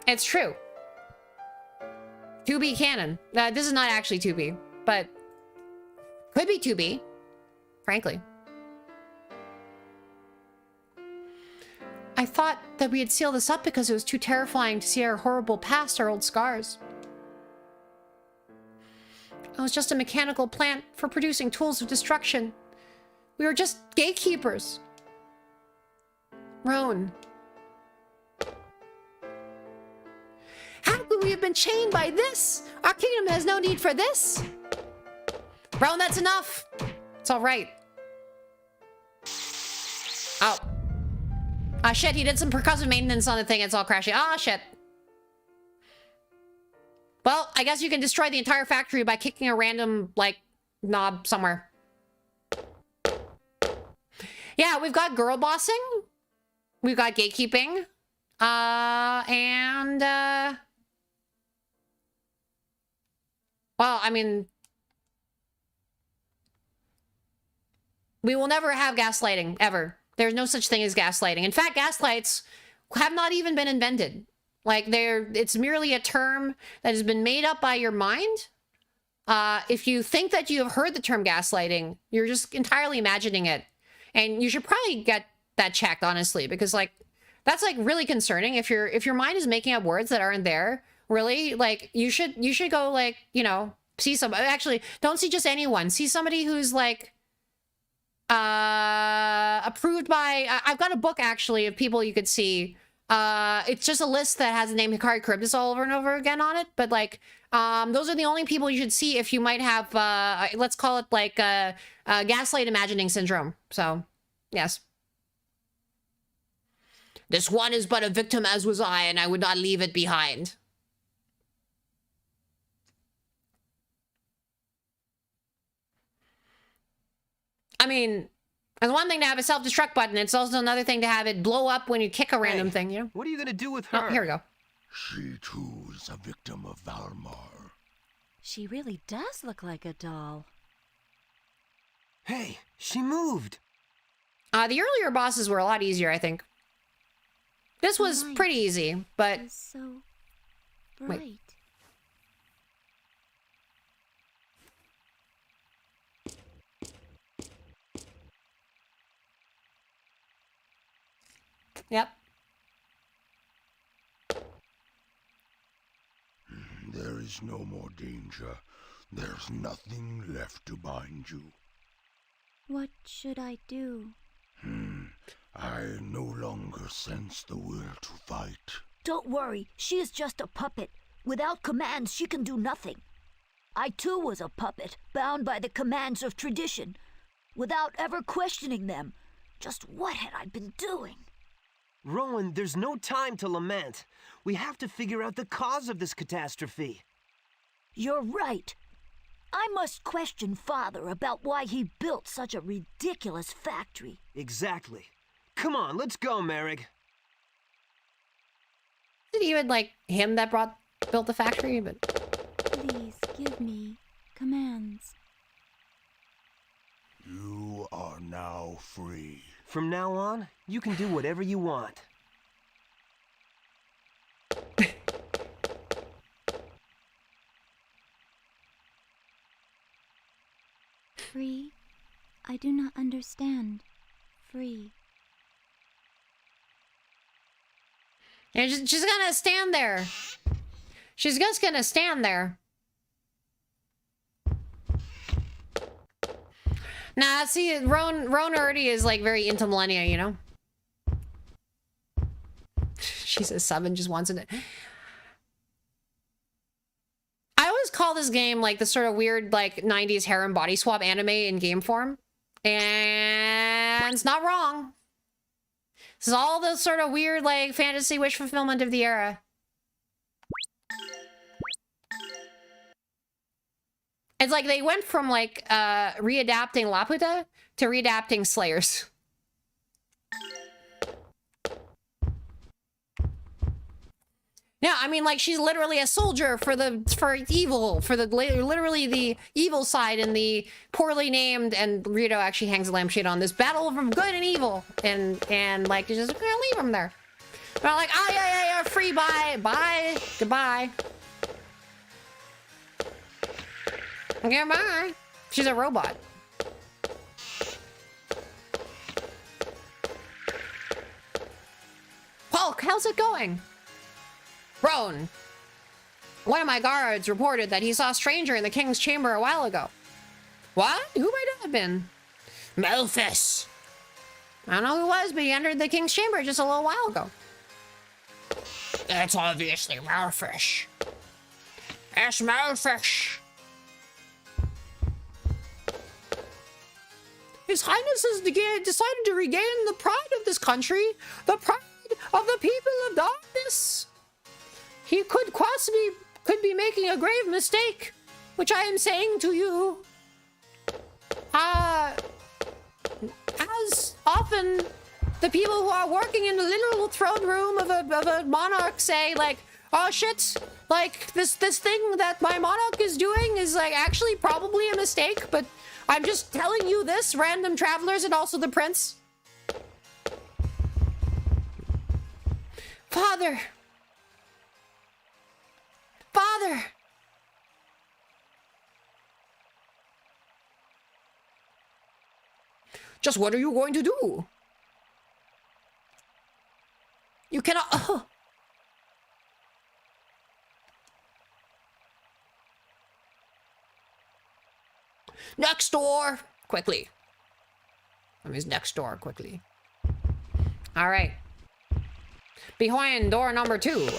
It's true. 2B canon. This is not actually 2B, but could be 2B, frankly. I thought that we had sealed this up because it was too terrifying to see our horrible past, our old scars. It was just a mechanical plant for producing tools of destruction. We were just gatekeepers. Roan. How could we have been chained by this? Our kingdom has no need for this. Roan, that's enough. It's all right. Oh. Ah, shit, he did some percussive maintenance on the thing. It's all crashing. Ah, shit. Well, I guess you can destroy the entire factory by kicking a random, like, knob somewhere. Yeah, we've got girl bossing. We've got gatekeeping. Well, I mean... we will never have gaslighting, ever. There's no such thing as gaslighting. In fact, gaslights have not even been invented. Like, it's merely a term that has been made up by your mind. If you think that you have heard the term gaslighting, you're just entirely imagining it. And you should probably get that checked, honestly, because, like, that's, like, really concerning. If your mind is making up words that aren't there, really, like, you should go, like, you know, see somebody. Actually, don't see just anyone. See somebody who's, like, approved by, I've got a book actually of people you could see. It's just a list that has the name Hikari Charybdis all over and over again on it. But like, those are the only people you should see if you might have, let's call it like gaslight imagining syndrome. So, yes. This one is but a victim as was I, and I would not leave it behind. I mean, it's one thing to have a self-destruct button. It's also another thing to have it blow up when you kick a random thing, you know? What are you gonna do with her? Oh, here we go. She too is a victim of Valmar. She really does look like a doll. Hey, she moved. The earlier bosses were a lot easier, I think. This was Light pretty easy, but... is so Wait. bright. Yep. There is no more danger. There's nothing left to bind you. What should I do? I no longer sense the will to fight. Don't worry, she is just a puppet. Without commands, she can do nothing. I too was a puppet, bound by the commands of tradition, without ever questioning them. Just what had I been doing? Rowan, there's no time to lament. We have to figure out the cause of this catastrophe. You're right. I must question Father about why he built such a ridiculous factory. Exactly. Come on, let's go, Merrick. Is it even like him that built the factory? But Please give me commands. You are now free. From now on, you can do whatever you want. Free? I do not understand. Free. and she's gonna stand there. She's just gonna stand there. Nah, see, Roan already is like very into Millennia, you know? She's a 7, just wants it. I always call this game like the sort of weird like 90s harem body swap anime in game form. And it's not wrong. This is all the sort of weird like fantasy wish fulfillment of the era. It's like they went from like readapting Laputa to readapting Slayers. Yeah, I mean, like she's literally a soldier for evil, for the literally the evil side in the poorly named, and Rito actually hangs a lampshade on this battle from good and evil, and like just gonna leave him there. But like, ah, yeah, free, bye, goodbye. Okay, bye. She's a robot. Hulk, how's it going? Roan, one of my guards reported that he saw a stranger in the king's chamber a while ago. What? Who might it have been? Melphis. I don't know who it was, but he entered the king's chamber just a little while ago. It's obviously Melphis. It's Melphis. His Highness has decided to regain the pride of this country, the pride of the people of darkness. He could be making a grave mistake, which I am saying to you. As often, the people who are working in the literal throne room of a monarch say, like, oh shit, like this thing that my monarch is doing is like actually probably a mistake, but I'm just telling you this, random travelers, and also the prince. Father. Just what are you going to do? You cannot... Next door! Quickly. from his next door quickly. All right. Behind door number 2.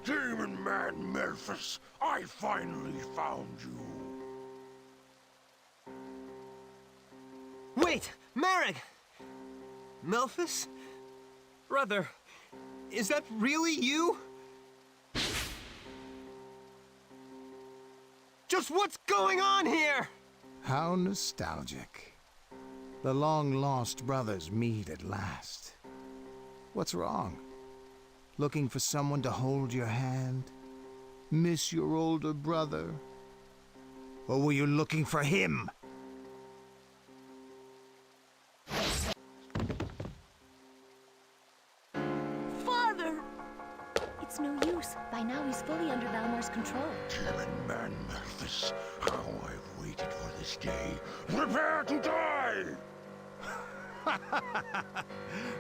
Demon Man Memphis, I finally found you. Wait, Marek! Memphis? Brother, is that really you? Just what's going on here? How nostalgic. The long-lost brothers meet at last. What's wrong? Looking for someone to hold your hand? Miss your older brother? Or were you looking for him? Father! It's no use. By now he's fully under Valmar's control. Demon Man Memphis, how I've waited for this day. Prepare to die!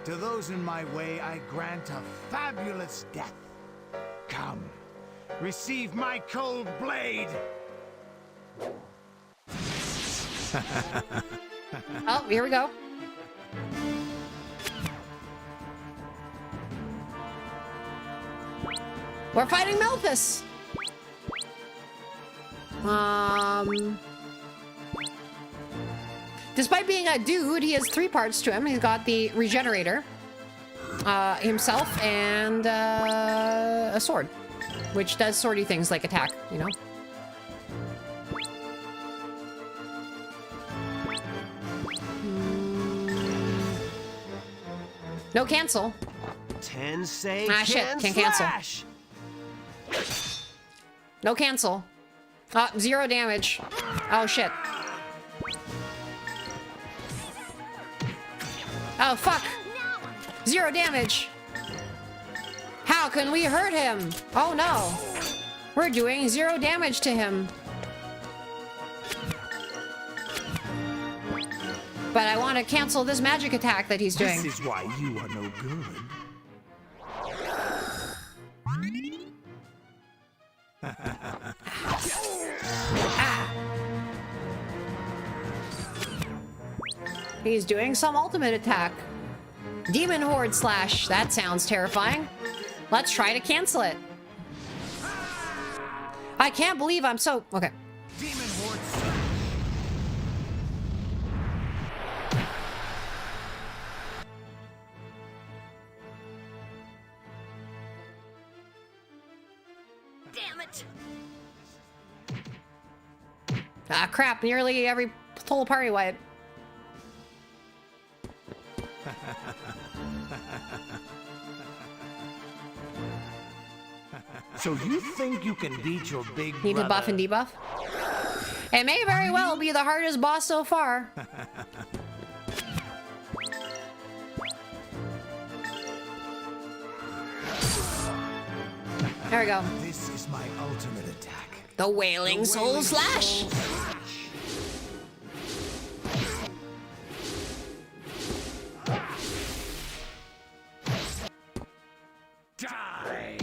To those in my way, I grant a fabulous death. Come, receive my cold blade! Oh, here we go. We're fighting Memphis. Despite being a dude, he has 3 parts to him. He's got the regenerator, himself, and a sword, which does swordy things like attack, you know? No cancel. Tensei Ah, shit, can't cancel. Slash! No cancel. 0 damage. Oh, shit. Oh, fuck. 0 damage. How can we hurt him? Oh, no. We're doing 0 damage to him. But I want to cancel this magic attack that he's doing. This is why you are no good. He's doing some ultimate attack. Demon Horde Slash. That sounds terrifying. Let's try to cancel it. I can't believe I'm so... Okay. Demon Horde. Damn it! Ah, crap. Nearly every whole party wipe. So you think you can beat your big Need to brother? buff and debuff. It may very well be the hardest boss so far. There we go. This is my ultimate attack. The Wailing Soul Slash. Die!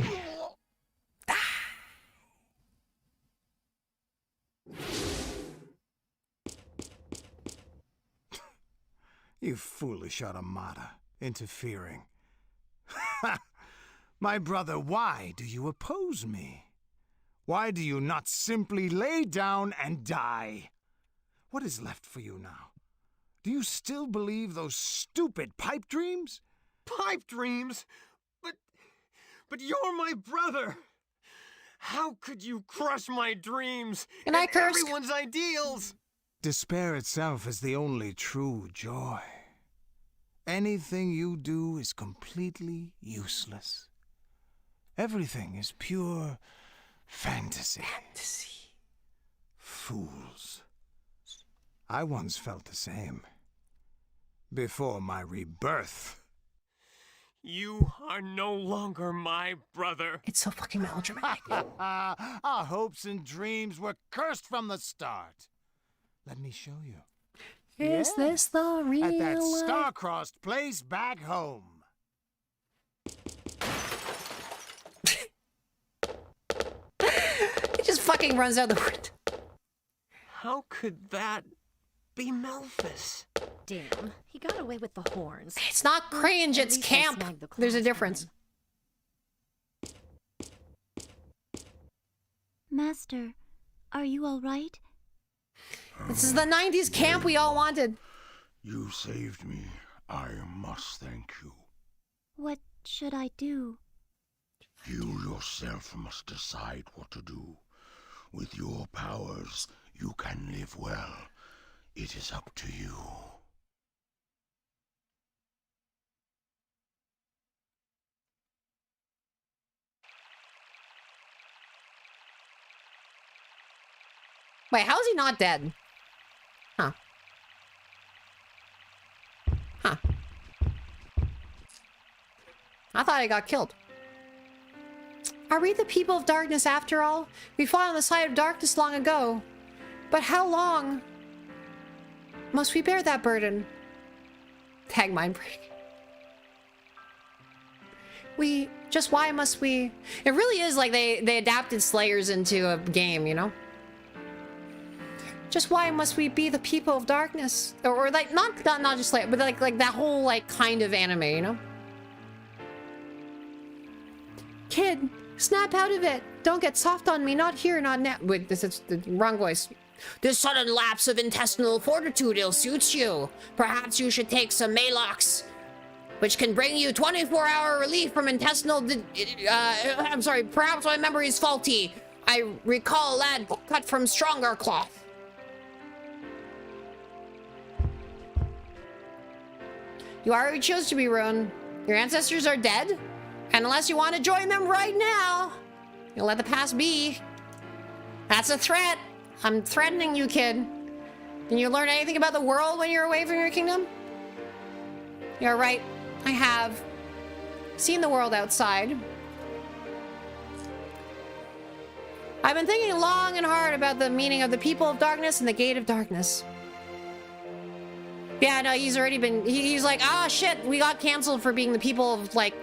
You foolish automata, interfering. My brother, why do you oppose me? Why do you not simply lay down and die? What is left for you now? Do you still believe those stupid pipe dreams? Pipe dreams? But you're my brother! How could you crush my dreams And I cursed. everyone's ideals? Despair itself is the only true joy. Anything you do is completely useless. Everything is pure fantasy. Fools. I once felt the same. Before my rebirth. You are no longer my brother. It's so fucking melodramatic. Our hopes and dreams were cursed from the start. Let me show you. Is Yeah. this the At that real life? star-crossed place back home. fucking runs out the window. How could that be Melphis? Damn, he got away with the horns. It's not cringe, At it's least I camp. snagged the There's a claws difference. from Master, are you all right? This is the 90s camp we all wanted. You saved me. I must thank you. What should I do? You yourself must decide what to do. With your powers, you can live well. It is up to you. Wait, how is he not dead? Huh. Huh. I thought I got killed. Are we the people of darkness after all? We fought on the side of darkness long ago. But how long must we bear that burden? Tag mind break. Why must we? It really is like they adapted Slayers into a game, you know? Just why must we be the people of darkness? Or like, not just Slayer, but like that whole like kind of anime, you know? Kid, snap out of it. Don't get soft on me, not here, not now. Wait, this is the wrong voice. This sudden lapse of intestinal fortitude ill-suits you. Perhaps you should take some Malox, which can bring you 24-hour relief from intestinal... I'm sorry, perhaps my memory is faulty. I recall a lad cut from stronger cloth. You already chose to be ruined. Your ancestors are dead. And unless you want to join them right now, you'll let the past be. That's a threat. I'm threatening you, kid. Can you learn anything about the world when you're away from your kingdom? You're right. I have seen the world outside. I've been thinking long and hard about the meaning of the people of darkness and the gate of darkness. Yeah, no, he's already been... He's like, ah, shit, we got canceled for being the people of, like,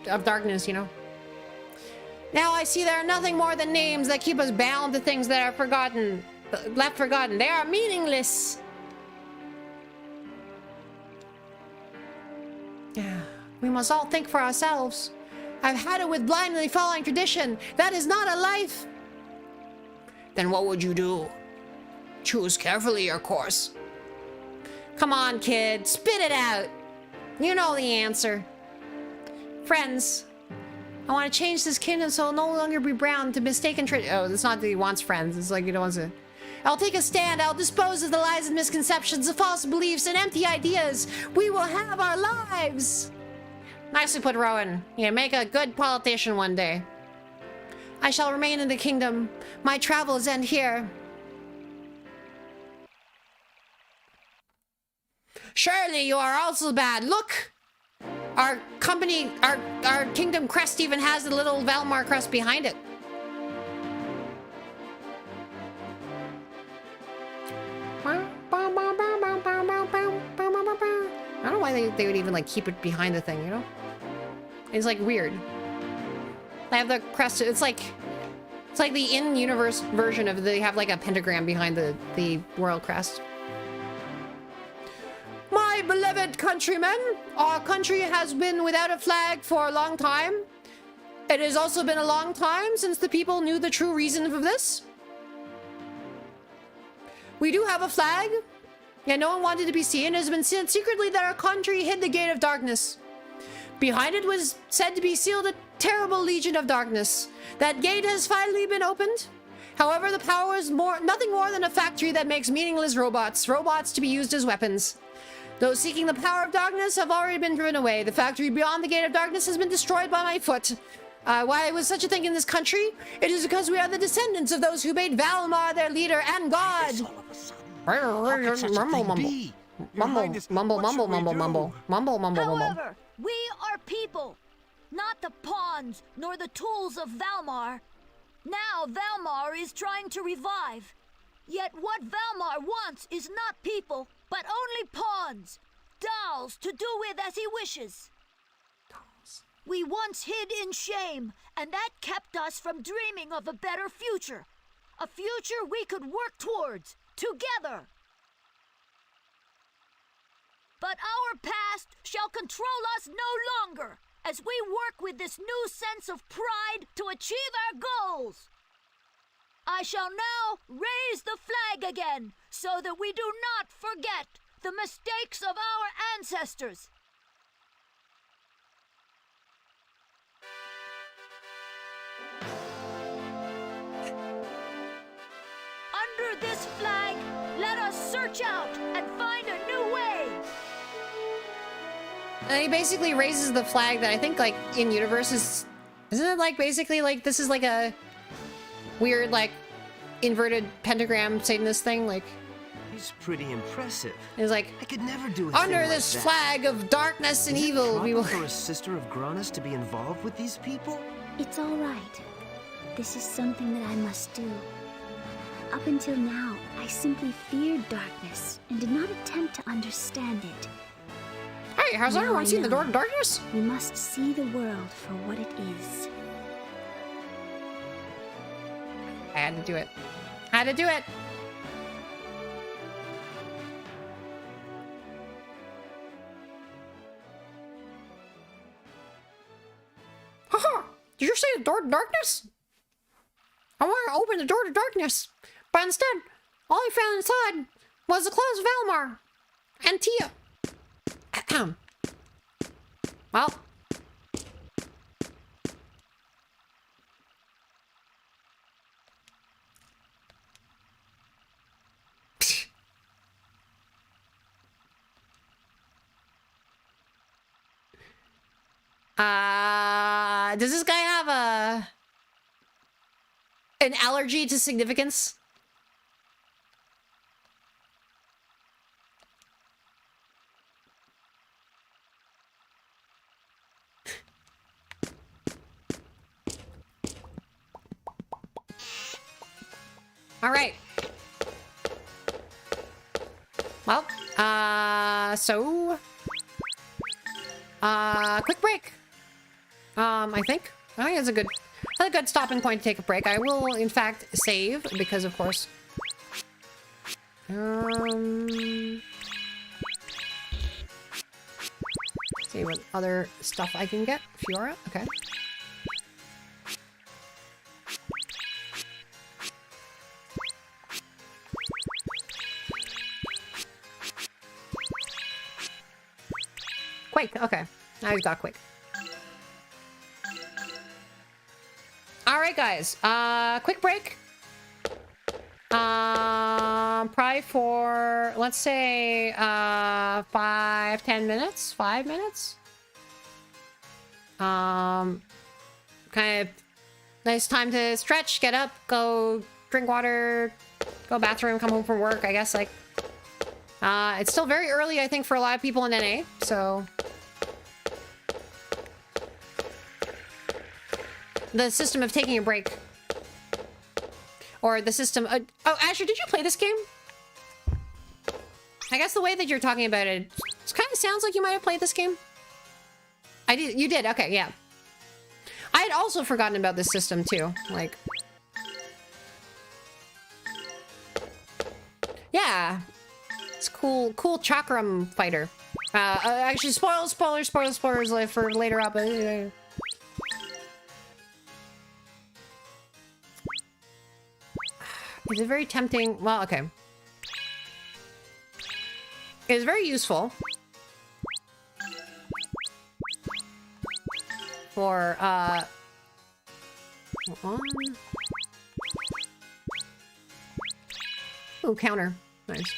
of darkness, you know? Now I see there are nothing more than names that keep us bound to things that are forgotten. Left forgotten. They are meaningless. Yeah, we must all think for ourselves. I've had it with blindly following tradition. That is not a life. Then what would you do? Choose carefully your course. Come on, kid. Spit it out. You know the answer. Friends. I want to change this kingdom so it'll no longer be brown to mistaken oh, it's not that he wants friends. It's like he wants to... I'll take a stand. I'll dispose of the lies and misconceptions, the false beliefs and empty ideas. We will have our lives. Nicely put, Rowan. You make a good politician one day. I shall remain in the kingdom. My travels end here. Surely you are also bad. Look! Our company, our kingdom crest even has the little Valmar crest behind it. I don't know why they would even like keep it behind the thing, you know? It's like weird. They have the crest, it's like the in-universe version of they have like a pentagram behind the royal crest. My beloved countrymen, our country has been without a flag for a long time. It has also been a long time since the people knew the true reason of this. We do have a flag, yet no one wanted to be seen. It has been said secretly that our country hid the gate of darkness. Behind it was said to be sealed a terrible legion of darkness. That gate has finally been opened. However, the power is nothing more than a factory that makes meaningless robots to be used as weapons. Those seeking the power of darkness have already been driven away. The factory beyond the gate of darkness has been destroyed by my foot. Why was such a thing in this country? It is because we are the descendants of those who made Valmar their leader and God. However, we are people, not the pawns nor the tools of Valmar. Now Valmar is trying to revive. Yet what Valmar wants is not people, but only pawns, dolls to do with as he wishes. We once hid in shame, and that kept us from dreaming of a better future. A future we could work towards, together. But our past shall control us no longer, as we work with this new sense of pride to achieve our goals. I shall now raise the flag again, so that we do not forget the mistakes of our ancestors. Under this flag, let us search out and find a new way. And he basically raises the flag that I think, like, in universe is... Isn't it, like, basically, like, this is, like, a weird, like, inverted pentagram Satanist thing? Like... He's pretty impressive. It's like... I could never do a under thing this like that. flag of darkness and Is it evil, we proper will... for a sister of Granus to be involved with these people? It's all right. This is something that I must do. Up until now, I simply feared darkness and did not attempt to understand it. Hey, has Now anyone I seen the know. Door to Darkness? We must see the world for what it is. I had to do it. Had to do it! Haha! Did you say the Door to Darkness? I want to open the Door to Darkness, but instead, all I found inside was the clothes of Elmar and Tia. Ahem. Well. Does this guy have an allergy to significance? All right. Well, quick break. I think it's a good stopping point to take a break. I will, in fact, save because, of course. See what other stuff I can get. Fiora, okay. Quake, okay. Now he's got Quake. Alright, guys. Quick break. Probably for, let's say, 5-10 minutes? 5 minutes? Kind of nice time to stretch, get up, go drink water, go bathroom, come home from work, I guess, like. It's still very early, I think, for a lot of people in NA, so... The system of taking a break. Or the system... oh, Asher, did you play this game? I guess the way that you're talking about it, it kind of sounds like you might have played this game. I did. You did. Okay, yeah. I had also forgotten about this system, too. Like... Yeah. It's cool chakram fighter. Actually, spoilers for later up. Is it very tempting? Well, okay. It is very useful for, hold on. Ooh, counter. Nice.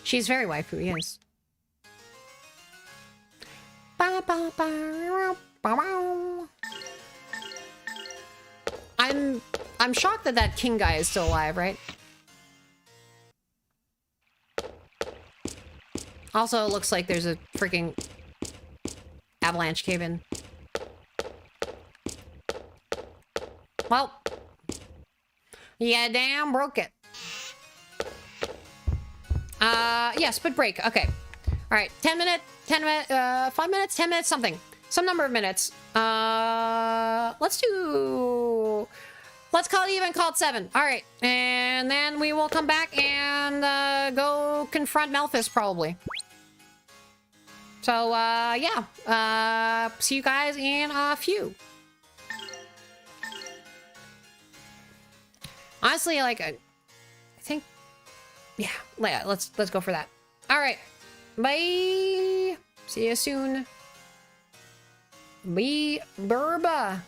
She's very waifu, yes. I'm shocked that that king guy is still alive, right? Also, it looks like there's a freaking avalanche cave-in. Well, Yeah, damn broke it. Yeah, split break. Okay. All right, 10 minutes, 5 minutes, 10 minutes, something. Some number of minutes. Let's call it even, call it 7. All right, and then we will come back and go confront Melphis probably. So, yeah. See you guys in a few. Honestly, like, I think, yeah, let's go for that. All right, bye. See you soon. Bye, Burba.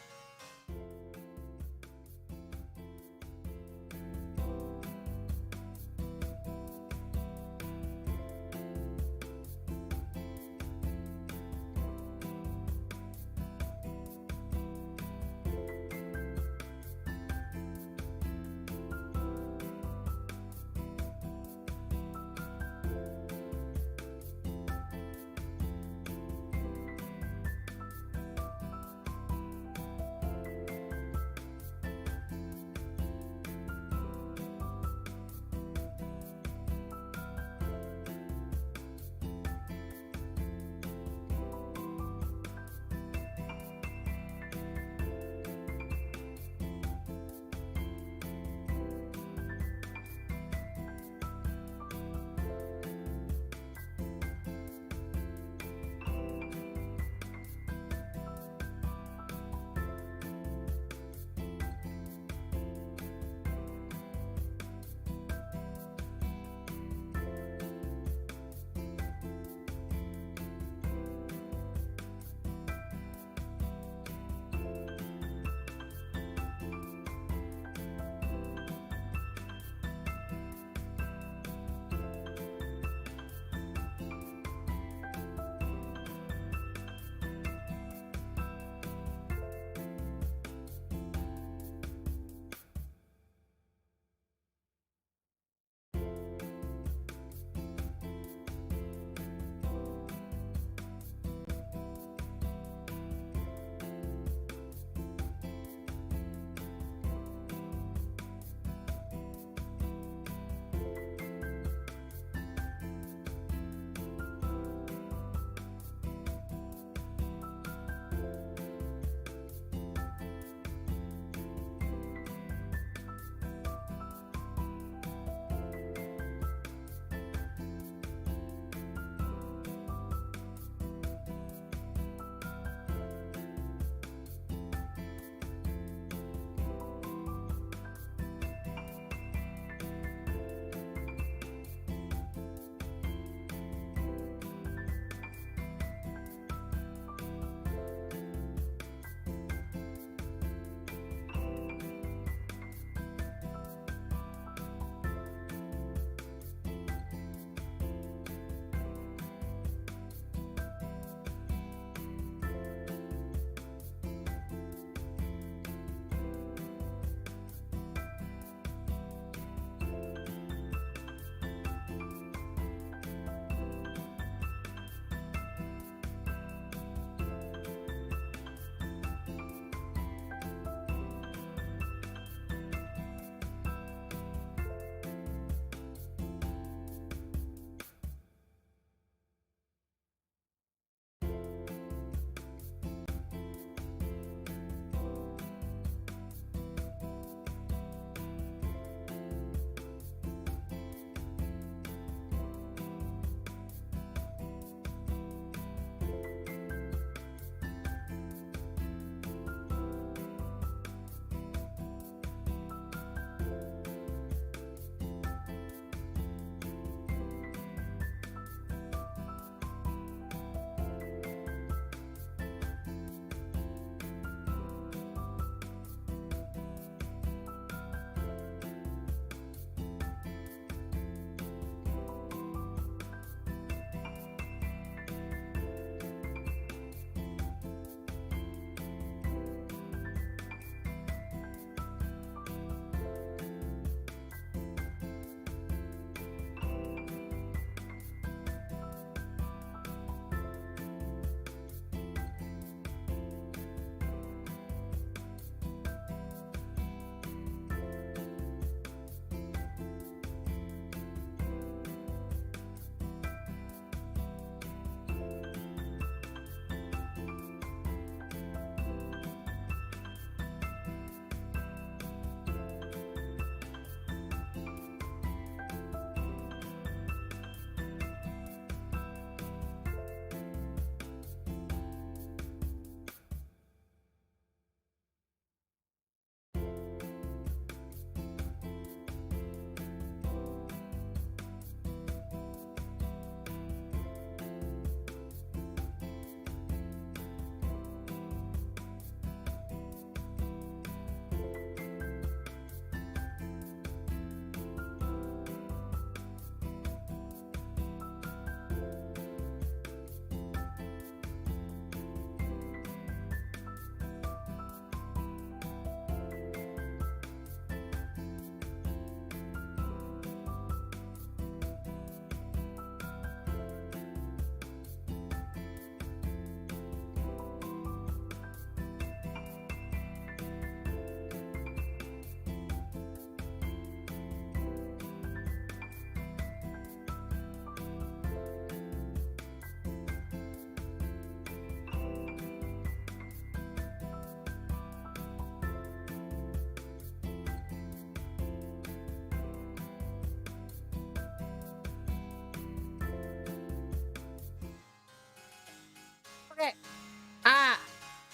Ah.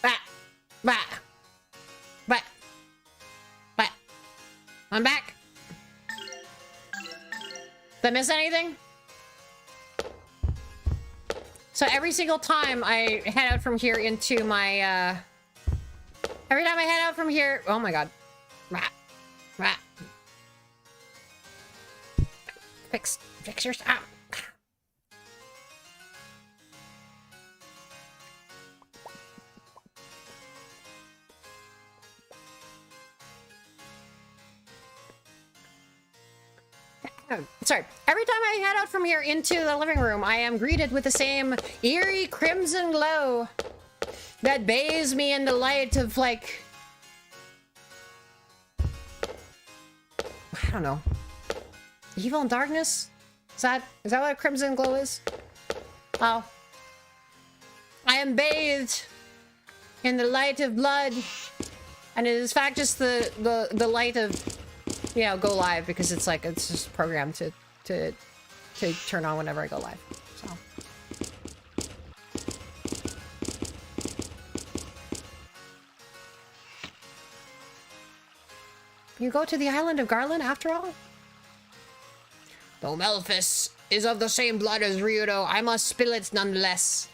Bah. Bah. Bah. Bah. I'm back. Did I miss anything? So every single time I head out from here into my, every time I head out from here... Oh my god. Rah. Rah. Fix your stuff. Sorry. Every time I head out from here into the living room, I am greeted with the same eerie crimson glow that bathes me in the light of, like... I don't know. Evil and darkness? Is that what a crimson glow is? Oh. I am bathed in the light of blood. And it is in fact just the light of... You know, go live, because it's like, it's just programmed to turn on whenever I go live. So. You go to the island of Garland after all? Though Melphis is of the same blood as Ryudo, I must spill it nonetheless.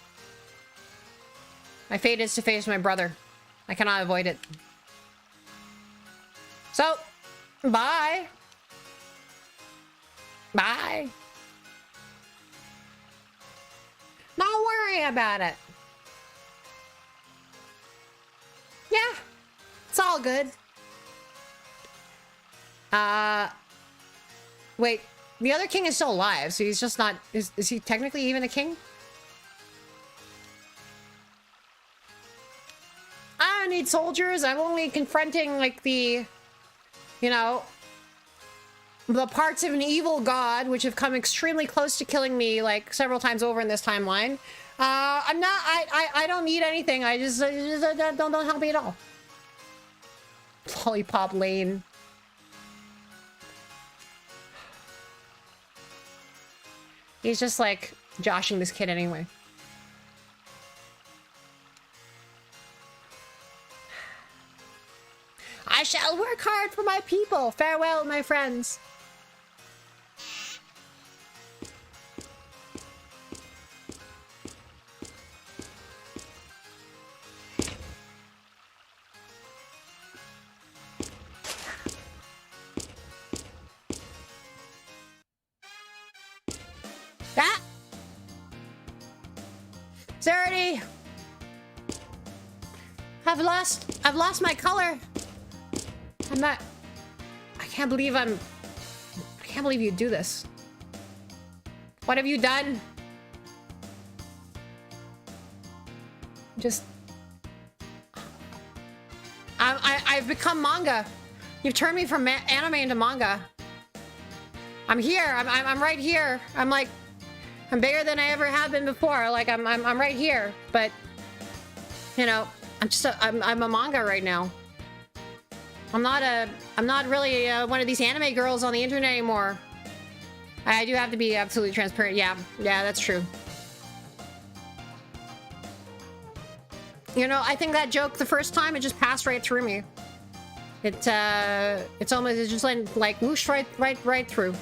My fate is to face my brother. I cannot avoid it. So... Bye. Bye. Don't worry about it. Yeah, it's all good. Wait, the other king is still alive, so he's just not... Is he technically even a king? I don't need soldiers. I'm only confronting, like, the... You know, the parts of an evil god, which have come extremely close to killing me, like, several times over in this timeline. I don't need anything. I just don't help me at all. Lollipop Lane. He's just, like, joshing this kid anyway. I shall work hard for my people. Farewell, my friends. Ah! Zarity! I've lost my color. I'm not... I can't believe you do this. What have you done? Just... I've become manga. You've turned me from anime into manga. I'm here. I'm right here. I'm like... I'm bigger than I ever have been before. Like, I'm right here. But... You know, I'm a manga right now. I'm not really one of these anime girls on the internet anymore. I do have to be absolutely transparent. Yeah, that's true. You know, I think that joke the first time, it just passed right through me. It's just like whoosh right through.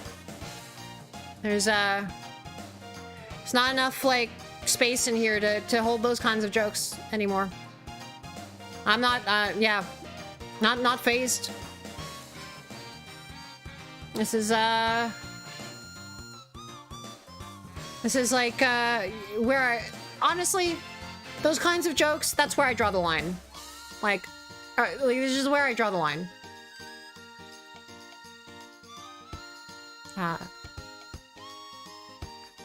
There's it's not enough like space in here to hold those kinds of jokes anymore. I'm not yeah. Not phased. This is like where I honestly, those kinds of jokes, that's where I draw the line. Like this is where I draw the line.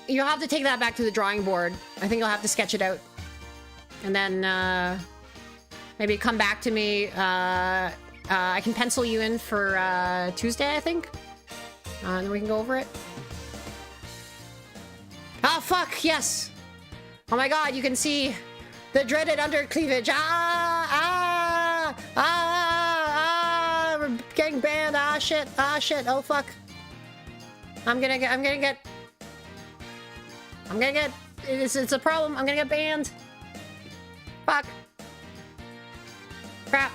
You'll have to take that back to the drawing board. I think you'll have to sketch it out. And then maybe come back to me. I can pencil you in for Tuesday, I think. And then we can go over it. Oh, fuck, yes. Oh my god, you can see the dreaded undercleavage. We're getting banned. Ah, shit. Oh, fuck. I'm gonna get... It's a problem. I'm gonna get banned. Fuck. Crap.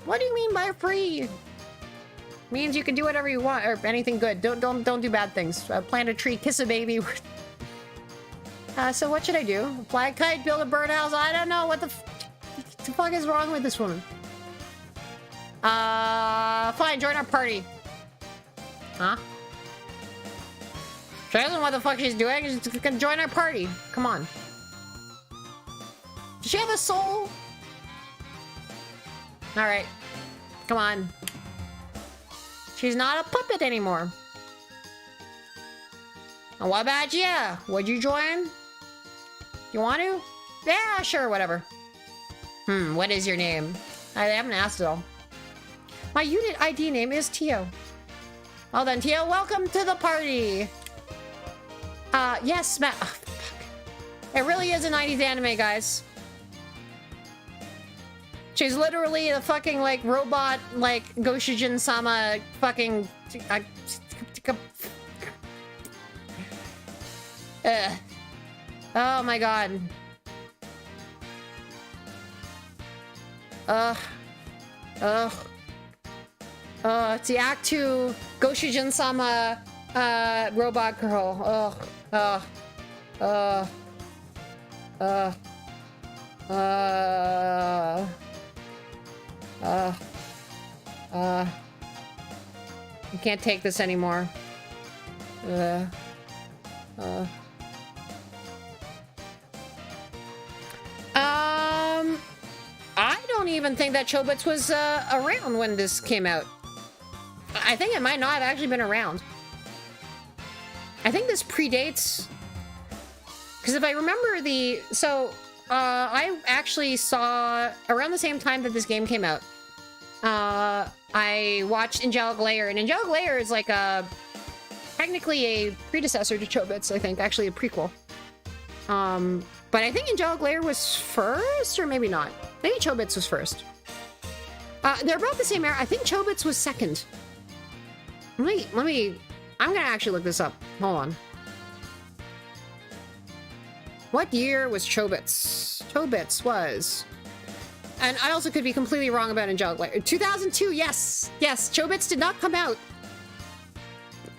What do you mean by free? Means you can do whatever you want, or anything good. Don't do bad things. Plant a tree, kiss a baby. So what should I do? Fly a kite, build a birdhouse? I don't know. What the fuck is wrong with this woman? Fine, join our party. Huh? She doesn't know what the fuck she's doing. She's gonna join our party. Come on. Does she have a soul? Alright. Come on. She's not a puppet anymore. And what about you? Would you join? You want to? Yeah, sure, whatever. What is your name? I haven't asked it all. My unit ID name is Tio. Well then, Tio, welcome to the party. Yes, Matt. Oh, fuck. It really is a 90s anime, guys. She's literally the fucking, like, robot, like, Goshijin-sama fucking... Oh my god. It's the Act 2 Goshijin-sama robot girl. I can't take this anymore. I don't even think that Chobits was around when this came out. I think it might not have actually been around. I think this predates... Because if I remember the... So, I actually saw... Around the same time that this game came out, I watched Angelic Layer. And Angelic Layer is like a... Technically a predecessor to Chobits, I think. Actually a prequel. But I think Angelic Layer was first, or maybe not. Maybe Chobits was first. They're about the same era. I think Chobits was second. Let me... I'm gonna actually look this up. Hold on. What year was Chobits? Chobits was... And I also could be completely wrong about Angelic Layer. 2002, yes! Yes, Chobits did not come out.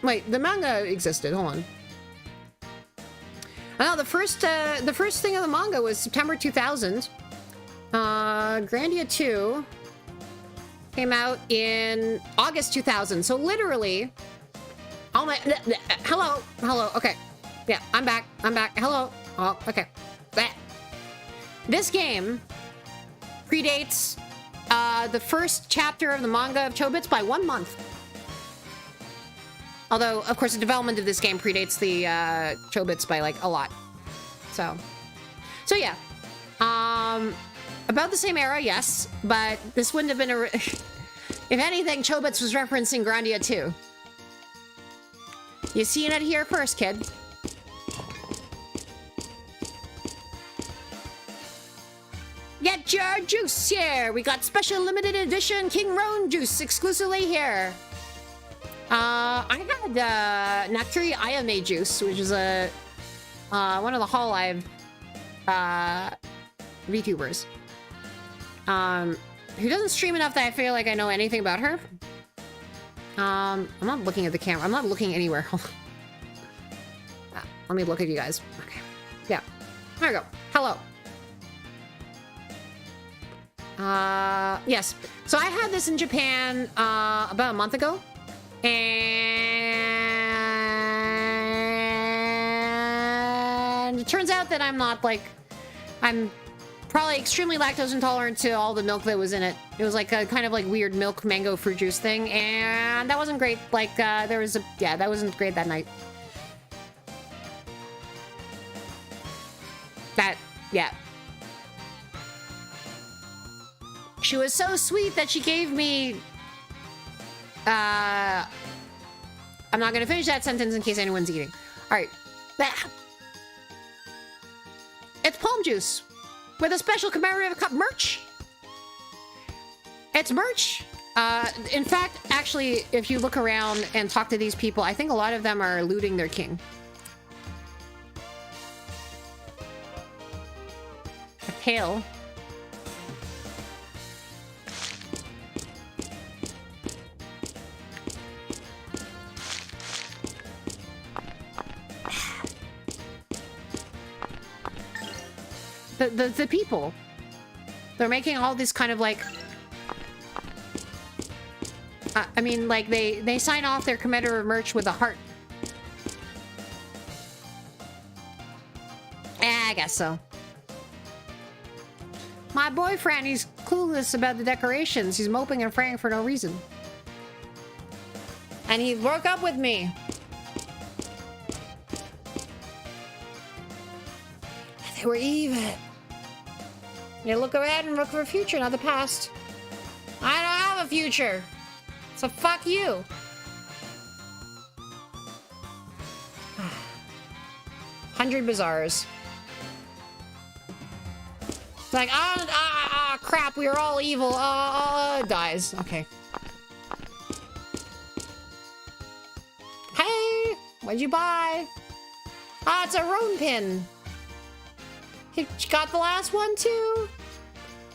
Wait, the manga existed. Hold on. I know the first thing of the manga was September 2000. Grandia II came out in August 2000. So literally, oh my, hello, okay, yeah, I'm back, hello, oh, okay. This game predates the first chapter of the manga of Chobits by 1 month. Although, of course, the development of this game predates the Chobits by, like, a lot. So yeah. About the same era, yes. But this wouldn't have been a... If anything, Chobits was referencing Grandia II. You seen it here first, kid. Get your juice here! We got special limited edition King Roan juice exclusively here. I had Nakturi Ayame juice, which is a one of the Hololive VTubers. Who doesn't stream enough that I feel like I know anything about her. I'm not looking at the camera. I'm not looking anywhere. Let me look at you guys. Okay. Yeah. There we go. Hello. Yes. So I had this in Japan about a month ago. And it turns out that I'm not, like, I'm probably extremely lactose intolerant to all the milk that was in it. It was like a kind of like weird milk mango fruit juice thing, and that wasn't great. Like, there was a, yeah, that wasn't great that night. That, yeah. She was so sweet that she gave me, I'm not gonna finish that sentence in case anyone's eating. All right. It's palm juice with a special commemorative cup merch. It's merch. In fact, actually, if you look around and talk to these people, I think a lot of them are looting their king. tail. The people. They're making all this kind of like... I mean, like, they sign off their commemorative merch with a heart. I guess so. My boyfriend, he's clueless about the decorations. He's moping and fraying for no reason. And he broke up with me. They were even. You look ahead and look for a future, not the past. I don't have a future. So fuck you. $100 bazaars. Like, crap, we are all evil. Dies. Okay. Hey, what'd you buy? Ah, it's a Roan pin. You got the last one too?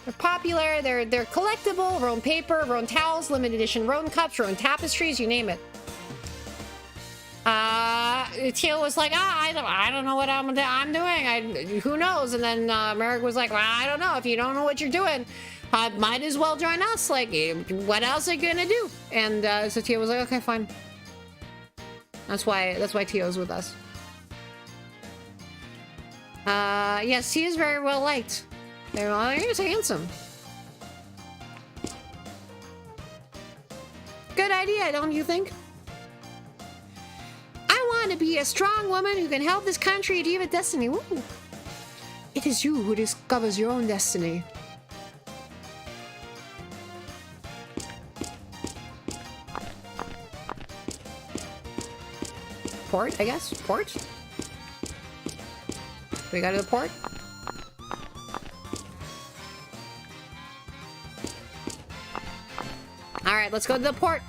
They're popular, they're collectible. Roan paper, Roan towels, limited edition Roan cups, Roan tapestries, you name it. Teal was like, I don't know what I'm doing. Who knows? And then Merrick was like, well, I don't know. If you don't know what you're doing, might as well join us. Like, what else are you gonna do? And so Teal was like, okay, fine. That's why Teal's with us. Yes, he is very well liked. He's handsome. Good idea, don't you think? I want to be a strong woman who can help this country achieve its destiny. Woo. It is you who discovers your own destiny. Port, I guess? Port? We go to the port? Alright, let's go to the port.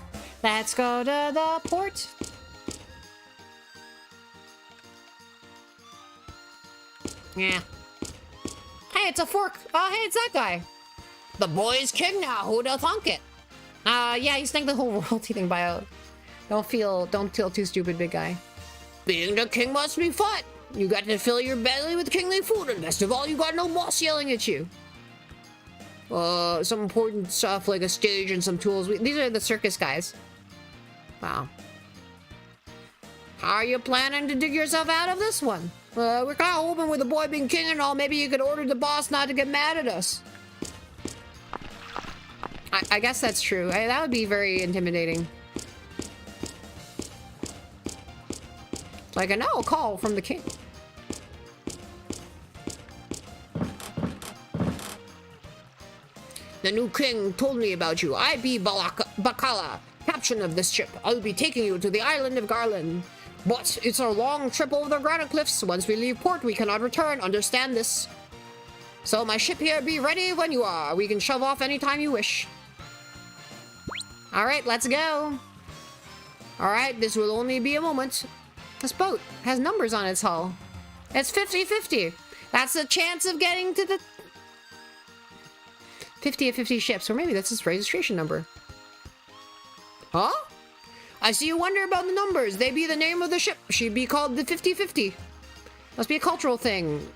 Let's go to the port. Yeah. Hey, it's a fork. Oh, hey, it's that guy. The boy's king now. Who'da thunk it? Yeah, he's thinking the whole royalty thing by out. Don't feel too stupid, big guy. Being the king must be fun. You got to fill your belly with kingly food, and best of all, you got no boss yelling at you. Some important stuff like a stage and some tools. These are the circus guys. Wow. How are you planning to dig yourself out of this one? We're kind of hoping with the boy being king and all, maybe you could order the boss not to get mad at us. I guess that's true. That would be very intimidating. Like a no call from the king. The new king told me about you. I be Bakala, captain of this ship. I'll be taking you to the island of Garland. But it's a long trip over the granite cliffs. Once we leave port, we cannot return. Understand this. So my ship here, be ready when you are. We can shove off anytime you wish. Alright, let's go. Alright, this will only be a moment. This boat has numbers on its hull. It's 50-50. That's the chance of getting to the 50 of 50 ships, or maybe that's his registration number. Huh? I see you wonder about the numbers. They be the name of the ship. She'd be called the 50-50. Must be a cultural thing.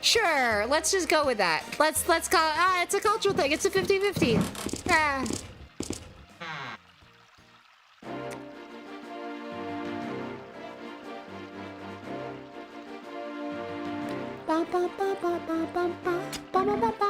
Sure, let's just go with that. Let's call it, it's a cultural thing. It's a 50-50. Ah. Ba ba ba ba ba ba ba ba ba ba ba.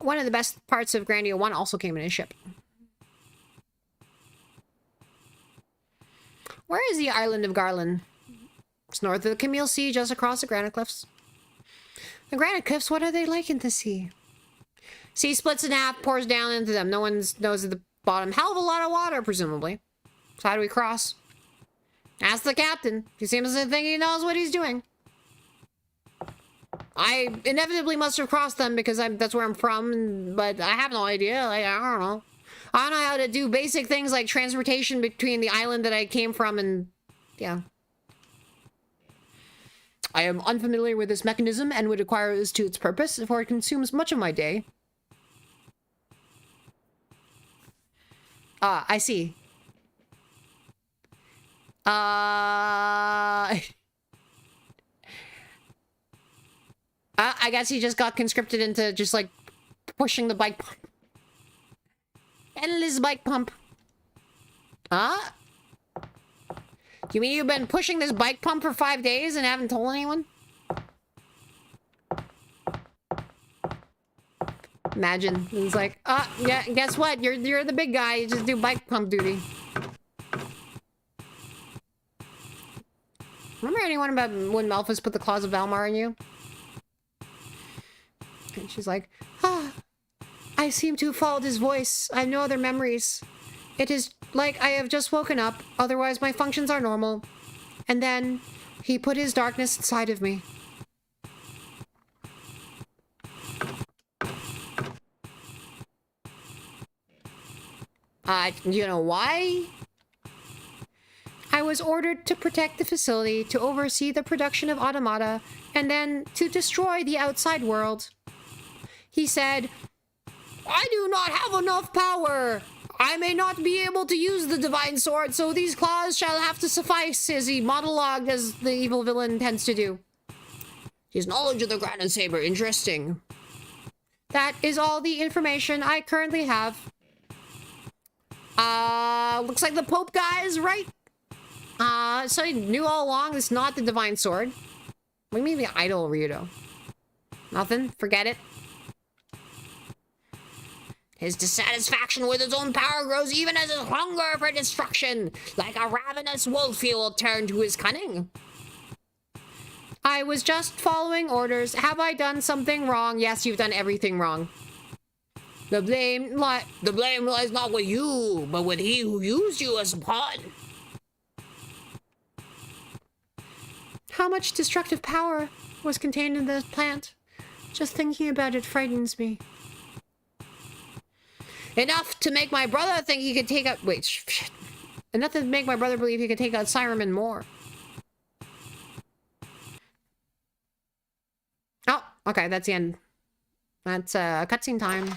one of the best parts of Grandia 1 also came in a ship. Where is the island of Garland? It's north of the Camille Sea, just across the granite cliffs. The granite cliffs, what are they like in the sea? Sea splits in half, pours down into them. No one knows at the bottom. Hell of a lot of water, presumably. So how do we cross? Ask the captain. He seems to think he knows what he's doing. I inevitably must have crossed them because that's where I'm from, but I have no idea. Like, I don't know. I don't know how to do basic things like transportation between the island that I came from and... yeah. I am unfamiliar with this mechanism and would acquire this to its purpose, for it consumes much of my day. Ah, I see. I guess he just got conscripted into just, like, pushing the bike pump. Endless bike pump. Huh? You mean you've been pushing this bike pump for 5 days and haven't told anyone? Imagine. He's like, yeah, guess what? You're the big guy. You just do bike pump duty. Remember anyone about when Malphus put the claws of Valmar in you? And she's like, I seem to have followed his voice. I have no other memories. It is like I have just woken up, otherwise my functions are normal. And then he put his darkness inside of me. You know why? I was ordered to protect the facility, to oversee the production of automata, and then to destroy the outside world. He said, I do not have enough power. I may not be able to use the divine sword, so these claws shall have to suffice, as he monologued as the evil villain tends to do. His knowledge of the Granite Saber, interesting. That is all the information I currently have. Looks like the Pope guy is right. So he knew all along it's not the divine sword. What do you mean the idol, Ryudo? Nothing? Forget it. His dissatisfaction with his own power grows even as his hunger for destruction. Like a ravenous wolf, he will turn to his cunning. I was just following orders. Have I done something wrong? Yes, you've done everything wrong. The blame lies not with you, but with he who used you as a pawn. How much destructive power was contained in the plant? Just thinking about it frightens me. Enough to make my brother think he could take out... Wait, shit. Enough to make my brother believe he could take out Cybermen more. Oh, okay, that's the end. That's cutscene time.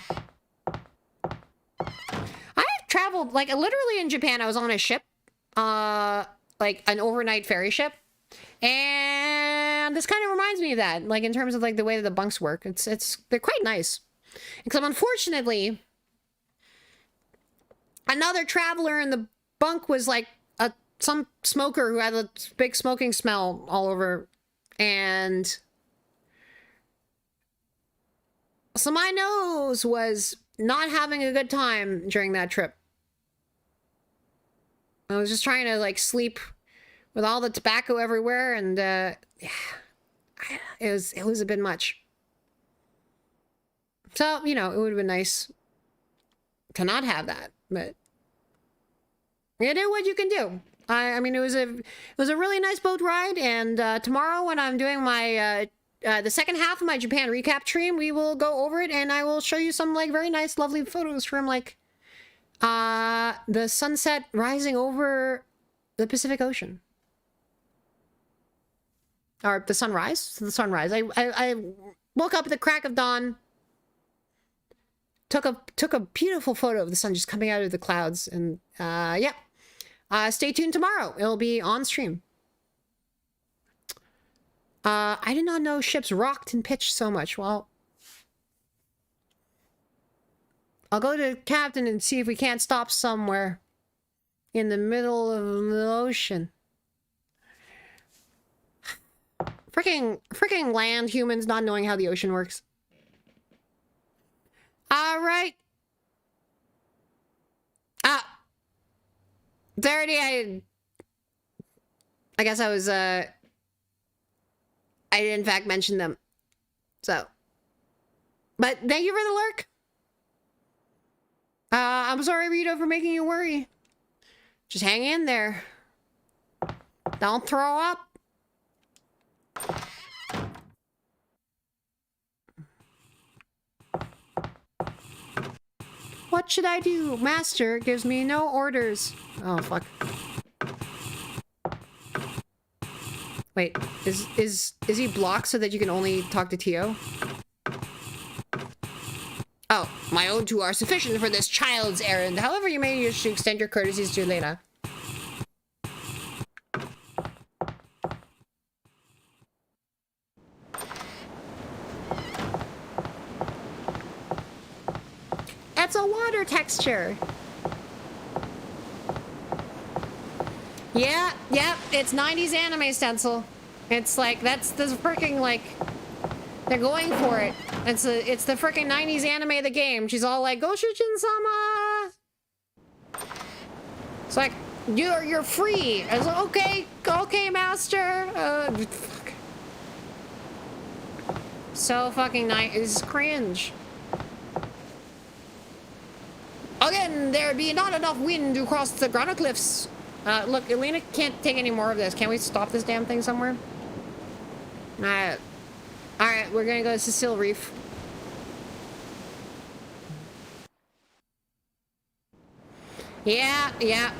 I traveled, like, literally in Japan, I was on a ship. Like, an overnight ferry ship. And this kind of reminds me of that. Like, in terms of, like, the way that the bunks work. They're quite nice. Except, unfortunately... Another traveler in the bunk was like some smoker who had a big smoking smell all over. And so my nose was not having a good time during that trip. I was just trying to like sleep with all the tobacco everywhere, and yeah, it was a bit much. So, you know, it would have been nice to not have that. But you do what you can do. I mean, it was a really nice boat ride, and tomorrow when I'm doing my the second half of my Japan recap stream, we will go over it, and I will show you some like very nice, lovely photos from like the sunset rising over the Pacific Ocean, or the sunrise. The sunrise. I woke up at the crack of dawn. Took a beautiful photo of the sun just coming out of the clouds, and yeah. Stay tuned tomorrow. It'll be on stream. I did not know ships rocked and pitched so much. Well, I'll go to Captain and see if we can't stop somewhere in the middle of the ocean. Freaking land humans not knowing how the ocean works. All right. Ah. 30, I guess I was, I did in fact mention them. So. But thank you for the lurk. I'm sorry, Rito, for making you worry. Just hang in there. Don't throw up. What should I do? Master gives me no orders. Oh, fuck. Wait, is he blocked so that you can only talk to Tio? Oh, my own two are sufficient for this child's errand. However, you may wish to extend your courtesies to Lena. It's a water texture. Yeah, it's 90s anime stencil. It's like, that's the freaking, like, they're going for it. It's the freaking 90s anime, the game. She's all like, Go Shujin-sama! It's like, you're free. I was like, okay, master. Fuck. So fucking nice. It's cringe. Again, there be not enough wind to cross the Grana Cliffs. Look, Elena can't take any more of this. Can we stop this damn thing somewhere? Alright, we're gonna go to Cecile Reef. Yeah,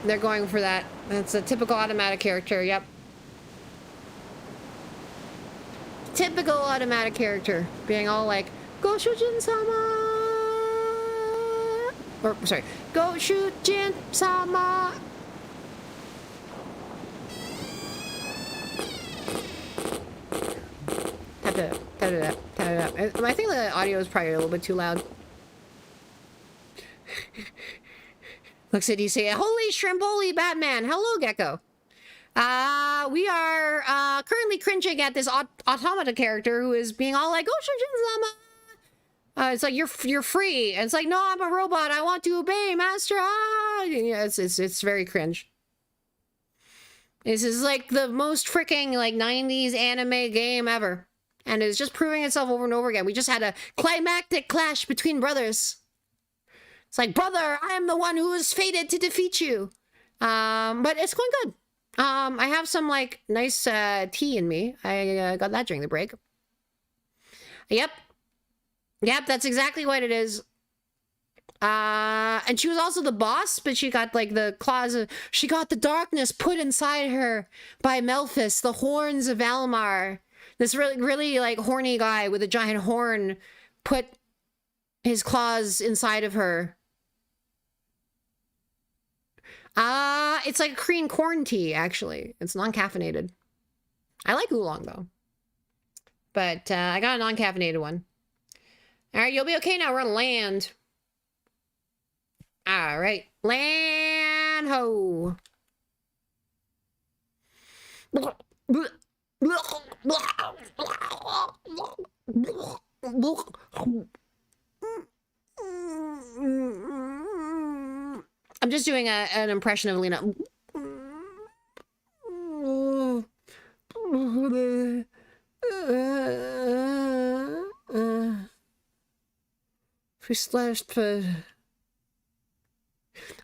they're going for that. That's a typical automatic character, yep. Typical automatic character. Being all like, Go Shujin-sama! Or, sorry, Go Shujin-sama! Tap it up. I think the audio is probably a little bit too loud. Looks at you say, holy shrimp, holy Batman. Hello, Gecko. We are currently cringing at this automata character who is being all like, oh, Shujin-sama. It's like, you're free. And it's like, no, I'm a robot. I want to obey, master. Yeah, it's very cringe. This is like the most freaking like 90s anime game ever. And it's just proving itself over and over again. We just had a climactic clash between brothers. It's like, brother, I am the one who is fated to defeat you. But it's going good. I have some like nice tea in me. I got that during the break. Yep, that's exactly what it is. And she was also the boss, but she got like the claws of, she got the darkness put inside her by Melphis, the horns of Almar. This really like horny guy with a giant horn put his claws inside of her. It's like Korean corn tea, actually. It's non-caffeinated. I like oolong, though. But I got a non-caffeinated one. All right, you'll be okay now. We're on land. All right. Land ho. I'm just doing an impression of Lena.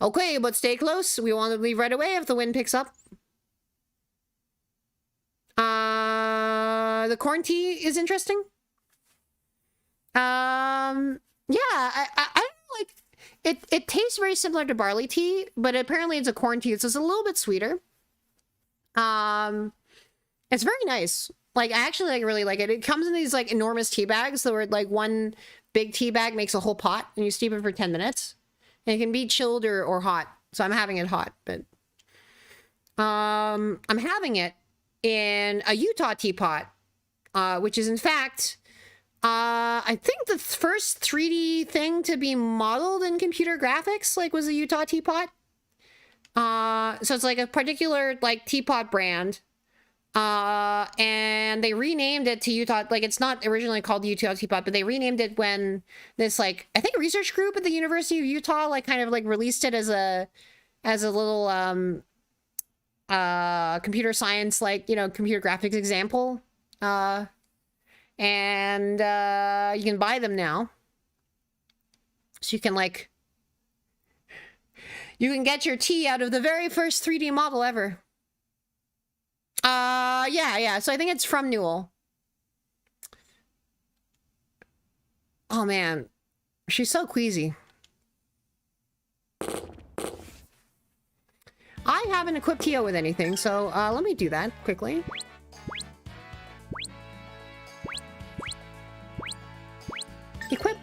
Okay, but stay close. We want to leave right away if the wind picks up. The corn tea is interesting. Yeah, I don't like it tastes very similar to barley tea, but apparently it's a corn tea. It's just a little bit sweeter. It's very nice. Like, I actually like really like it. It comes in these like enormous tea bags, so where like one big tea bag makes a whole pot, and you steep it for 10 minutes. And it can be chilled or hot. So I'm having it hot, but I'm having it in a Utah teapot, which is in fact I think the first 3D thing to be modeled in computer graphics, like, was a Utah teapot. So it's like a particular like teapot brand. And they renamed it to Utah. Like, it's not originally called Utah Teapot, but they renamed it when this, like, I think research group at the University of Utah, like, kind of like released it as a little computer science, like, you know, computer graphics example. And you can buy them now. So you can, like, you can get your tea out of the very first 3D model ever. Yeah. So I think it's from Newell. Oh, man. She's so queasy. I haven't equipped Tio with anything, so let me do that quickly. Equip.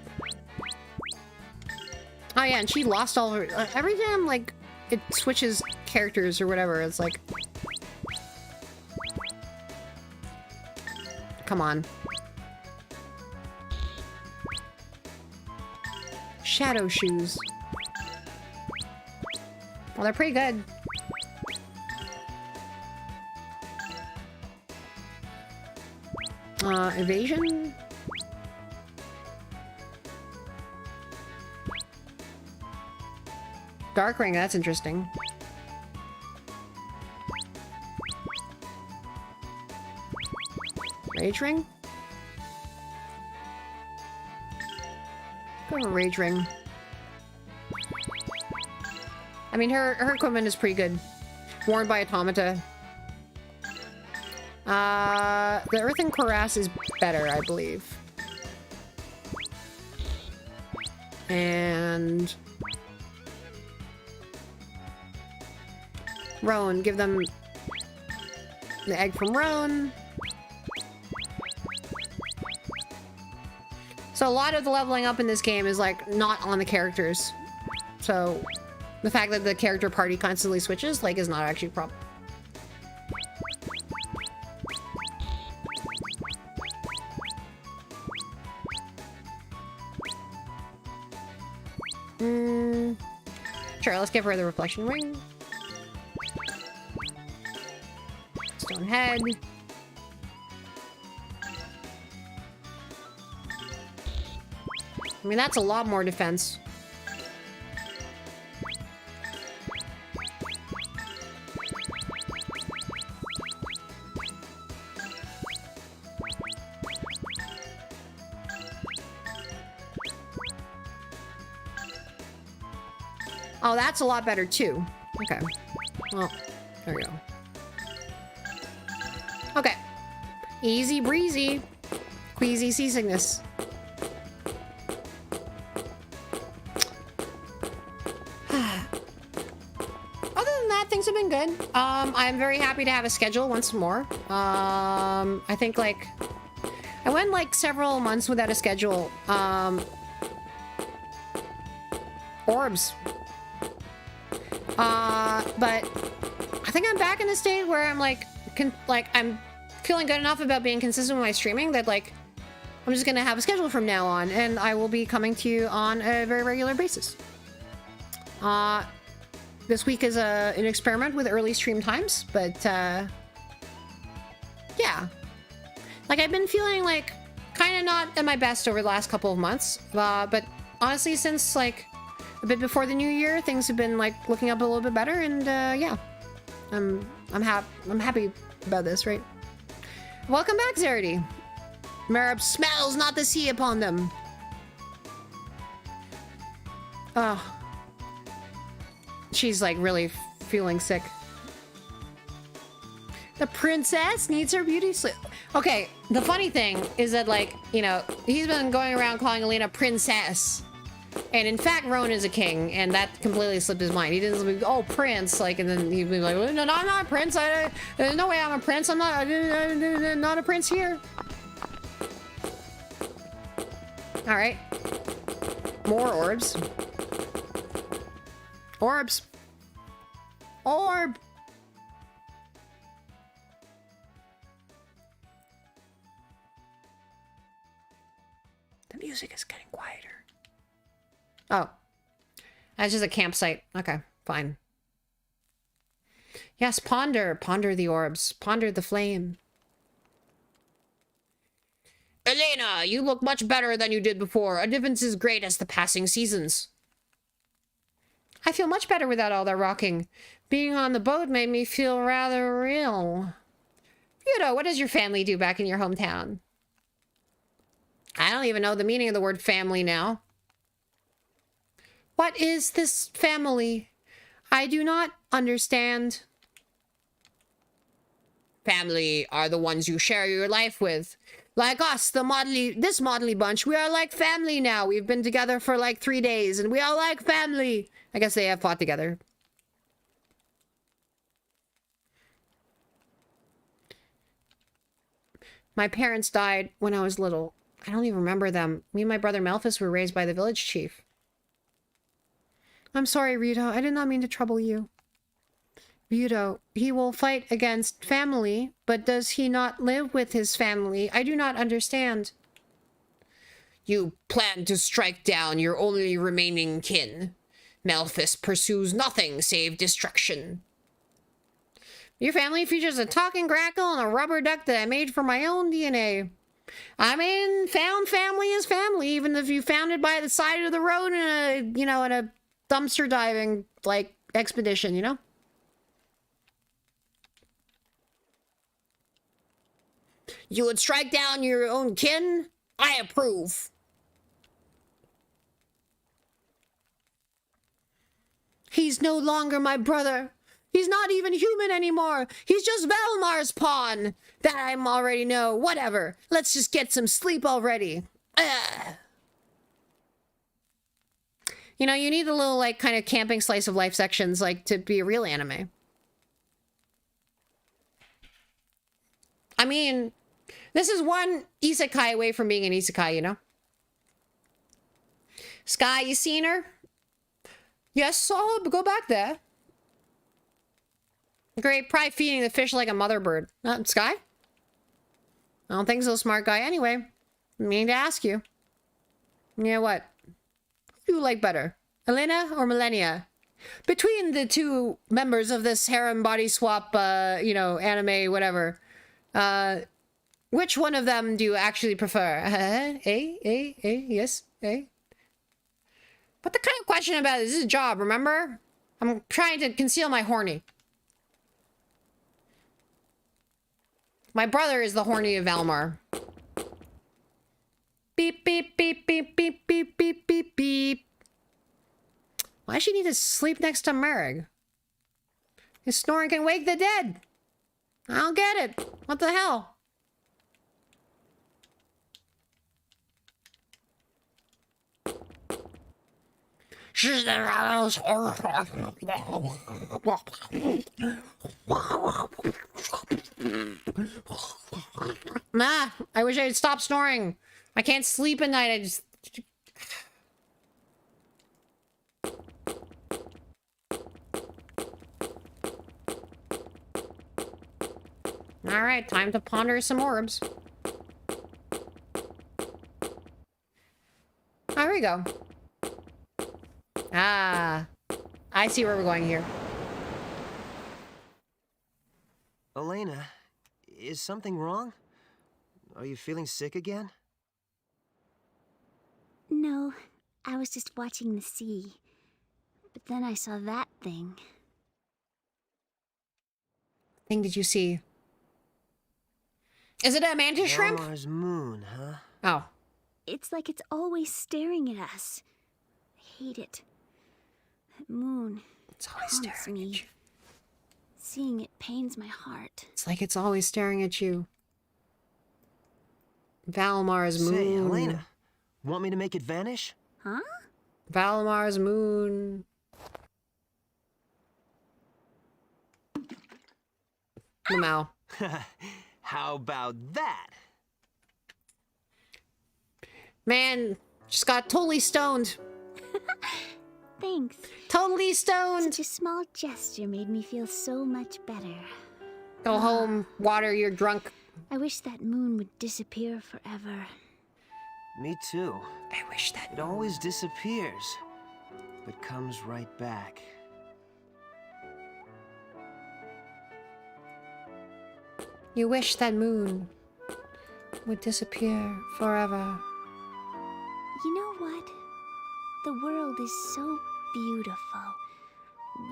Oh, yeah, and she lost all her... every time, like, it switches characters or whatever, it's like... Come on. Shadow shoes. Well, they're pretty good. Evasion? Dark ring, that's interesting. Rage ring? Go for rage ring. I mean, her equipment is pretty good. Worn by Automata. The Earthen Cuirass is better, I believe. And... Roan, give them the egg from Roan. So a lot of the leveling up in this game is like not on the characters. So the fact that the character party constantly switches like is not actually a problem. Sure, let's give her the reflection ring. Stone head. I mean, that's a lot more defense. Oh, that's a lot better too. Okay. Well, there we go. Okay. Easy breezy. Queasy seasickness. Other than that, things have been good. I'm very happy to have a schedule once more. I think like I went like several months without a schedule. Orbs. But I think I'm back in a state where I'm like, I'm feeling good enough about being consistent with my streaming that like, I'm just gonna have a schedule from now on, and I will be coming to you on a very regular basis. This week is an experiment with early stream times, but yeah. Like I've been feeling like kind of not at my best over the last couple of months, but honestly, since like a bit before the new year, things have been like looking up a little bit better, and yeah, I'm happy about this, right? Welcome back, Zarity. Marab smells not the sea upon them. Oh, she's like really feeling sick. The princess needs her beauty sleep. Okay, the funny thing is that like, you know, he's been going around calling Alina princess. And in fact, Roan is a king, and that completely slipped his mind. He didn't be, oh, prince, like, and then he'd be like, no, I'm not a prince. There's no way I'm a prince. I'm not a prince here. All right. More orbs. Orbs. Orb. The music is getting quieter. Oh, that's just a campsite. Okay, fine. Yes, ponder. Ponder the orbs. Ponder the flame. Elena, you look much better than you did before. A difference is great as the passing seasons. I feel much better without all that rocking. Being on the boat made me feel rather real. Yudo, what does your family do back in your hometown? I don't even know the meaning of the word family now. What is this family? I do not understand. Family are the ones you share your life with. Like us, this motley bunch, we are like family now. We've been together for like 3 days, and we are like family. I guess they have fought together. My parents died when I was little. I don't even remember them. Me and my brother Melphus were raised by the village chief. I'm sorry, Rito. I did not mean to trouble you. Rito, he will fight against family, but does he not live with his family? I do not understand. You plan to strike down your only remaining kin. Melphus pursues nothing save destruction. Your family features a talking grackle and a rubber duck that I made from my own DNA. I mean, found family is family, even if you found it by the side of the road in a, you know, in a dumpster diving, like, expedition, you know? You would strike down your own kin? I approve. He's no longer my brother. He's not even human anymore. He's just Valmar's pawn. That I already know. Whatever. Let's just get some sleep already. Ugh. You know, you need a little, like, kind of camping slice of life sections, like, to be a real anime. I mean, this is one isekai away from being an isekai, you know? Sky, you seen her? Yes, I'll go back there. Great, probably feeding the fish like a mother bird. Sky? I don't think so, smart guy. Anyway, meaning to ask you. Yeah, what? Who you like better? Elena or Millennia? Between the two members of this harem body swap, you know, anime, whatever, which one of them do you actually prefer? Yes, But the kind of question about it, this is a job, remember? I'm trying to conceal my horny. My brother is the horny of Valmar. Beep, beep, beep, beep, beep, beep, beep, beep, beep. Why does she need to sleep next to Merrick? His snoring can wake the dead. I don't get it. What the hell? Nah, I wish I'd stop snoring. I can't sleep at night. I just... Alright, time to ponder some orbs. There we go. Ah, I see where we're going here. Elena, is something wrong? Are you feeling sick again? No, I was just watching the sea. But then I saw that thing. Thing did you see? Is it a mantis shrimp? Mars moon, huh? Oh. It's like it's always staring at us. I hate it. That moon. It's always haunts staring me. at you. Seeing it pains my heart. It's like it's always staring at you. Valmar's moon. Say, Elena, want me to make it vanish? Huh? Valmar's moon. Lamau. How about that? Man, just got totally stoned. Thanks. Totally stoned. Such a small gesture made me feel so much better. Go home, water, you're drunk. I wish that moon would disappear forever. Me too. I wish that. It always disappears, but comes right back. You wish that moon would disappear forever. You know what? The world is so beautiful,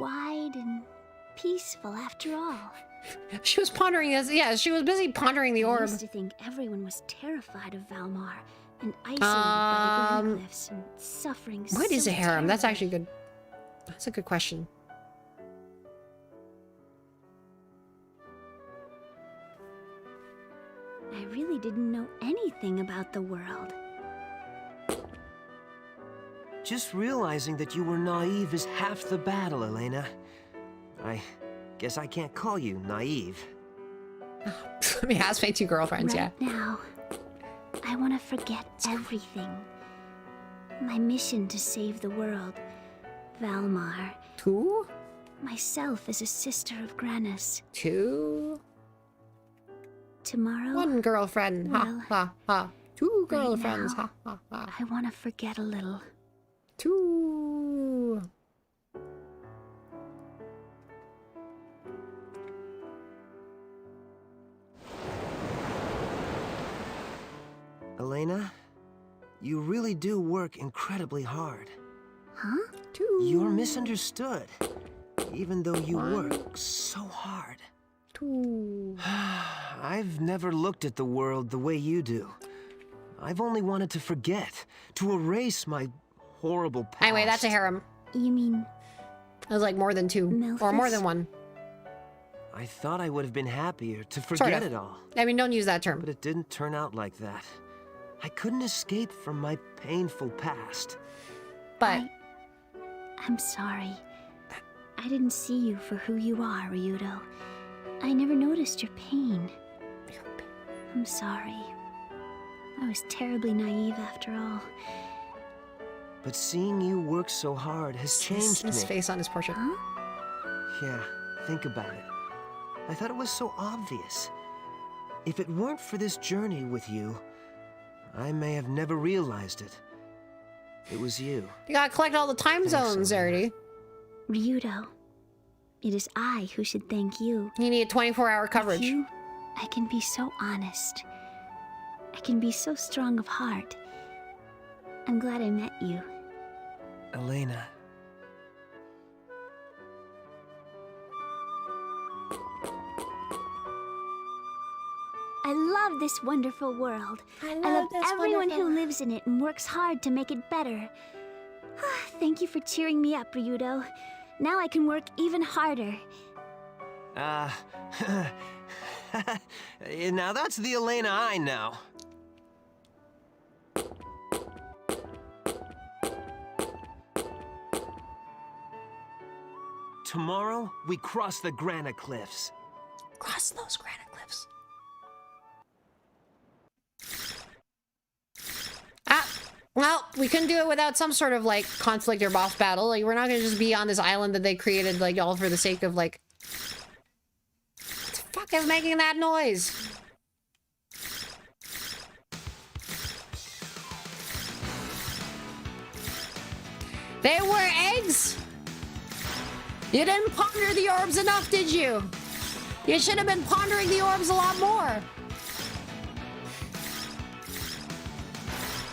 wide and peaceful after all. She was pondering this. Yeah, she was busy pondering the I orb. used to think everyone was terrified of Valmar and isolated by the Grand Cliffs and suffering What is so a harem? That's terribly. actually good. That's a good question. I really didn't know anything about the world. Just realizing that you were naive is half the battle, Elena. I guess I can't call you naive. I mean, has my two girlfriends, yeah. Right now, I want to forget everything. My mission to save the world, Valmar, Two? myself as a sister of Granis. Two? Tomorrow, One girlfriend. Ha, Well, ha, ha. Two right girlfriends. now, Ha, ha, ha. I want to forget a little. Two. Elena, you really do work incredibly hard. Huh? Two. You're misunderstood, even though you One. work so hard. Two. I've never looked at the world the way you do. I've only wanted to forget, to erase my horrible past. Anyway, that's a harem. You mean It was like more than two. Or more Memphis? than one. I thought I would have been happier to forget of. it all, I mean, don't use that term. but it didn't turn out like that. I couldn't escape from my painful past. But I'm sorry. I didn't see you for who you are, Ryudo. I never noticed your pain. I'm sorry. I was terribly naive after all. But seeing you work so hard has changed his me. face on his portrait. Huh? Yeah, think about it. I thought it was so obvious. If it weren't for this journey with you, I may have never realized it. It was you. You gotta collect all the time Thanks, zones, Elena. Zerdy. Ryudo, it is I who should thank you. You need 24-hour With coverage. you, I can be so honest. I can be so strong of heart. I'm glad I met you. Elena. I love this wonderful world. I love everyone who lives in it and works hard to make it better. Thank you for cheering me up, Ryudo. Now I can work even harder. Now that's the Elena I know. Tomorrow, we cross the granite cliffs. Cross those granite cliffs. Well, we couldn't do it without some sort of, like, conflict or boss battle. Like, we're not gonna just be on this island that they created, like, all for the sake of, like... What the fuck is making that noise? They were eggs! You didn't ponder the orbs enough, did you? You should have been pondering the orbs a lot more.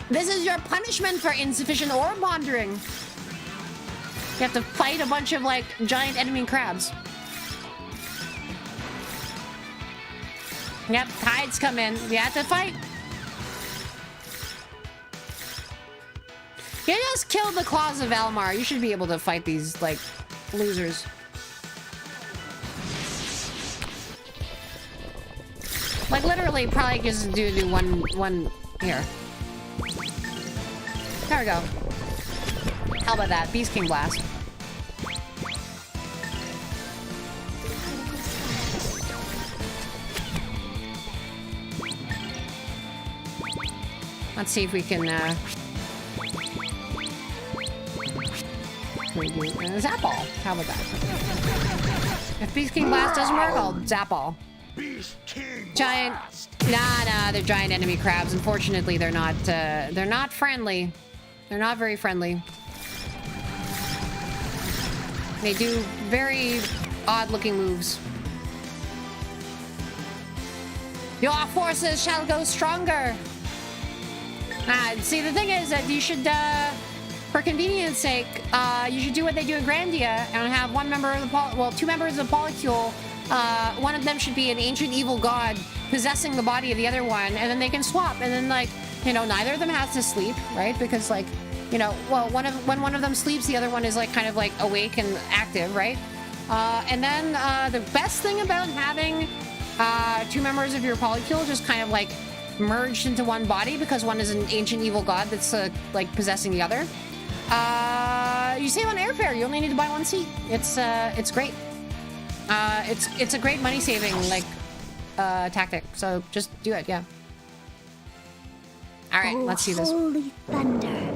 This is your punishment for insufficient orb pondering. You have to fight a bunch of, like, giant enemy crabs. Yep, tides come in. You have to fight. You just killed the claws of Valmar. You should be able to fight these, like, losers. Like, literally, probably just do one here. There we go. How about that? Beast King Blast. Let's see if we can, zap all. How about that? If Beast King Blast doesn't work, I'll zap all. Beast King Giant. Blast. Nah, they're giant enemy crabs. Unfortunately, they're not friendly. They're not very friendly. They do very odd-looking moves. Your forces shall go stronger. See, the thing is that you should, for convenience sake, you should do what they do in Grandia and have one member of the two members of the polycule. One of them should be an ancient evil god possessing the body of the other one, and then they can swap. And then, like, you know, neither of them has to sleep, right? Because, like, you know, well, when one of them sleeps, the other one is like kind of like awake and active, right? And then the best thing about having two members of your polycule just kind of like merged into one body, because one is an ancient evil god that's like possessing the other. You save on airfare. You only need to buy one seat. It's great. It's a great money saving like tactic. So just do it. Yeah. All right, let's see this. Holy thunder.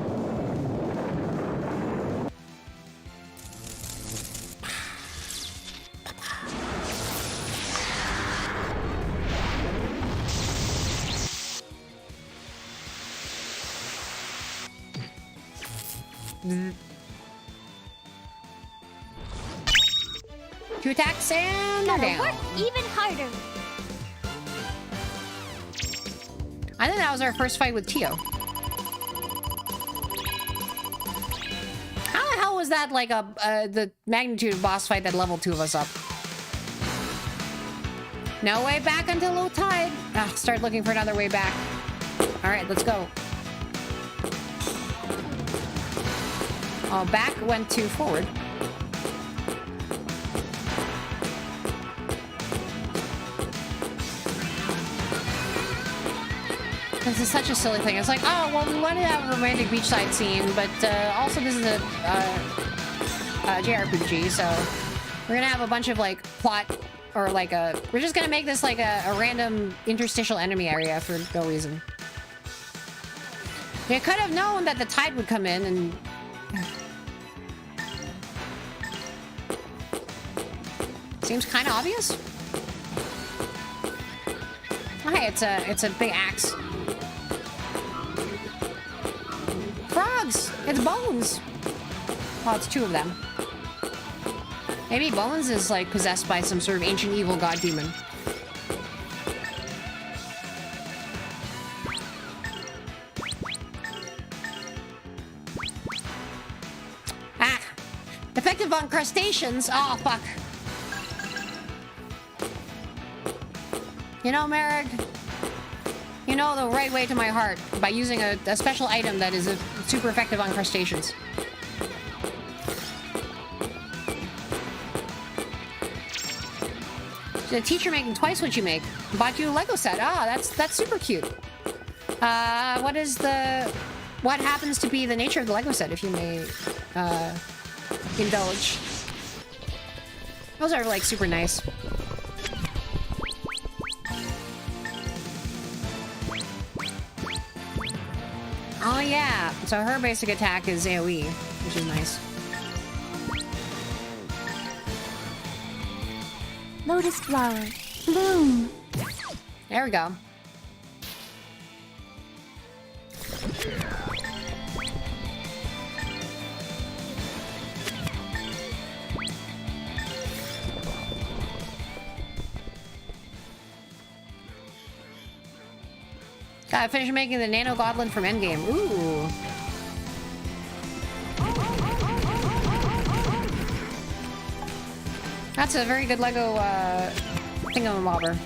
Two attacks and Gotta down. work even harder. I think that was our first fight with Tio. How the hell was that like the magnitude of boss fight that leveled two of us up? No way back until low tide. Start looking for another way back. All right, let's go. Oh, back went to forward. This is such a silly thing. It's like, oh, well, we wanted to have a romantic beachside scene, but also this is a JRPG, so we're gonna have a bunch of like plot, or like we're just gonna make this like a random interstitial enemy area for no reason. You could have known that the tide would come in and... Seems kind of obvious. Oh, hey, it's a big axe. Frogs! It's Bones! Oh, it's two of them. Maybe Bones is like possessed by some sort of ancient evil god demon. Ah! Effective on crustaceans! Oh, fuck. You know, Merrick, you know the right way to my heart by using a special item that is super effective on crustaceans. The teacher making twice what you make. Bought you a Lego set. Ah, that's super cute. What happens to be the nature of the Lego set, if you may indulge? Those are like super nice. Oh yeah, so her basic attack is AoE, which is nice. Lotus flower, bloom. There we go. Gotta finish making the Nano Godlin from Endgame. Ooh. That's a very good Lego thingamabobber.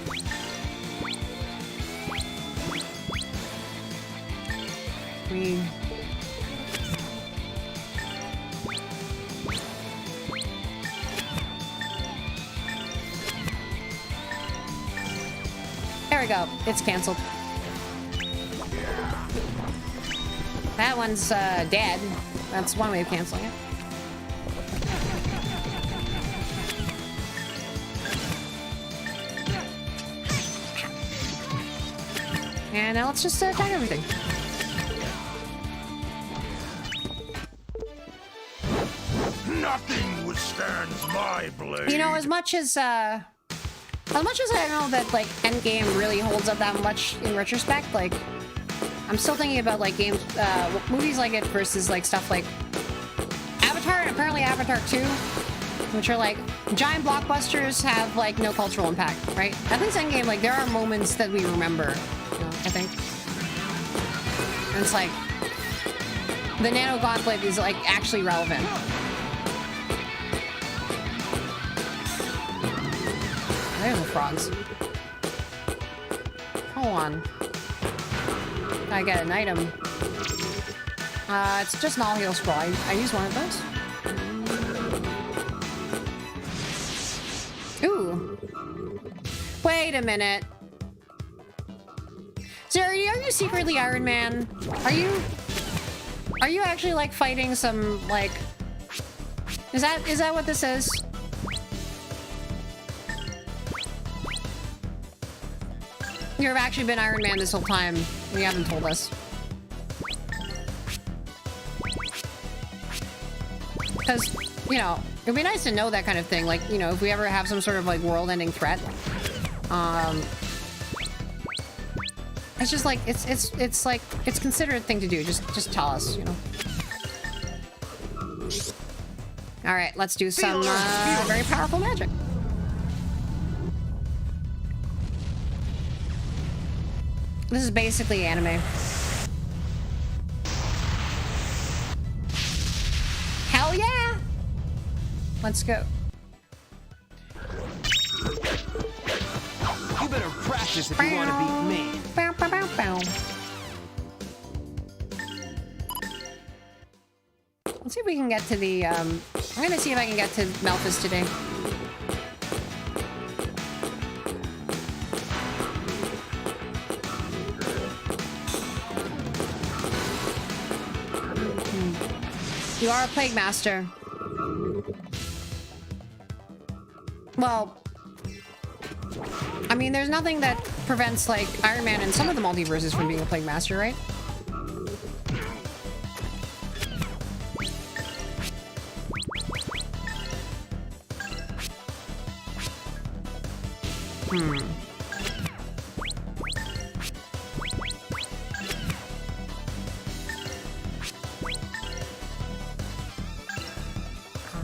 There we go. It's canceled. That one's dead. That's one way of canceling it. And now let's just attack everything. Nothing withstands my blade. You know, as much as I know that like Endgame really holds up that much in retrospect, like I'm still thinking about like games, movies like it versus like stuff like Avatar, and apparently Avatar 2 which are like giant blockbusters have like no cultural impact, right? At least Endgame, like there are moments that we remember, you know, I think. And it's like the Nano Gauntlet is like actually relevant. There's the frogs. Hold on. I get an item. It's just an all-heal scroll. I use one of those. Ooh. Wait a minute. Zeri, are you secretly Iron Man? Are you actually like fighting some like... Is that what this is? You've actually been Iron Man this whole time. You haven't told us. Because, you know, it'd be nice to know that kind of thing. Like, you know, if we ever have some sort of like world-ending threat. It's just like it's like it's considered a thing to do. Just tell us, you know. All right, let's do some very powerful magic. This is basically anime. Hell yeah! Let's go. You better practice if you want to beat me. Bow, bow, bow, bow. Let's see if we can get to the, I'm gonna see if I can get to Melphis today. You are a Plague Master. Well, I mean, there's nothing that prevents, like, Iron Man and some of the multiverses from being a Plague Master, right?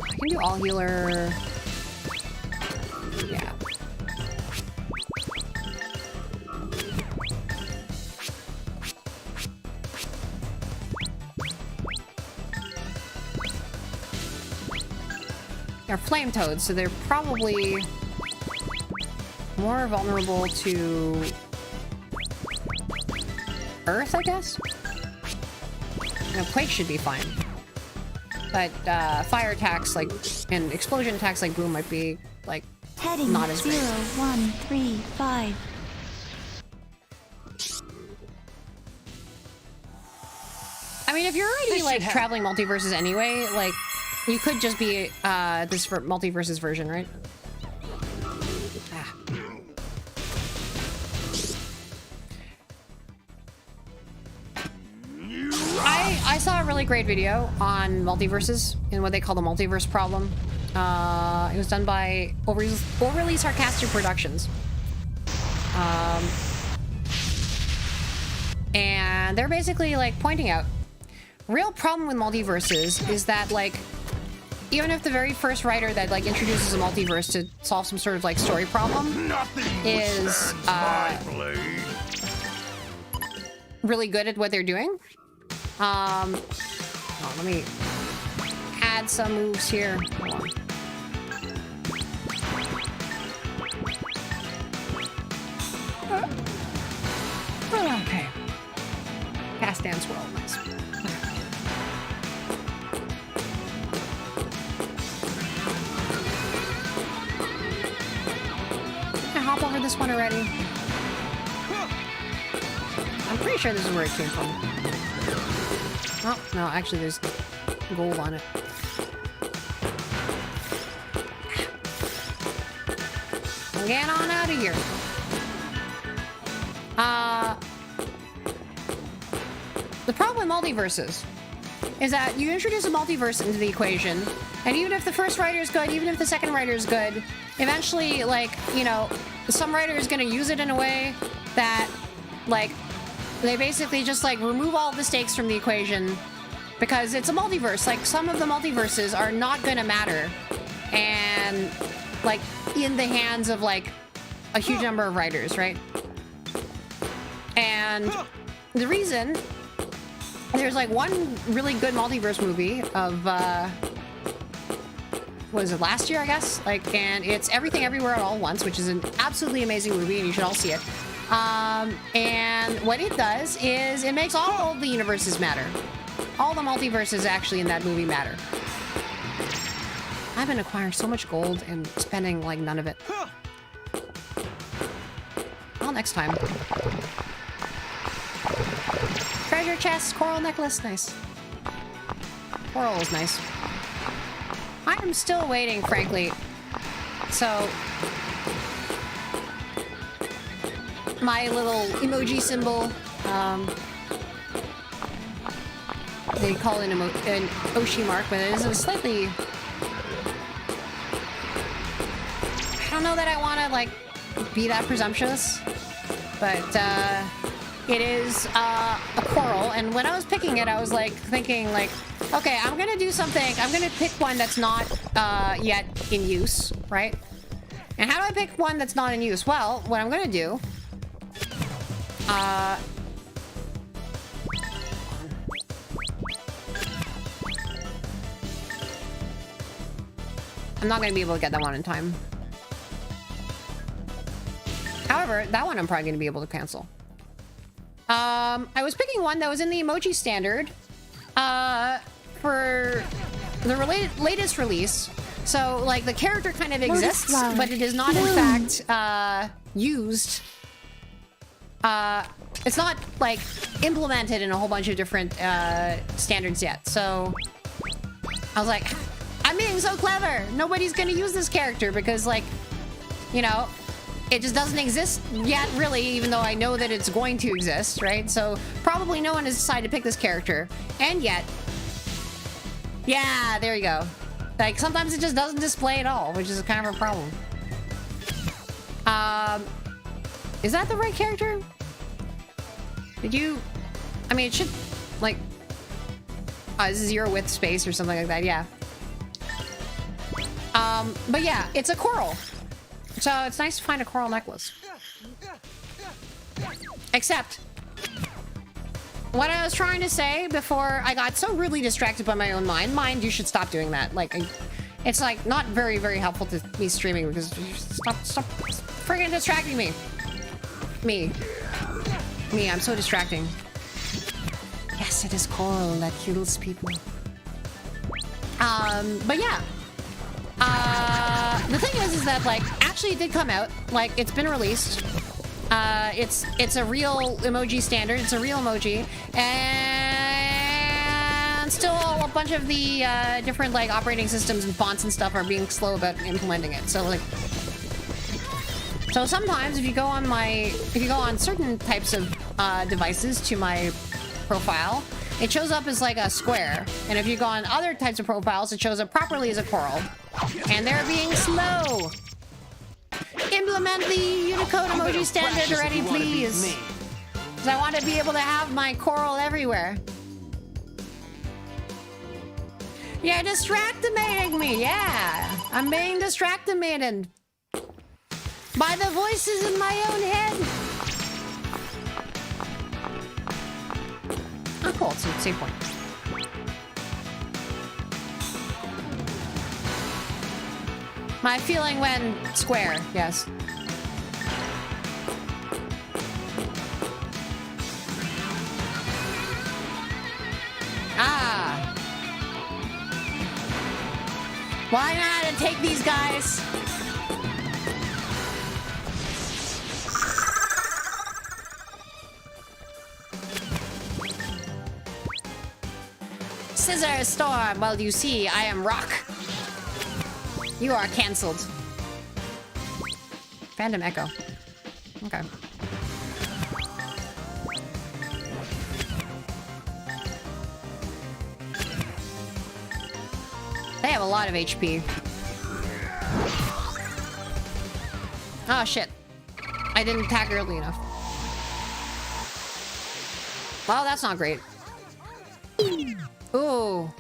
I can do all healer. Yeah. They're flame toads, so they're probably more vulnerable to Earth, I guess? No, Quake should be fine. But fire attacks, like, and explosion attacks like Boom might be, like, Heading not as great. 0135. I mean, if you're already, like, traveling multiverses anyway, like, you could just be this multiverses version, right? Ah. I saw a really great video on multiverses and what they call the multiverse problem. It was done by Overly Sarcastic Productions. And they're basically, like, pointing out real problem with multiverses is that, like, even if the very first writer that, like, introduces a multiverse to solve some sort of, like, story problem is really good at what they're doing. Oh, let me add some moves here. Hold on. Okay. Cast dance roll, nice. Can I hop over this one already? I'm pretty sure this is where it came from. Oh, no, actually there's gold on it. Get on out of here. The problem with multiverses is that you introduce a multiverse into the equation, and even if the first writer is good, even if the second writer is good, eventually, like, you know, some writer is going to use it in a way that, like, they basically just, like, remove all the stakes from the equation because it's a multiverse. Like, some of the multiverses are not going to matter and like in the hands of like a huge number of writers, right? And the reason there's like one really good multiverse movie of was it last year, I guess? Like, and it's Everything Everywhere All at Once, which is an absolutely amazing movie, and you should all see it. And what it does is it makes all the universes matter. All the multiverses actually in that movie matter. I've been acquiring so much gold and spending like none of it. Well, next time. Treasure chest, coral necklace, nice. Coral is nice. I'm still waiting, frankly. So, my little emoji symbol, they call it an Oshi mark, but it is a slightly... I don't know that I want to, like, be that presumptuous, but, it is, a coral, and when I was picking it, I was, like, thinking, like, okay, I'm gonna do something. I'm gonna pick one that's not, yet in use, right? And how do I pick one that's not in use? Well, what I'm gonna do... I'm not gonna be able to get that one in time. However, that one I'm probably gonna be able to cancel. I was picking one that was in the emoji standard, for the latest release. So, like, the character kind of exists, but it is not, in fact, used. It's not, like, implemented in a whole bunch of different, standards yet. So, I was like, I'm being so clever! Nobody's gonna use this character because, like, you know, it just doesn't exist yet, really, even though I know that it's going to exist, right? So, probably no one has decided to pick this character. And yet... Yeah, there you go. Like, sometimes it just doesn't display at all, which is kind of a problem. Is that the right character? Did you... I mean, it should, like... zero width space or something like that, yeah. But yeah, it's a coral. So it's nice to find a coral necklace. Except... what I was trying to say before I got so rudely distracted by my own mind, you should stop doing that. Like, it's like not very, very helpful to me streaming because stop friggin' distracting me. Me, I'm so distracting. Yes, it is coral that kills people. But yeah. The thing is that, like, actually it did come out. Like, it's been released. It's a real emoji standard. It's a real emoji, and still a bunch of the different like operating systems and fonts and stuff are being slow about implementing it. So like, so sometimes if you go on certain types of devices to my profile, it shows up as like a square, and if you go on other types of profiles, it shows up properly as a coral, and they're being slow. Implement the Unicode emoji standard already, please. Because I want to be able to have my coral everywhere. You're distractimating me, yeah. I'm being distractimated by the voices in my own head. Oh, cool. It's a save point. My feeling when square, yes. Ah. Why not take these guys? Scissor Storm, well, you see, I am rock. You are cancelled. Phantom Echo. Okay. They have a lot of HP. Oh shit. I didn't attack early enough. Well, that's not great. Ooh.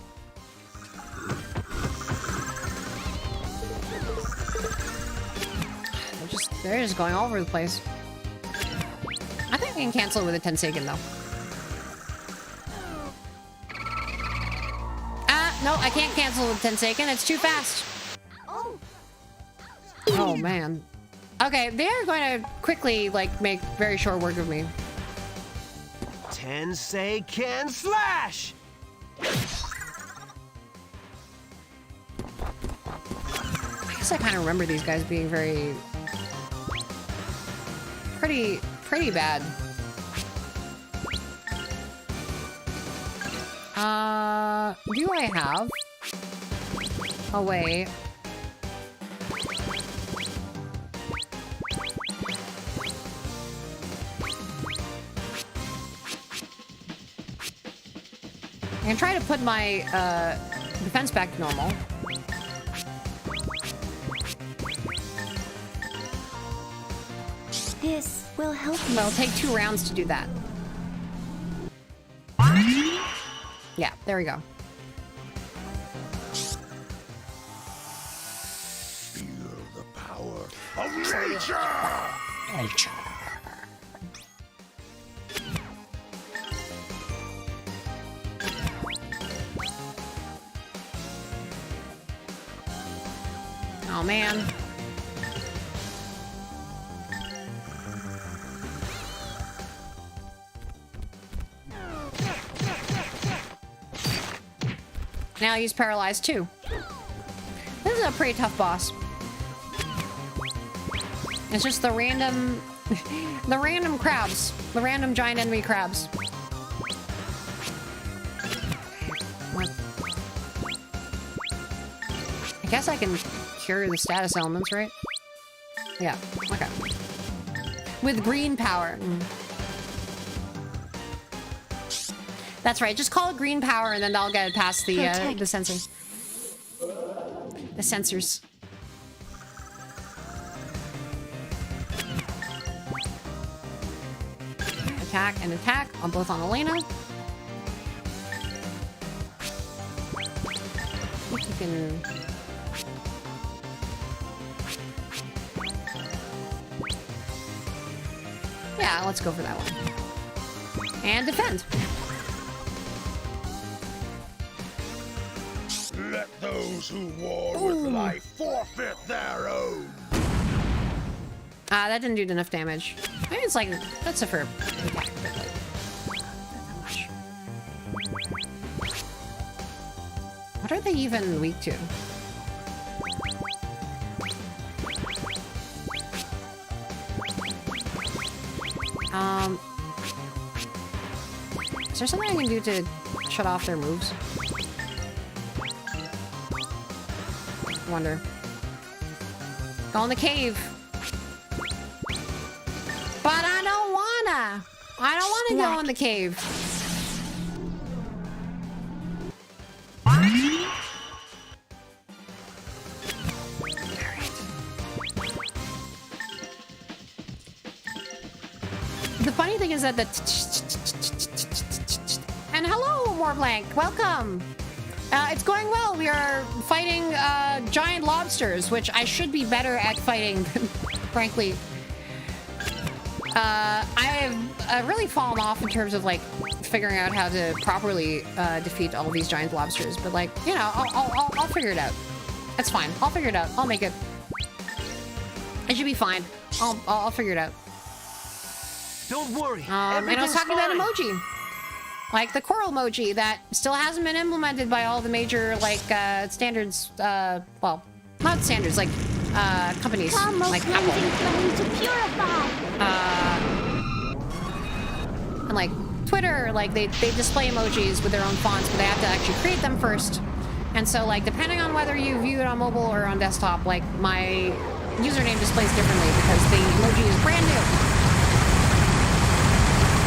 they're just going all over the place. I think I can cancel it with a Tensaken though. No, I can't cancel with Tensaken. It's too fast. Oh man. Okay, they're going to quickly like make very short work of me. Tenseiken slash! I guess I kind of remember these guys being very... pretty bad. Do I have a way... I can try to put my defense back to normal. This will help you. But it'll take 2 rounds to do that. Yeah, there we go. Feel the power of nature! Oh man. Now he's paralyzed too. This is a pretty tough boss. It's just the random the random crabs. The random giant enemy crabs. What? I guess I can cure the status elements, right? Yeah, okay. With green power. That's right, just call it green power and then I'll get it past the sensors. The sensors. Attack and attack on both on Elena. I think you can... Yeah, let's go for that one. And defend. Let those who war with life forfeit their own. That didn't do enough damage. Maybe it's like, that's a fair attack, but like, not that much. What are they even weak to? Is there something I can do to shut off their moves? Wonder. Go in the cave. But I don't wanna. I don't wanna go in the cave. The funny thing is that the and hello, Morblank, welcome. It's going well. We are fighting giant lobsters, which I should be better at fighting, frankly. I've really fallen off in terms of like figuring out how to properly defeat all these giant lobsters, but like, you know, I'll figure it out. It's fine. I'll figure it out. I'll make it. It should be fine. I'll figure it out. Don't worry. And I was talking about emoji. Like the coral emoji that still hasn't been implemented by all the major like standards, well, not standards, like companies like Apple. To purify. And like Twitter, like they display emojis with their own fonts, but they have to actually create them first. And so like depending on whether you view it on mobile or on desktop, like my username displays differently because the emoji is brand new.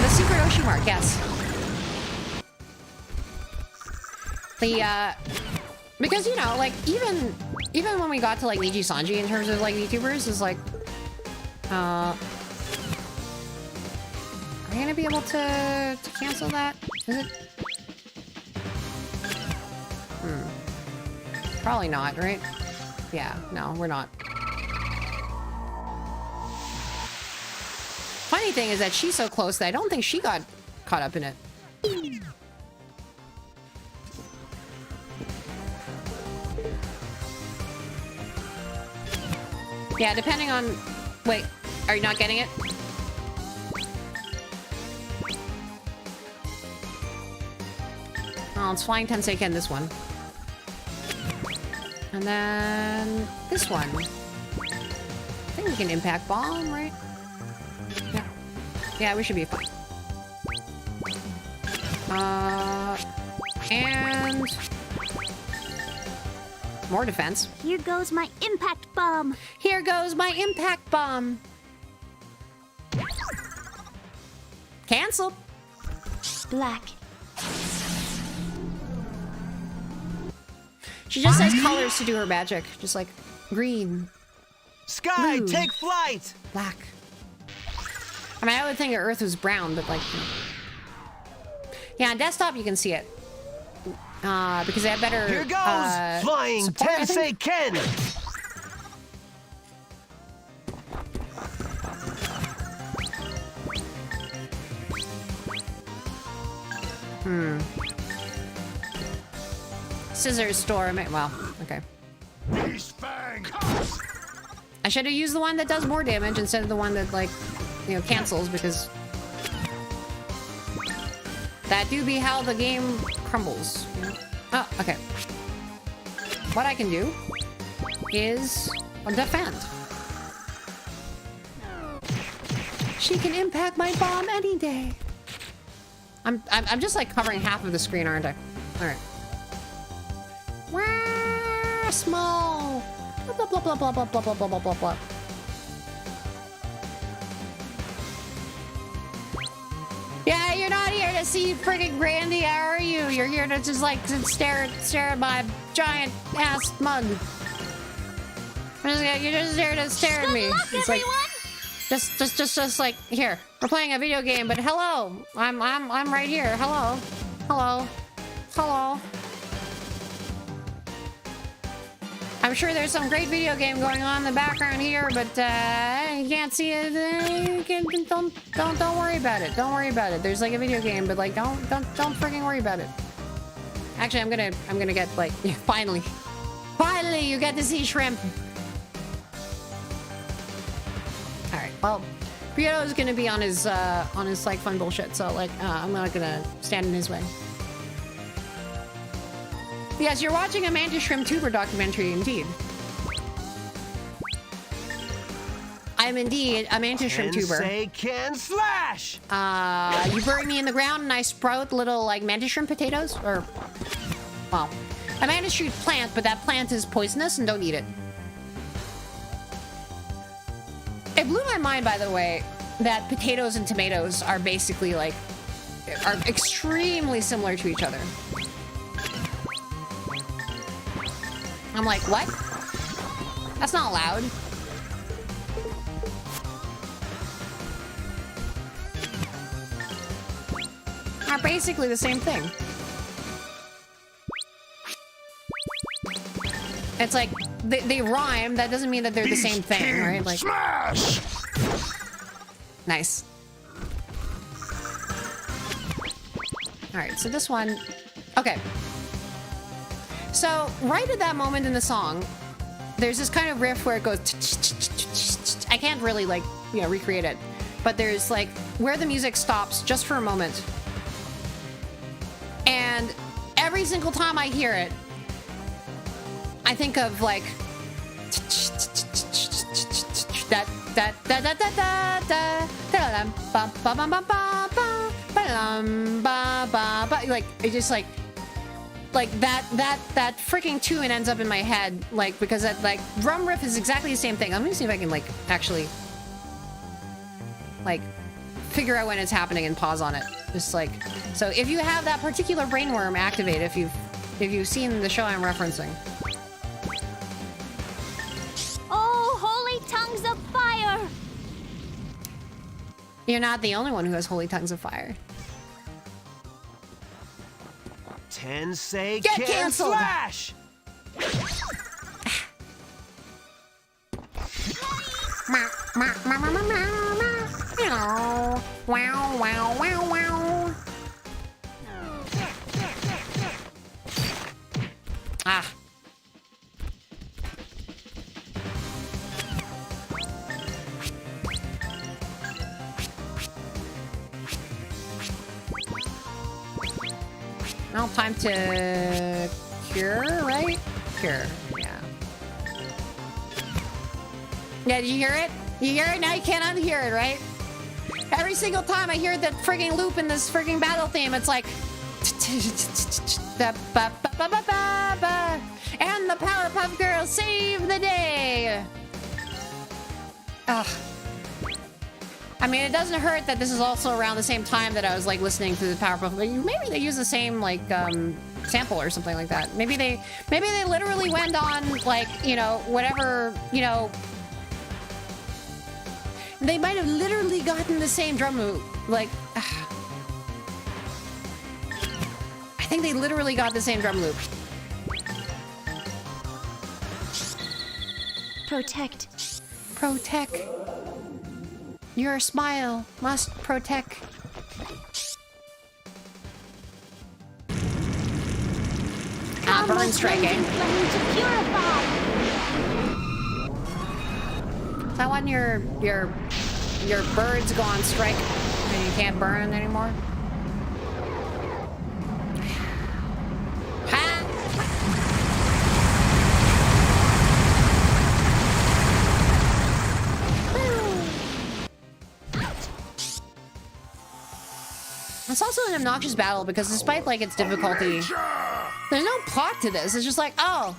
The secret Oshi mark, yes. Because, you know, like, even when we got to, like, Niji Sanji in terms of, like, VTubers, is like, are we gonna be able to cancel that? Is it? Probably not, right? Yeah, no, we're not. funny thing is that she's so close that I don't think she got caught up in it. Yeah, depending on... Wait, are you not getting it? Oh, it's Flying Tensei Ken, this one. And then... this one. I think we can Impact Bomb, right? Yeah. Yeah, we should be fine. And... more defense. Here goes my impact bomb. Here goes my Impact Bomb. Cancel. Black. She just has colors to do her magic. Just like green, Sky, Blue. take flight! black. I mean, I would think Earth was brown, but like... yeah, on desktop you can see it. Because they have better... Here goes Flying support, I Tensei think. Ken! Scissors store. Well, okay. Beast Fang! I should have used the one that does more damage instead of the one that, like, you know, cancels, because that do be how the game crumbles. You know? Oh, okay. What I can do is defend. She can impact my bomb any day. I'm just like covering half of the screen, aren't I? All right. Wah, small. Blah blah blah blah blah blah blah blah blah blah blah. Yeah, you're not here to see friggin' Grandia, are you? You're here to just like to stare at my giant ass mug. You're just here to stare at me. It's like just like here. We're playing a video game, but hello, I'm right here. Hello, hello, hello. I'm sure there's some great video game going on in the background here, but you can't see it. Don't worry about it. Don't worry about it. There's like a video game, but like don't freaking worry about it. Actually, I'm gonna get like finally you get to see shrimp. All right. Well, Ryoto's gonna be on his like fun bullshit, so like I'm not gonna stand in his way. Yes, you're watching a Mantis Shrimp Tuber documentary, indeed. I'm indeed a Mantis Shrimp Tuber. Tensei Ken slash! You bury me in the ground and I sprout little, like, Mantis Shrimp potatoes? Or, well, a Mantis Shrimp plant, but that plant is poisonous and don't eat it. It blew my mind, by the way, that potatoes and tomatoes are basically, like, are extremely similar to each other. I'm like, what? That's not allowed. Are basically the same thing. It's like, they rhyme, that doesn't mean that they're the same thing, right? Like, Smash! nice. Alright, so this one... Okay. So, right at that moment in the song, there's this kind of riff where it goes... I can't really, like, you know, recreate it. But there's, like, where the music stops just for a moment. And every single time I hear it, I think of, like... Like, it just, like that freaking tune ends up in my head, like, because that, like, drum riff is exactly the same thing. Let me see if I can, like, actually, like, figure out when it's happening and pause on it. Just like, so if you have that particular brainworm activate, if you've seen the show I'm referencing. Oh, holy tongues of fire! You're not the only one who has holy tongues of fire. Tensei Get Ken canceled! slash! Wow, wow, wow, wow. Ah. Well, time to cure, right? Cure, yeah. Yeah, did you hear it? You hear it? Now you can't unhear it, right? Every single time I hear that frigging loop in this frigging battle theme, it's like... And the Powerpuff Girls save the day! Ugh. I mean, it doesn't hurt that this is also around the same time that I was like listening to the Powerpuff. Maybe they use the same like sample or something like that. Maybe they literally went on like, you know, whatever, you know. They might have literally gotten the same drum loop. Like, I think they literally got the same drum loop. Protect. Protect. Your smile must protect. Burn striking. Is that when your birds go on strike and you can't burn anymore? It's also an obnoxious battle because despite like its difficulty, there's no plot to this. It's just like, oh,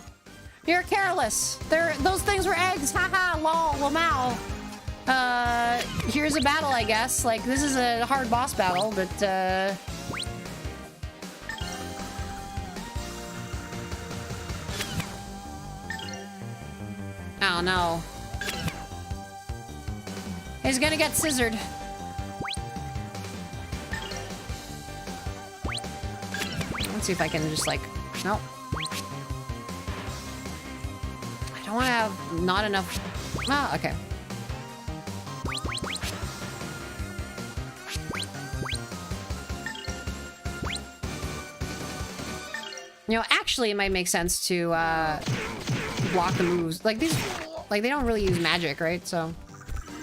you're careless. Those things were eggs. Haha, lol, lamau. Here's a battle, I guess. Like, this is a hard boss battle, but oh no. He's gonna get scissored. Let's see if I can just like, nope. I don't want to have not enough. Oh, okay. You know, actually, it might make sense to block the moves. Like these, like they don't really use magic, right? So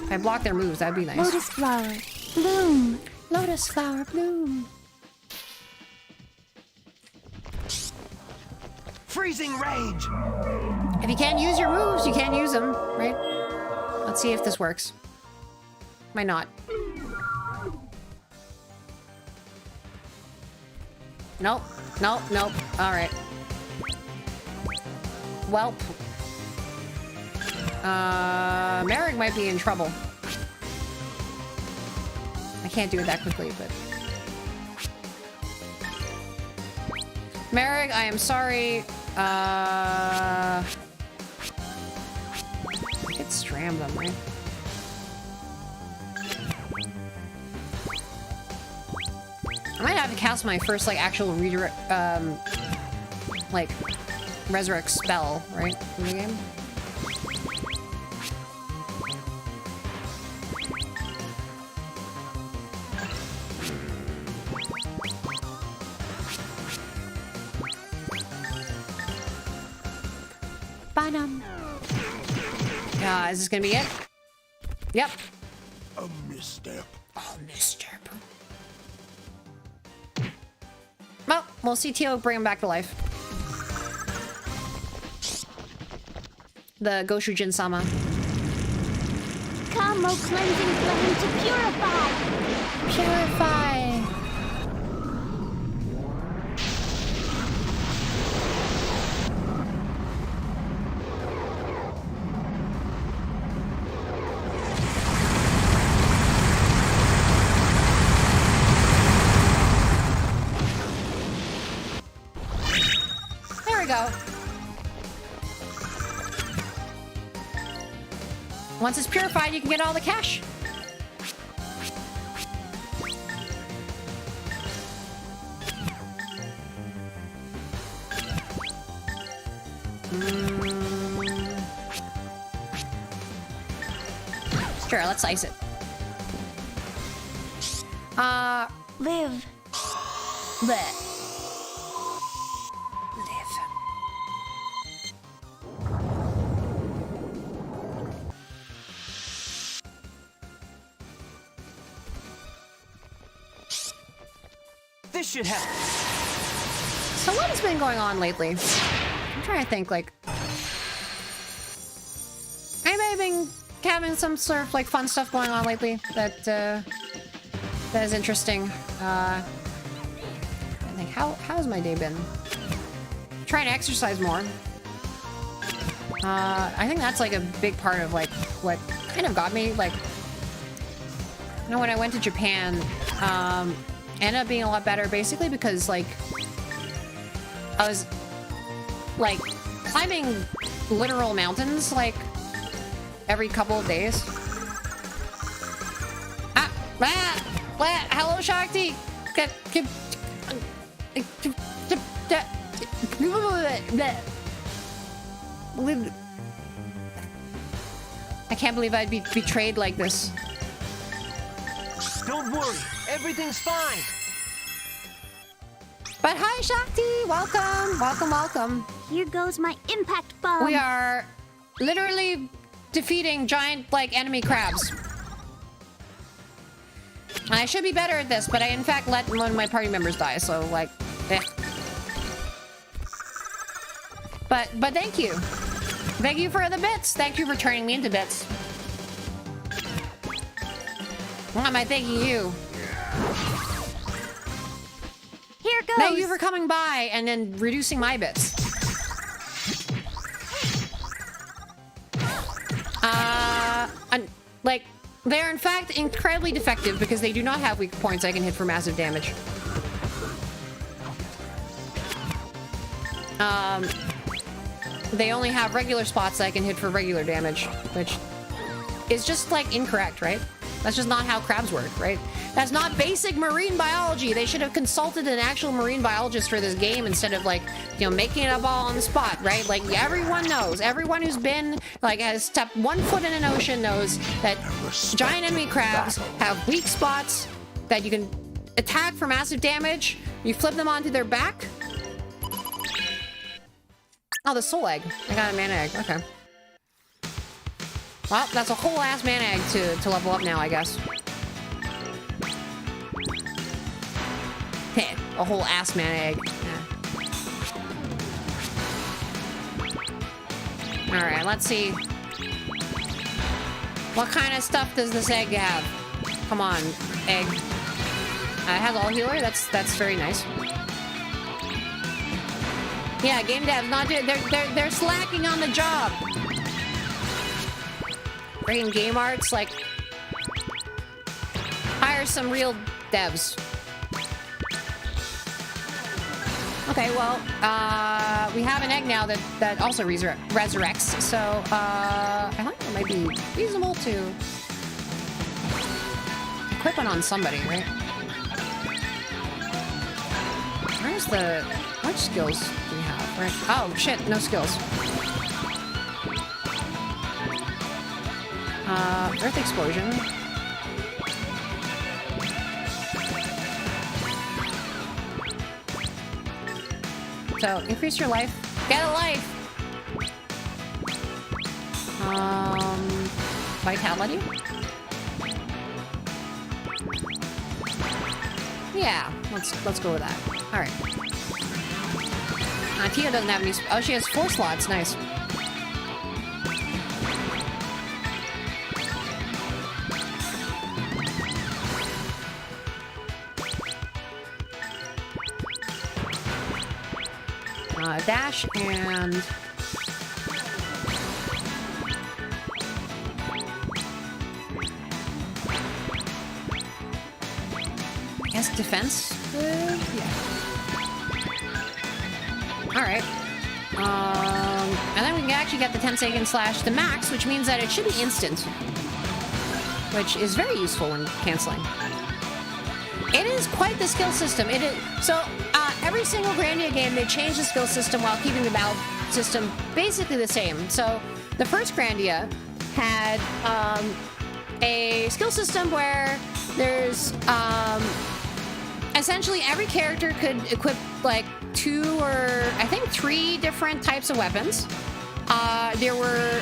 if I block their moves, that'd be nice. Lotus flower, bloom. Lotus flower, bloom. Freezing rage! If you can't use your moves, you can't use them, right? Let's see if this works. Might not. Nope. Nope. Nope. Alright. Welp. Merrick might be in trouble. I can't do it that quickly, but... Merrick, I am sorry. Could stram them, right? I might have to cast my first, like, actual redirect, like, resurrect spell, right? In the game? Is this gonna be it? Yep. A misstep. Oh, misstep. Well, we'll see Tio bring him back to life. The Goshujin-sama. Come, O cleansing flame, to purify! Purify! Once it's purified, you can get all the cash. Sure, let's ice it. Live. Bleh. This should help. So what has been going on lately? I'm trying to think, like... Anybody been having some sort of, like, fun stuff going on lately that, that is interesting? I think, how's my day been? Trying to exercise more. I think that's, like, a big part of, like, what kind of got me, like... You know, when I went to Japan, ended up being a lot better, basically because, like, I was, like, climbing literal mountains, like, every couple of days. Hello, Shakti! I can't believe I'd be betrayed like this. Don't worry, everything's fine. But hi, Shakti! Welcome! Welcome, welcome. Here goes my impact bomb. We are literally defeating giant, like, enemy crabs. I should be better at this, but I, in fact, let one of my party members die, so, like, eh. But thank you. Thank you for the bits. Thank you for turning me into bits. Why am I thanking you? Here goes. Thank you for coming by and then reducing my bits. Like, they are in fact incredibly defective because they do not have weak points I can hit for massive damage. They only have regular spots that I can hit for regular damage, which is just, like, incorrect, right? That's just not how crabs work, right? That's not basic marine biology. They should have consulted an actual marine biologist for this game instead of, like, you know, making it up all on the spot, right? Like, everyone knows. Everyone who's been, like, has stepped one foot in an ocean knows that giant enemy crabs have weak spots that you can attack for massive damage. You flip them onto their back. Oh, the soul egg. I got a mana egg. Okay. Well, that's a whole ass mana egg to level up now, I guess. Heh, a whole ass mana egg. Yeah. Alright, let's see. What kind of stuff does this egg have? Come on, egg. It has all healer. That's very nice. Yeah, game devs not doing. They're slacking on the job. Freaking game arts, like, hire some real devs. Okay, well, we have an egg now that also resurrects, so I think it might be reasonable to equip it on somebody, right? Which skills do we have, right? Oh, shit, no skills. Earth explosion. So, increase your life. Get a life! Vitality? Yeah, let's go with that. Alright. Tia doesn't have any... Oh, she has 4 slots. Nice. Dash and... I guess defense? Yeah. Alright. And then we can actually get the 10-second slash to max, which means that it should be instant. Which is very useful when canceling. It is quite the skill system. It is... So, every single Grandia game, they change the skill system while keeping the battle system basically the same. So, the first Grandia had a skill system where There's essentially every character could equip like 2 or I think 3 different types of weapons. There were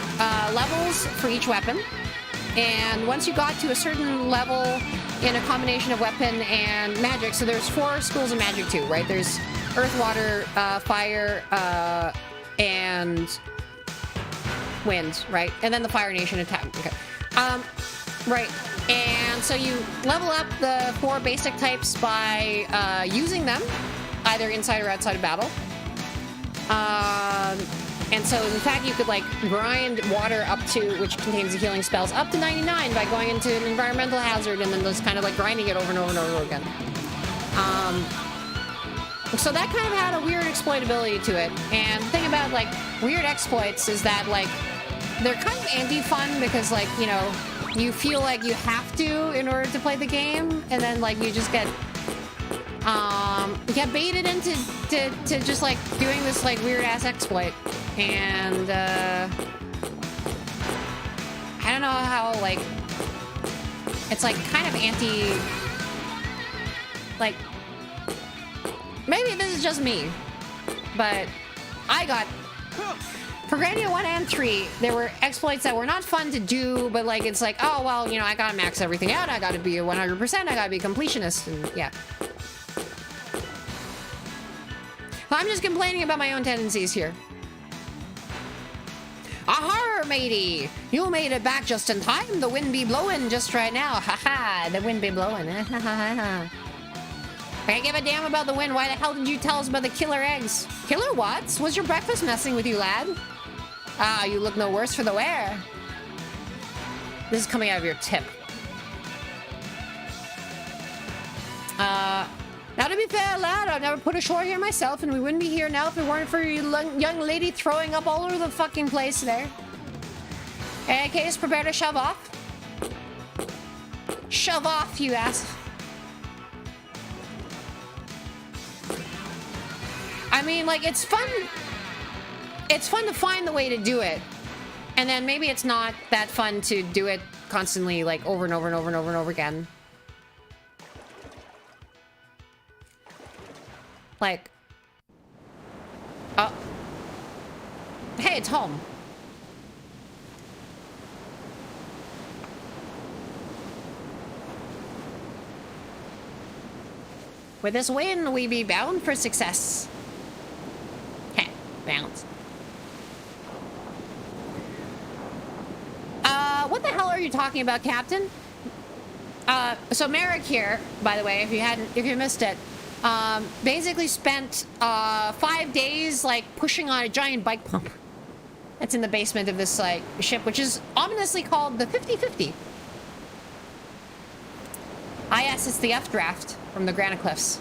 levels for each weapon, and once you got to a certain level in a combination of weapon and magic, so there's 4 schools of magic too, right? There's earth, water, fire, and wind, right? And then the Fire Nation attack. Okay. Right. And so you level up the 4 basic types by using them, either inside or outside of battle. And so, in fact, you could, like, grind water up to, which contains the healing spells, up to 99 by going into an environmental hazard and then just kind of, like, grinding it over and over and over again. So that kind of had a weird exploitability to it. And the thing about, like, weird exploits is that, like, they're kind of anti-fun because, like, you know, you feel like you have to in order to play the game, and then, like, you just get baited into to just, like, doing this, like, weird-ass exploit. And, I don't know how, like, it's, like, kind of anti... Like, maybe this is just me, but I got... For Grandia 1 and 3, there were exploits that were not fun to do, but, like, it's like, oh, well, you know, I gotta max everything out, I gotta be a 100%, I gotta be a completionist, and, yeah. I'm just complaining about my own tendencies here. Aha, matey! You made it back just in time. The wind be blowing just right now. Haha, the wind be blowing. I can't give a damn about the wind. Why the hell did you tell us about the killer eggs? Killer what? Was your breakfast messing with you, lad? Ah, you look no worse for the wear. This is coming out of your tip. Now to be fair, lad, I've never put ashore here myself, and we wouldn't be here now if it weren't for your young lady throwing up all over the fucking place there. In case, prepare to shove off. Shove off, you ass. I mean, like, it's fun. It's fun to find the way to do it. And then maybe it's not that fun to do it constantly, like, over and over and over and over and over again. Like, oh, hey, it's home. With this win, we be bound for success. Heh, bounce. What the hell are you talking about, Captain? So Merrick here, by the way, if you missed it, basically spent 5 days like pushing on a giant bike pump that's in the basement of this like ship, which is ominously called the 50-50. Ah yes, it's the F draft from the Granite Cliffs.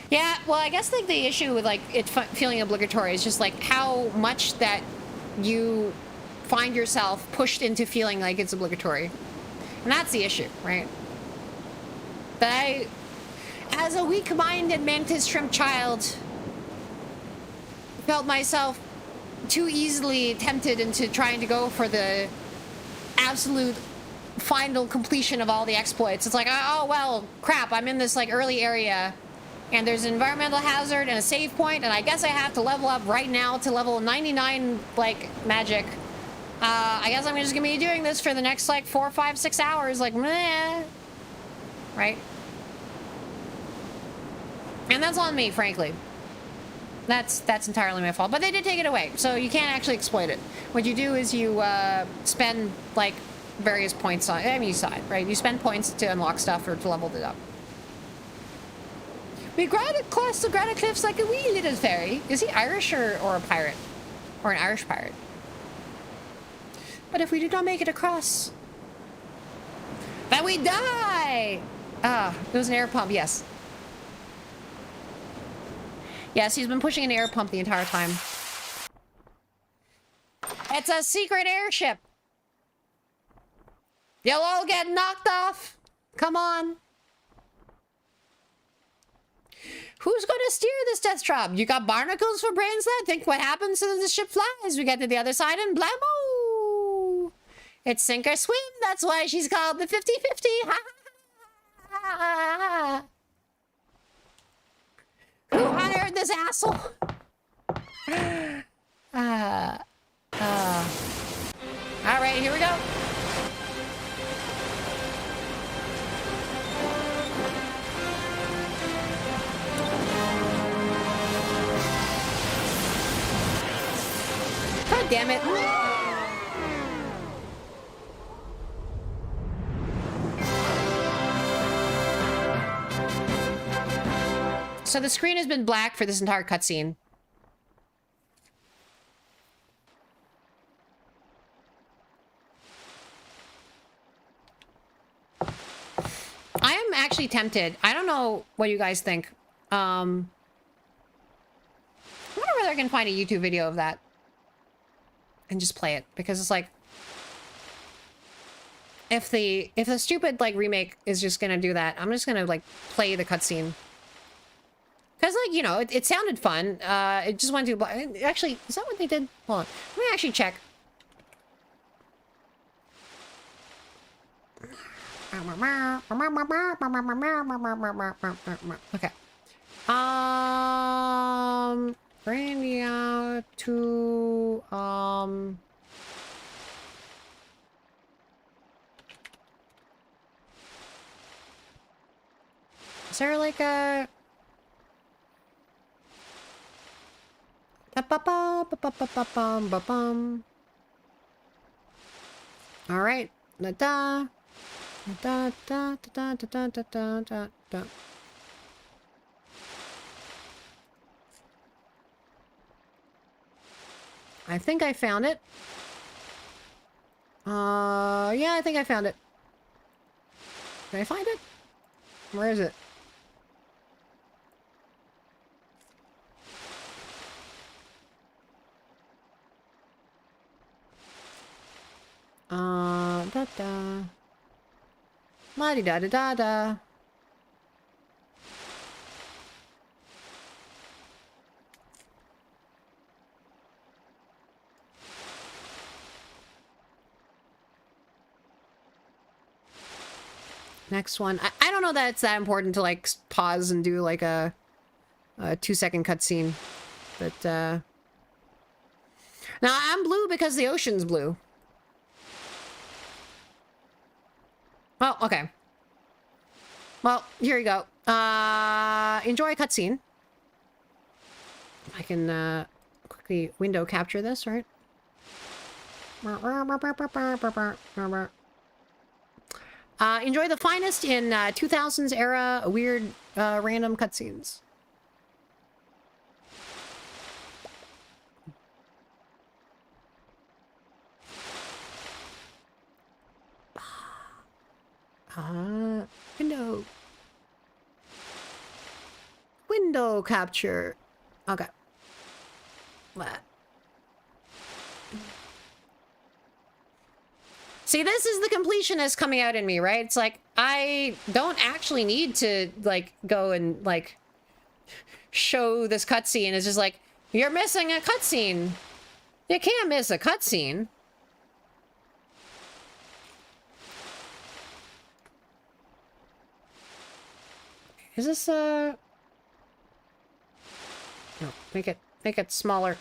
Yeah, well, I guess like the issue with like it feeling obligatory is just like how much that you find yourself pushed into feeling like it's obligatory, and that's the issue, right? That I, as a weak-minded mantis shrimp child, felt myself too easily tempted into trying to go for the absolute final completion of all the exploits. It's like, oh, well, crap, I'm in this, like, early area, and there's an environmental hazard and a save point, and I guess I have to level up right now to level 99, like, magic. I guess I'm just gonna be doing this for the next, like, 4, 5, 6 hours, like, meh. Right? And that's on me, frankly. That's entirely my fault. But they did take it away, so you can't actually exploit it. What you do is you spend, like, various points on... I mean, you saw it, right? You spend points to unlock stuff or to level it up. We grind across the Granite Cliffs like a wee little fairy. Is he Irish or a pirate? Or an Irish pirate? But if we do not make it across... then we die! Ah, it was an air pump, yes. Yes, he's been pushing an air pump the entire time. It's a secret airship! You'll all get knocked off! Come on! Who's gonna steer this death trap? You got barnacles for brains left? Think what happens when the ship flies? We get to the other side and blammo! It's sink or swim. That's why she's called the 50-50. Who hired this asshole? All right, here we go. God damn it. So the screen has been black for this entire cutscene. I am actually tempted. I don't know what you guys think. I wonder whether I can find a YouTube video of that and just play it, because it's like, if the stupid like remake is just gonna do that, I'm just gonna like play the cutscene. Because, like, you know, it sounded fun. It just went to... Actually, is that what they did? Hold on. Let me actually check. Okay. Grandia II... Is there, like, a... All right. Da da da da da da da da da da. I think I found it. Yeah, I think I found it. Did I find it? Where is it? Da da. La di da da da da. Next one. I don't know that it's that important to like pause and do like a 2-second cutscene, but now I'm blue because the ocean's blue. Oh, okay. Well, here you go. Enjoy a cutscene. I can quickly window capture this, right? Enjoy the finest in 2000s era weird random cutscenes. Window. Window capture. Okay. What? See, this is the completionist coming out in me, right? It's like, I don't actually need to, like, go and, like, show this cutscene. It's just like, you're missing a cutscene. You can't miss a cutscene. Is this, no, make it smaller.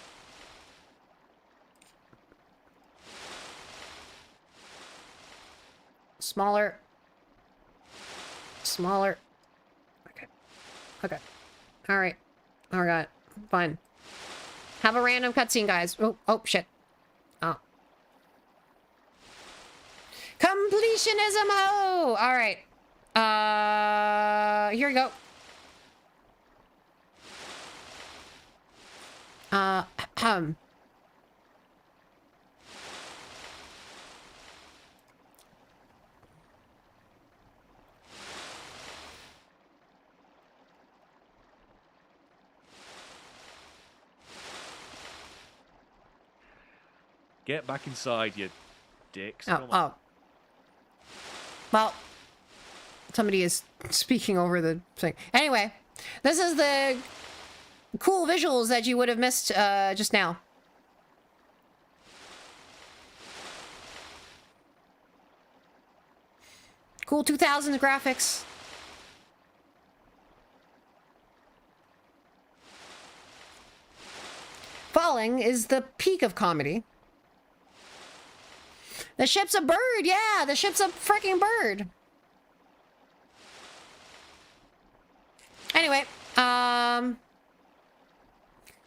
Smaller. Smaller. Okay. Okay. All right. All right. Fine. Have a random cutscene, guys. Oh, oh, shit. Oh. Completionism! Oh! All right. Here we go. Get back inside, you dicks. Oh, oh. Well, somebody is speaking over the thing. Anyway, this is the cool visuals that you would have missed just now. Cool 2000s graphics. Falling is the peak of comedy. The ship's a bird, yeah, the ship's a freaking bird. Anyway,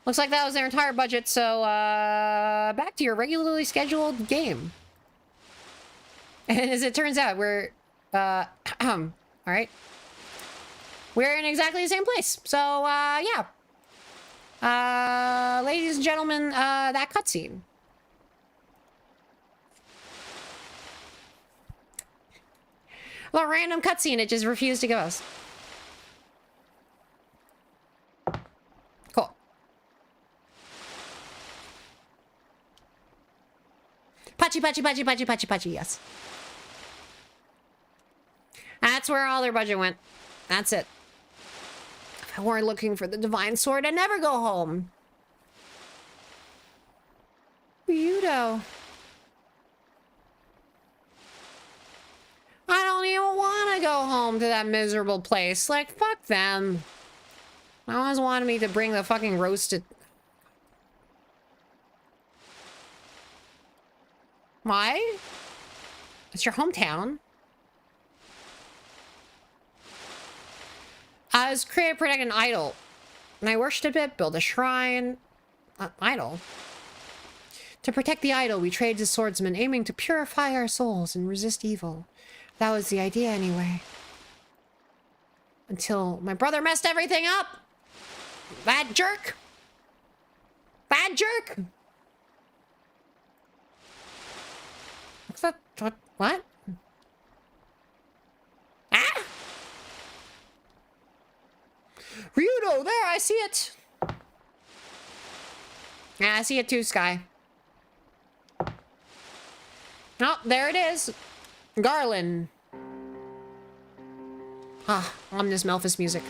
looks like that was their entire budget, so back to your regularly scheduled game. And as it turns out, we're all right. We're in exactly the same place. So yeah. Ladies and gentlemen, that cutscene. A random cutscene, it just refused to give us. Cool. Pachi, pachi, pachi, pachi, pachi, pachi, yes. That's where all their budget went. That's it. If I weren't looking for the divine sword, I'd never go home. Ryudo. I don't even want to go home to that miserable place. Like, fuck them. I always wanted me to bring the fucking roasted... Why? It's your hometown. I was created to protect an idol. And I worshipped it, built a shrine. Idol? To protect the idol, we traded as swordsmen, aiming to purify our souls and resist evil. That was the idea anyway. Until my brother messed everything up! Bad jerk! Bad jerk! What's that? What? Ah! Ryudo, there, I see it! Yeah, I see it too, Sky. Oh, there it is. Garland. Ah, ominous Melphis music.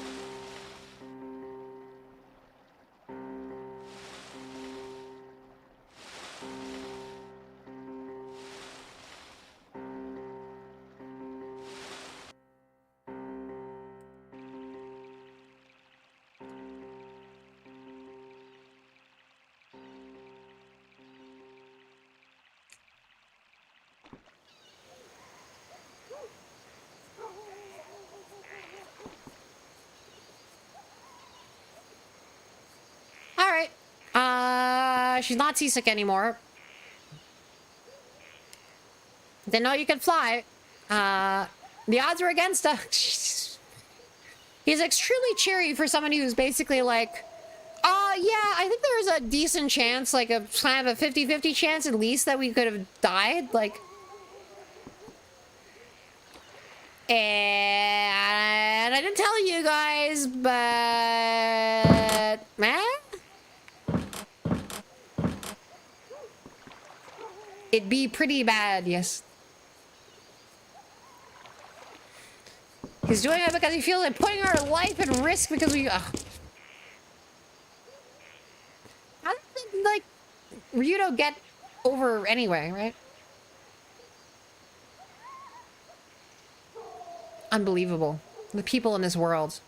She's not seasick anymore. Didn't know you could fly. The odds are against us. He's extremely cheery for somebody who's basically like, yeah, I think there's a decent chance, like a kind of a 50-50 chance at least that we could have died. Like, and I didn't tell you guys, but man. It'd be pretty bad, yes. He's doing it because he feels like putting our life at risk because we... How did, like, Ryudo get over anyway, right? Unbelievable. The people in this world.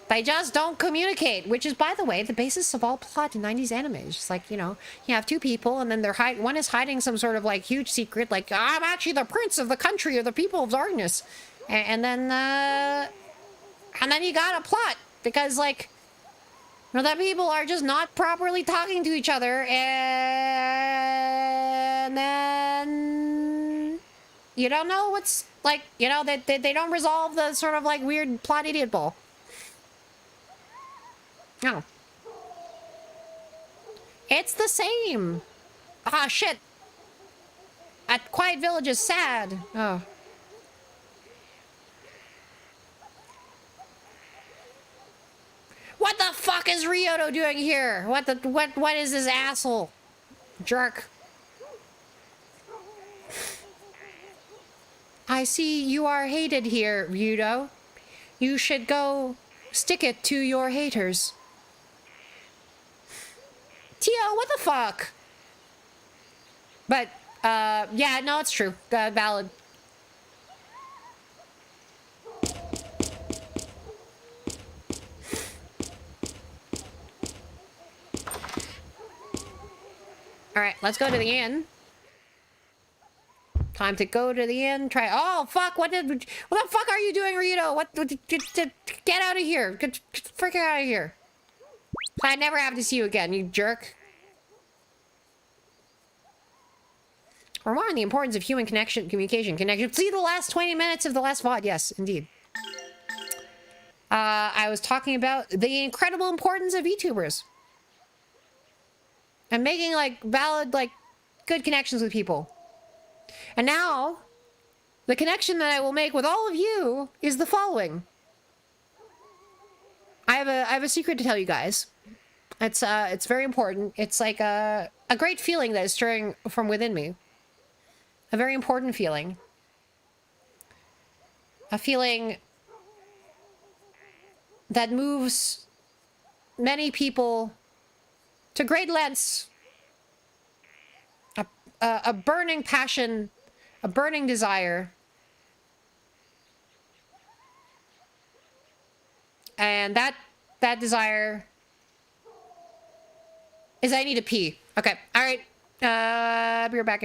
They just don't communicate, which is, by the way, the basis of all plot in 90s anime. It's just like, you know, you have two people and then they're one is hiding some sort of like huge secret, like, I'm actually the prince of the country of the people of darkness. And then you got a plot because, like, you know, that people are just not properly talking to each other, and then you don't know what's, like, you know, they don't resolve the sort of like weird plot idiot ball. No. It's the same. Ah, shit. At Quiet Village is sad. Oh. What the fuck is Ryudo doing here? What is this asshole? Jerk. I see you are hated here, Ryudo. You should go stick it to your haters. Tio, what the fuck? But Yeah, no, it's true. Valid. Alright, let's go to the inn. Time to go to the inn. Try. Oh, fuck! What the fuck are you doing, Rito? Get out of here! Get freaking out of here! I never have to see you again, you jerk. Or more on the importance of human communication. See the last 20 minutes of the last VOD. Yes, indeed. I was talking about the incredible importance of VTubers. And making, like, valid, like, good connections with people. And now, the connection that I will make with all of you is the following. I have a secret to tell you guys. It's very important. It's like a great feeling that is stirring from within me. A very important feeling. A feeling that moves many people to great lengths. A burning passion, a burning desire. And that desire is I need to pee. Okay, all right. Be right back.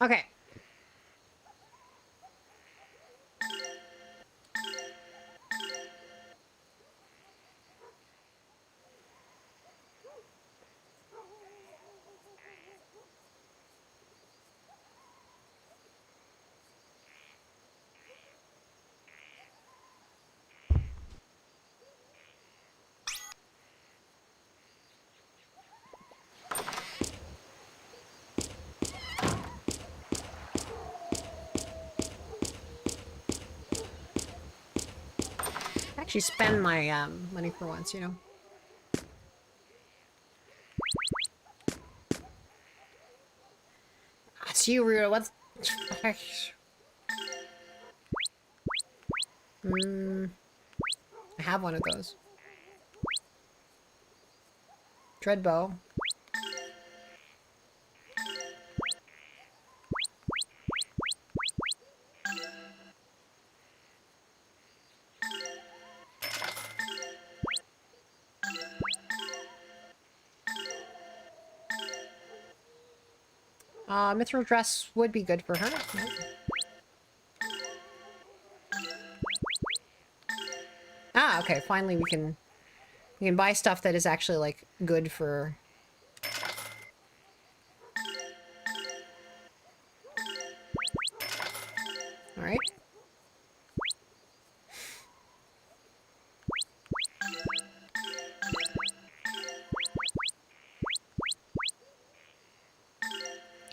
Okay. Actually spend my money for once, you know. It's you, Ruda. What's... I have one of those. Dreadbow. Mithril dress would be good for her. Right? Ah, okay. Finally, we can buy stuff that is actually like good for Alright.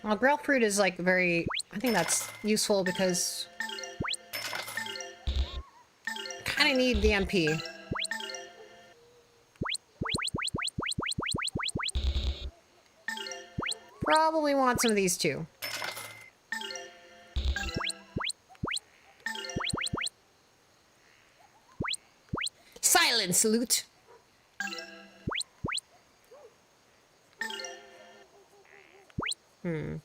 Well, grilled fruit is like very... I think that's useful because... kind of need the MP. Probably want some of these too. Silence, loot! Hmm.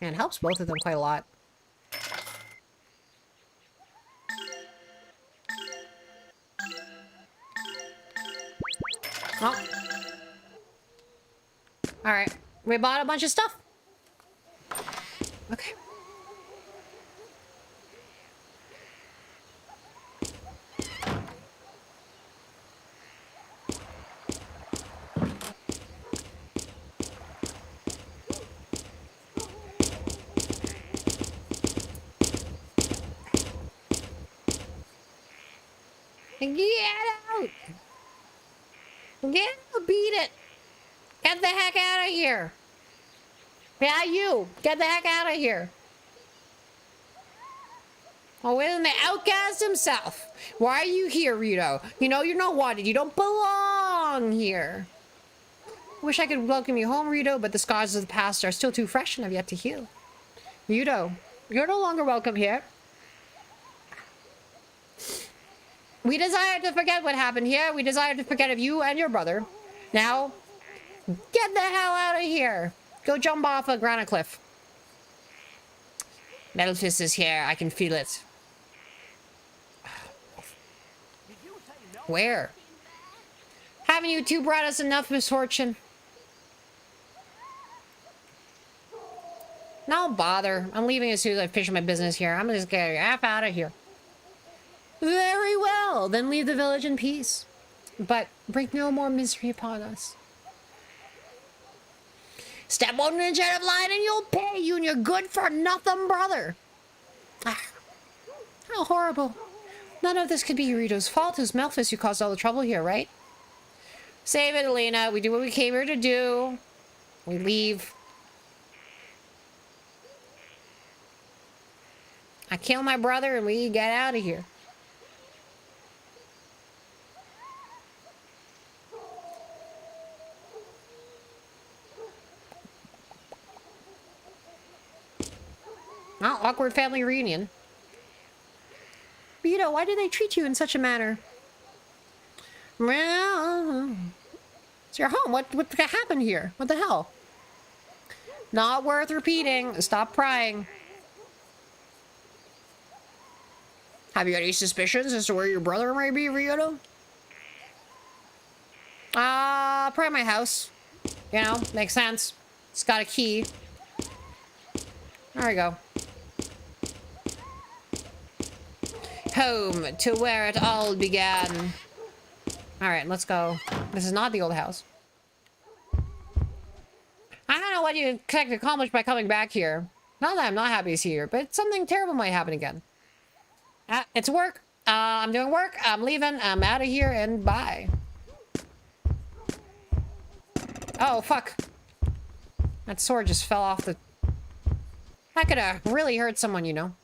And it helps both of them quite a lot. Oh. Alright. We bought a bunch of stuff. Okay. Get out! Get out, beat it! Get the heck out of here! Yeah, you! Get the heck out of here! Oh, isn't the outcast himself? Why are you here, Rito? You know you're not wanted. You don't belong here. Wish I could welcome you home, Rito, but the scars of the past are still too fresh and have yet to heal. Rito, you're no longer welcome here. We desire to forget what happened here. We desire to forget of you and your brother. Now, get the hell out of here. Go jump off a granite cliff. Metal Fist is here. I can feel it. Where? Haven't you two brought us enough misfortune? No bother. I'm leaving as soon as I finish my business here. I'm just getting the F out of here. Very well. Then leave the village in peace. But bring no more misery upon us. Step 1 inch out of line and you'll pay, you and your good for nothing brother. Ah, how horrible. None of this could be Rito's fault. It was Melphis who caused all the trouble here, right? Save it, Elena. We do what we came here to do. We leave. I kill my brother and we get out of here. Oh, awkward family reunion. Rito, why did they treat you in such a manner? Well, it's your home. What happened here? What the hell? Not worth repeating. Stop prying. Have you any suspicions as to where your brother might be, Rito? Probably my house. You know, makes sense. It's got a key. There we go. Home to where it all began. Alright, let's go. This is not the old house. I don't know what you expect to accomplish by coming back here. Not that I'm not happy he's here, but something terrible might happen again. It's work. I'm doing work. I'm leaving. I'm out of here and bye. Oh, fuck. That sword just fell off the... That could have really hurt someone, you know.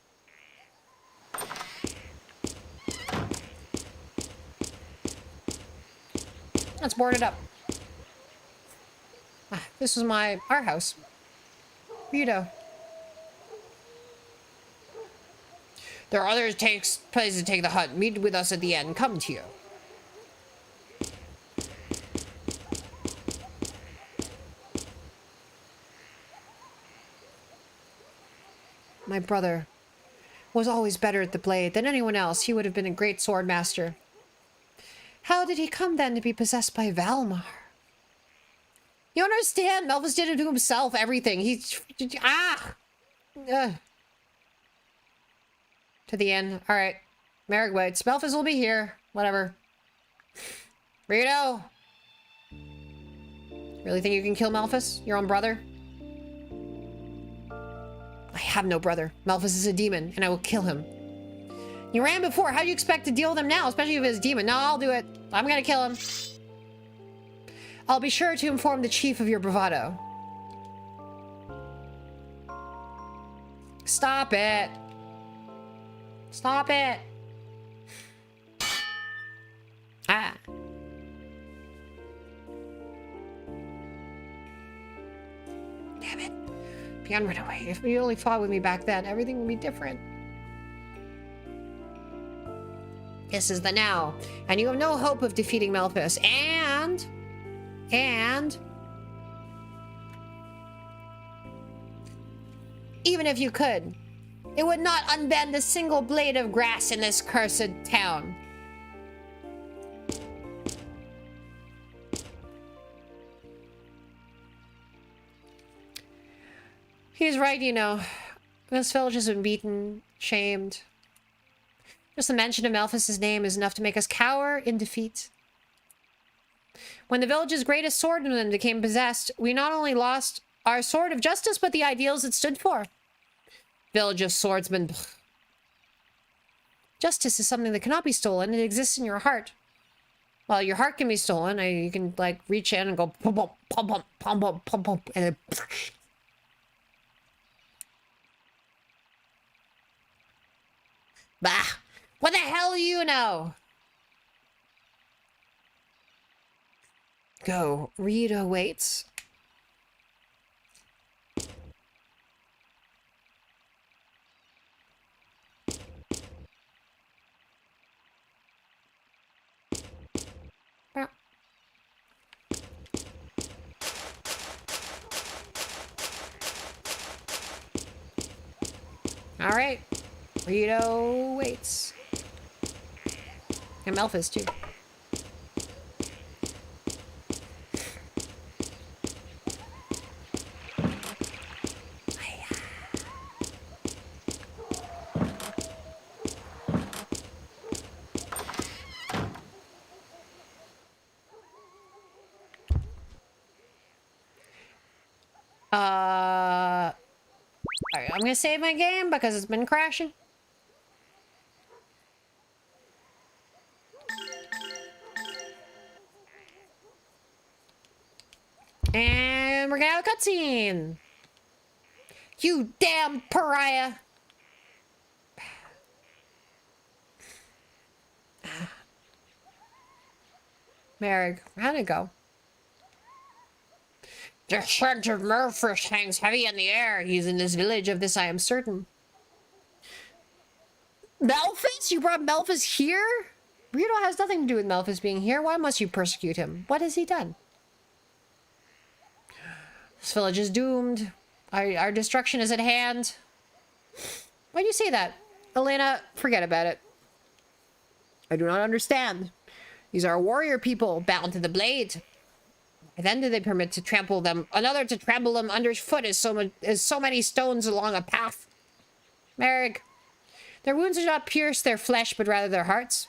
Let's board it up. This is our house. Rito. There are others places to take the hut. Meet with us at the end. Come to you. My brother was always better at the blade than anyone else. He would have been a great sword master. How did he come then to be possessed by Valmar? You understand? Melphis did it to himself. Everything. To the end. All right. Merrick waits. Melphis will be here. Whatever. Rito. Really think you can kill Malphas, your own brother? I have no brother. Malphas is a demon, and I will kill him. You ran before. How do you expect to deal with him now, especially if he's a demon? No, I'll do it. I'm gonna kill him. I'll be sure to inform the chief of your bravado. Stop it. Stop it. Ah. Damn it. Beyond run away. If you only fought with me back then, everything would be different. This is the now. And you have no hope of defeating Malphas. And... even if you could, it would not unbend a single blade of grass in this cursed town. He's right, you know. This village has been beaten, shamed. Just the mention of Malphas' name is enough to make us cower in defeat. When the village's greatest swordsman became possessed, we not only lost our sword of justice, but the ideals it stood for. Village of swordsmen. Justice is something that cannot be stolen. It exists in your heart. Well, your heart can be stolen. You can, like, reach in and go pum pum pum pum pum pum pum pum, and then... Bah! What the hell do you know? Go. Rita waits. All right. Rito waits. And Malphas, too. Alright, I'm gonna save my game because it's been crashing. And we're gonna have a cutscene. You damn pariah. Merrick, how'd it go? The scent of Malphas hangs heavy in the air. He's in this village, of this I am certain. Malphas? You brought Malphas here? Rito has nothing to do with Malphas being here. Why must you persecute him? What has he done? This village is doomed. Our destruction is at hand. Why do you say that? Elena, forget about it. I do not understand. These are warrior people bound to the blade. And then do they permit to trample them, another to trample them underfoot as so many stones along a path? Merrick, their wounds do not pierce their flesh, but rather their hearts.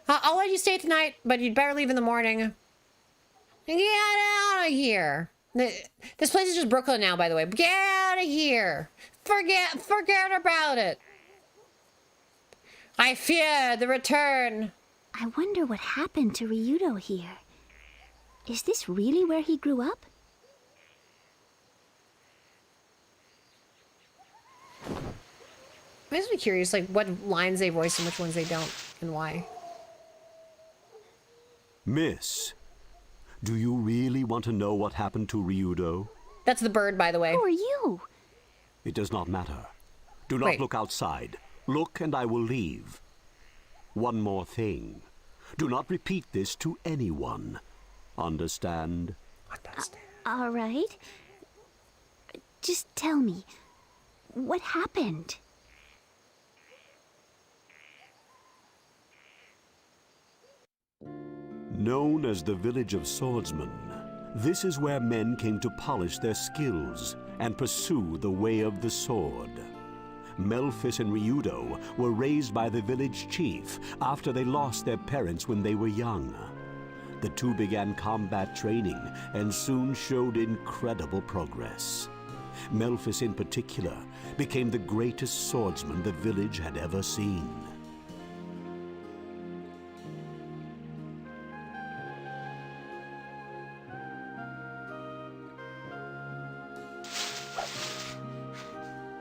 I'll let you stay tonight, but you'd better leave in the morning. Get out of here. This place is just Brooklyn now, by the way. Get out of here. Forget about it. I fear the return. I wonder what happened to Ryudo here. Is this really where he grew up? I'm just curious, like, what lines they voice and which ones they don't, and why. Miss, do you really want to know what happened to Ryudo? That's the bird, by the way. Who are you? It does not matter. Do not look outside. Look and I will leave. One more thing. Do not repeat this to anyone. Understand? All right. Just tell me, what happened? Known as the Village of Swordsmen, this is where men came to polish their skills and pursue the way of the sword. Malphas and Ryudo were raised by the village chief after they lost their parents when they were young. the two began combat training and soon showed incredible progress. Melphis in particular became the greatest swordsman the village had ever seen.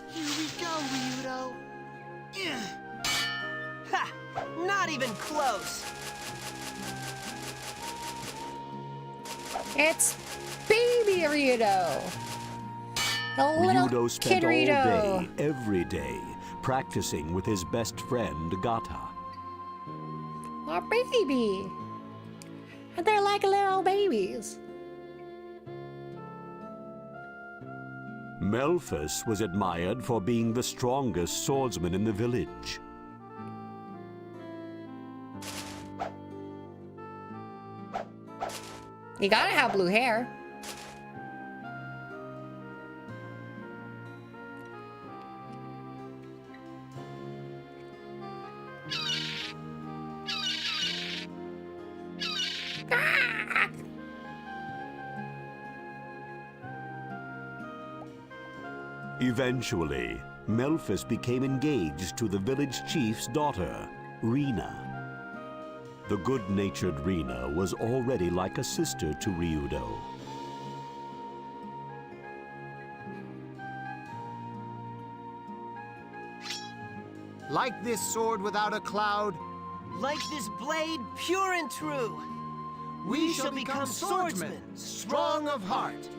Here we go, Ryudo. Ha! Not even close. It's baby Ryudo. The little Ryudo spent kid all Ryudo. day, every day, practicing with his best friend, Gata. A baby. And they're like little babies. Melphis was admired for being the strongest swordsman in the village. You gotta have blue hair. Eventually, Melphis became engaged to the village chief's daughter, Rena. The good-natured Rena was already like a sister to Ryudo. Like this sword without a cloud, Like this blade, pure and true. we shall become swordsmen, strong of heart.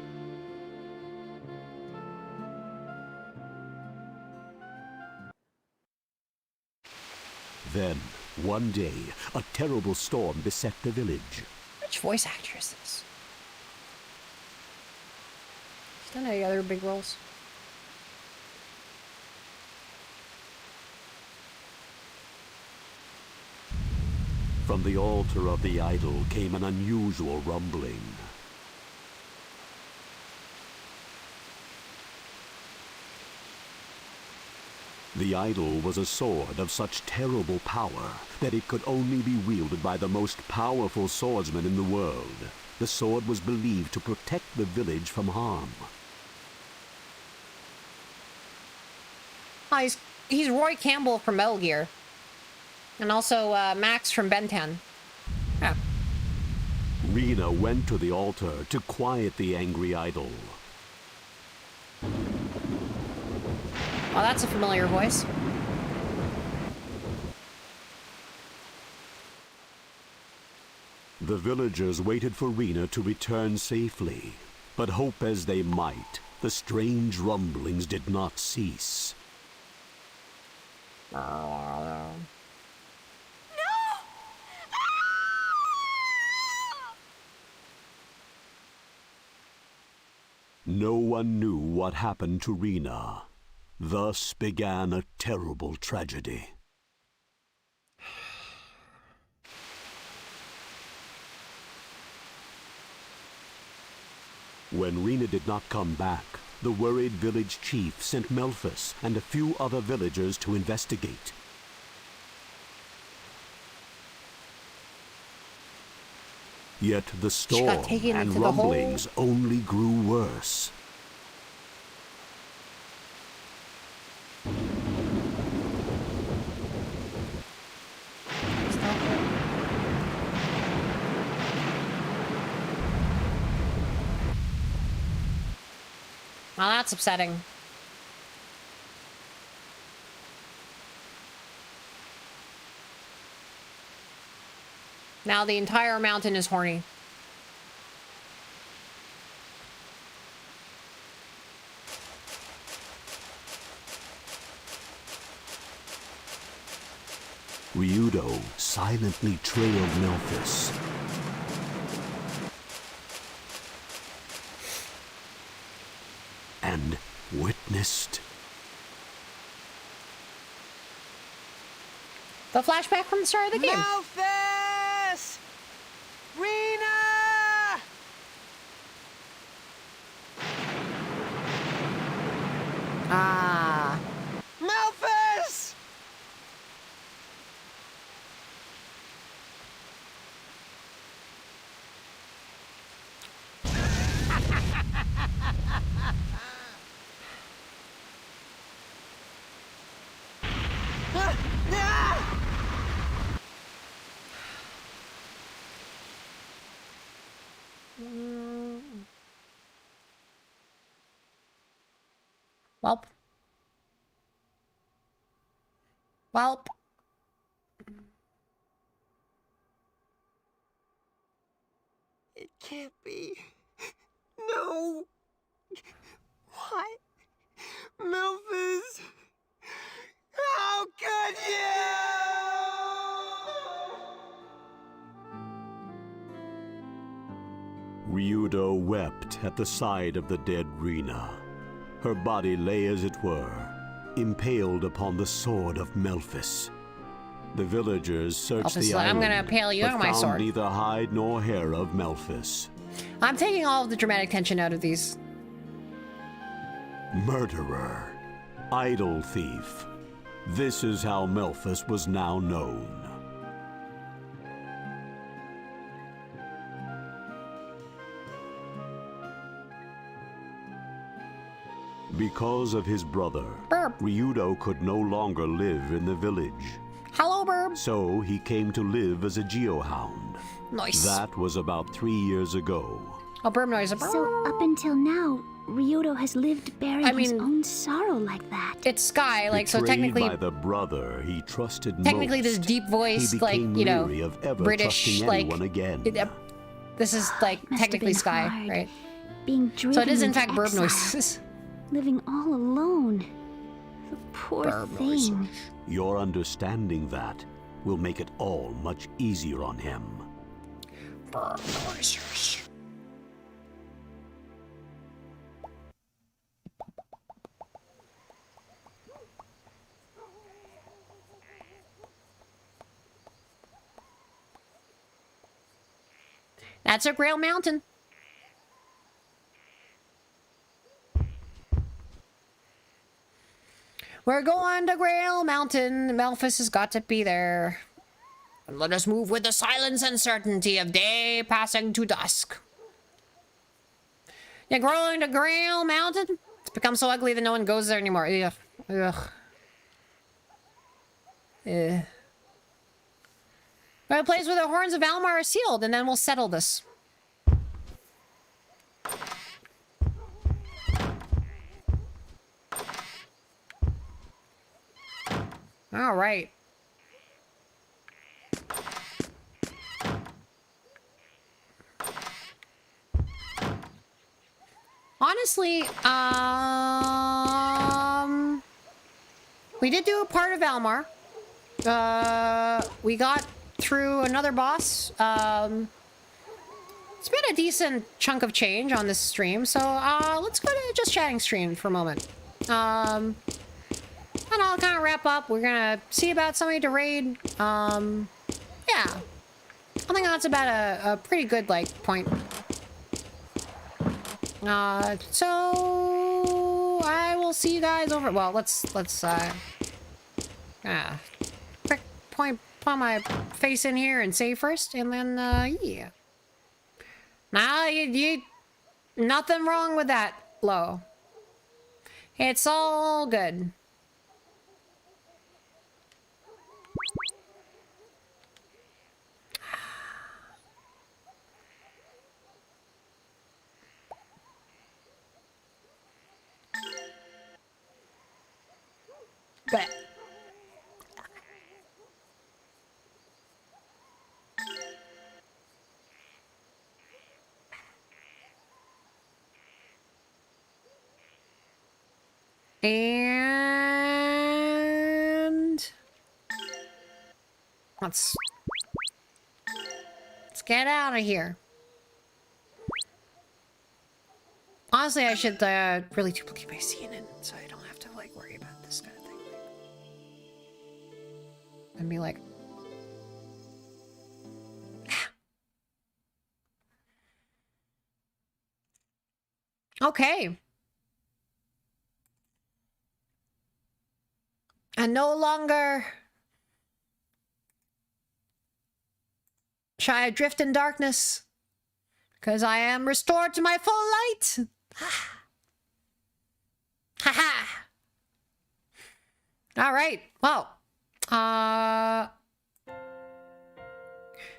Then, one day, a terrible storm beset the village. Which voice actor is this? She's done any other big roles? From the altar of the idol came an unusual rumbling. The idol was a sword of such terrible power that it could only be wielded by the most powerful swordsman in the world. The sword was believed to protect the village from harm. Oh, he's Roy Campbell from Metal Gear. And also Max from Ben 10. Yeah. Rena went to the altar to quiet the angry idol. Oh, that's a familiar voice. The villagers waited for Rena to return safely, but hope as they might, the strange rumblings did not cease. No one knew what happened to Rena. Thus began a terrible tragedy. When Rena did not come back, the worried village chief sent Melphis and a few other villagers to investigate. Yet the storm and rumblings only grew worse. Well, that's upsetting. Now the entire mountain is horny. Ryudo silently trailed Melphis. And witnessed the flashback from the start of the game. Melphis! Rena! Ah. Melphis! Welp. Welp. It can't be. No. What? Memphis? How could you? Ryudo wept at the side of the dead Rena. Her body lay, as it were, impaled upon the sword of Memphis. The villagers searched the island, I'm gonna impale you on my found sword. neither hide nor hair of Memphis. I'm taking all of the dramatic tension out of these. Murderer, idol thief. This is how Memphis was now known. Because of his brother, Burp. Ryudo could no longer live in the village. Hello, Burb. So he came to live as a geohound. Nice. That was about 3 years ago. Oh, Burb noise. Burb. So up until now, Ryudo has lived bearing his mean, own sorrow like that. It's Sky, like, so Betrayed technically, by the brother he trusted technically most, this deep voice, he like, became you know, leery of ever British, trusting like, anyone again. this is, like, Must have technically been Sky, hard. right? Being driven So it is, in into fact, Burb exile, noises. living all alone. The poor Burb thing. noises. Your understanding that will make it all much easier on him. Burb noises. That's a Grail Mountain. We're going to Grail Mountain. Memphis has got to be there. And let us move with the silence and certainty of day passing to dusk. You're going to Grail Mountain? It's become so ugly that no one goes there anymore. Ugh. Ugh. Ugh. We're a place where the horns of Almar are sealed, and then we'll settle this. All right. Honestly, we did do a part of Almar. We got through another boss. It's been a decent chunk of change on this stream, so let's go to just chatting stream for a moment. And I'll kind of wrap up. We're gonna see about somebody to raid. Yeah, I think that's about a pretty good like point. So I will see you guys over. Well, let's quick point my face in here and save first, and then yeah. Nah, you nothing wrong with that, Lo. It's all good. Bet. And let's get out of here. Honestly, I should really duplicate my CNN so I don't have to like worry about this kind of thing. And be like, okay. And no longer shall I drift in darkness, because I am restored to my full light. Ha ha. All right. Well,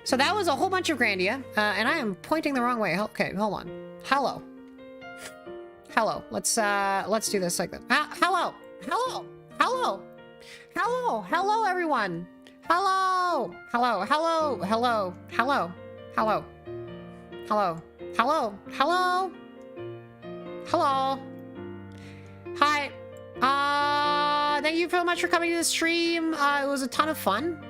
so that was a whole bunch of Grandia, and I am pointing the wrong way. Okay, hold on. Hello. Hello. Let's do this like that. Hello. Hello. Hello. Hello. Hello, everyone. Hello. Hello. Hello. Hello. Hello. Hello. Hello. Hello. Hello. Hello. Hi. Thank you so much for coming to the stream. It was a ton of fun.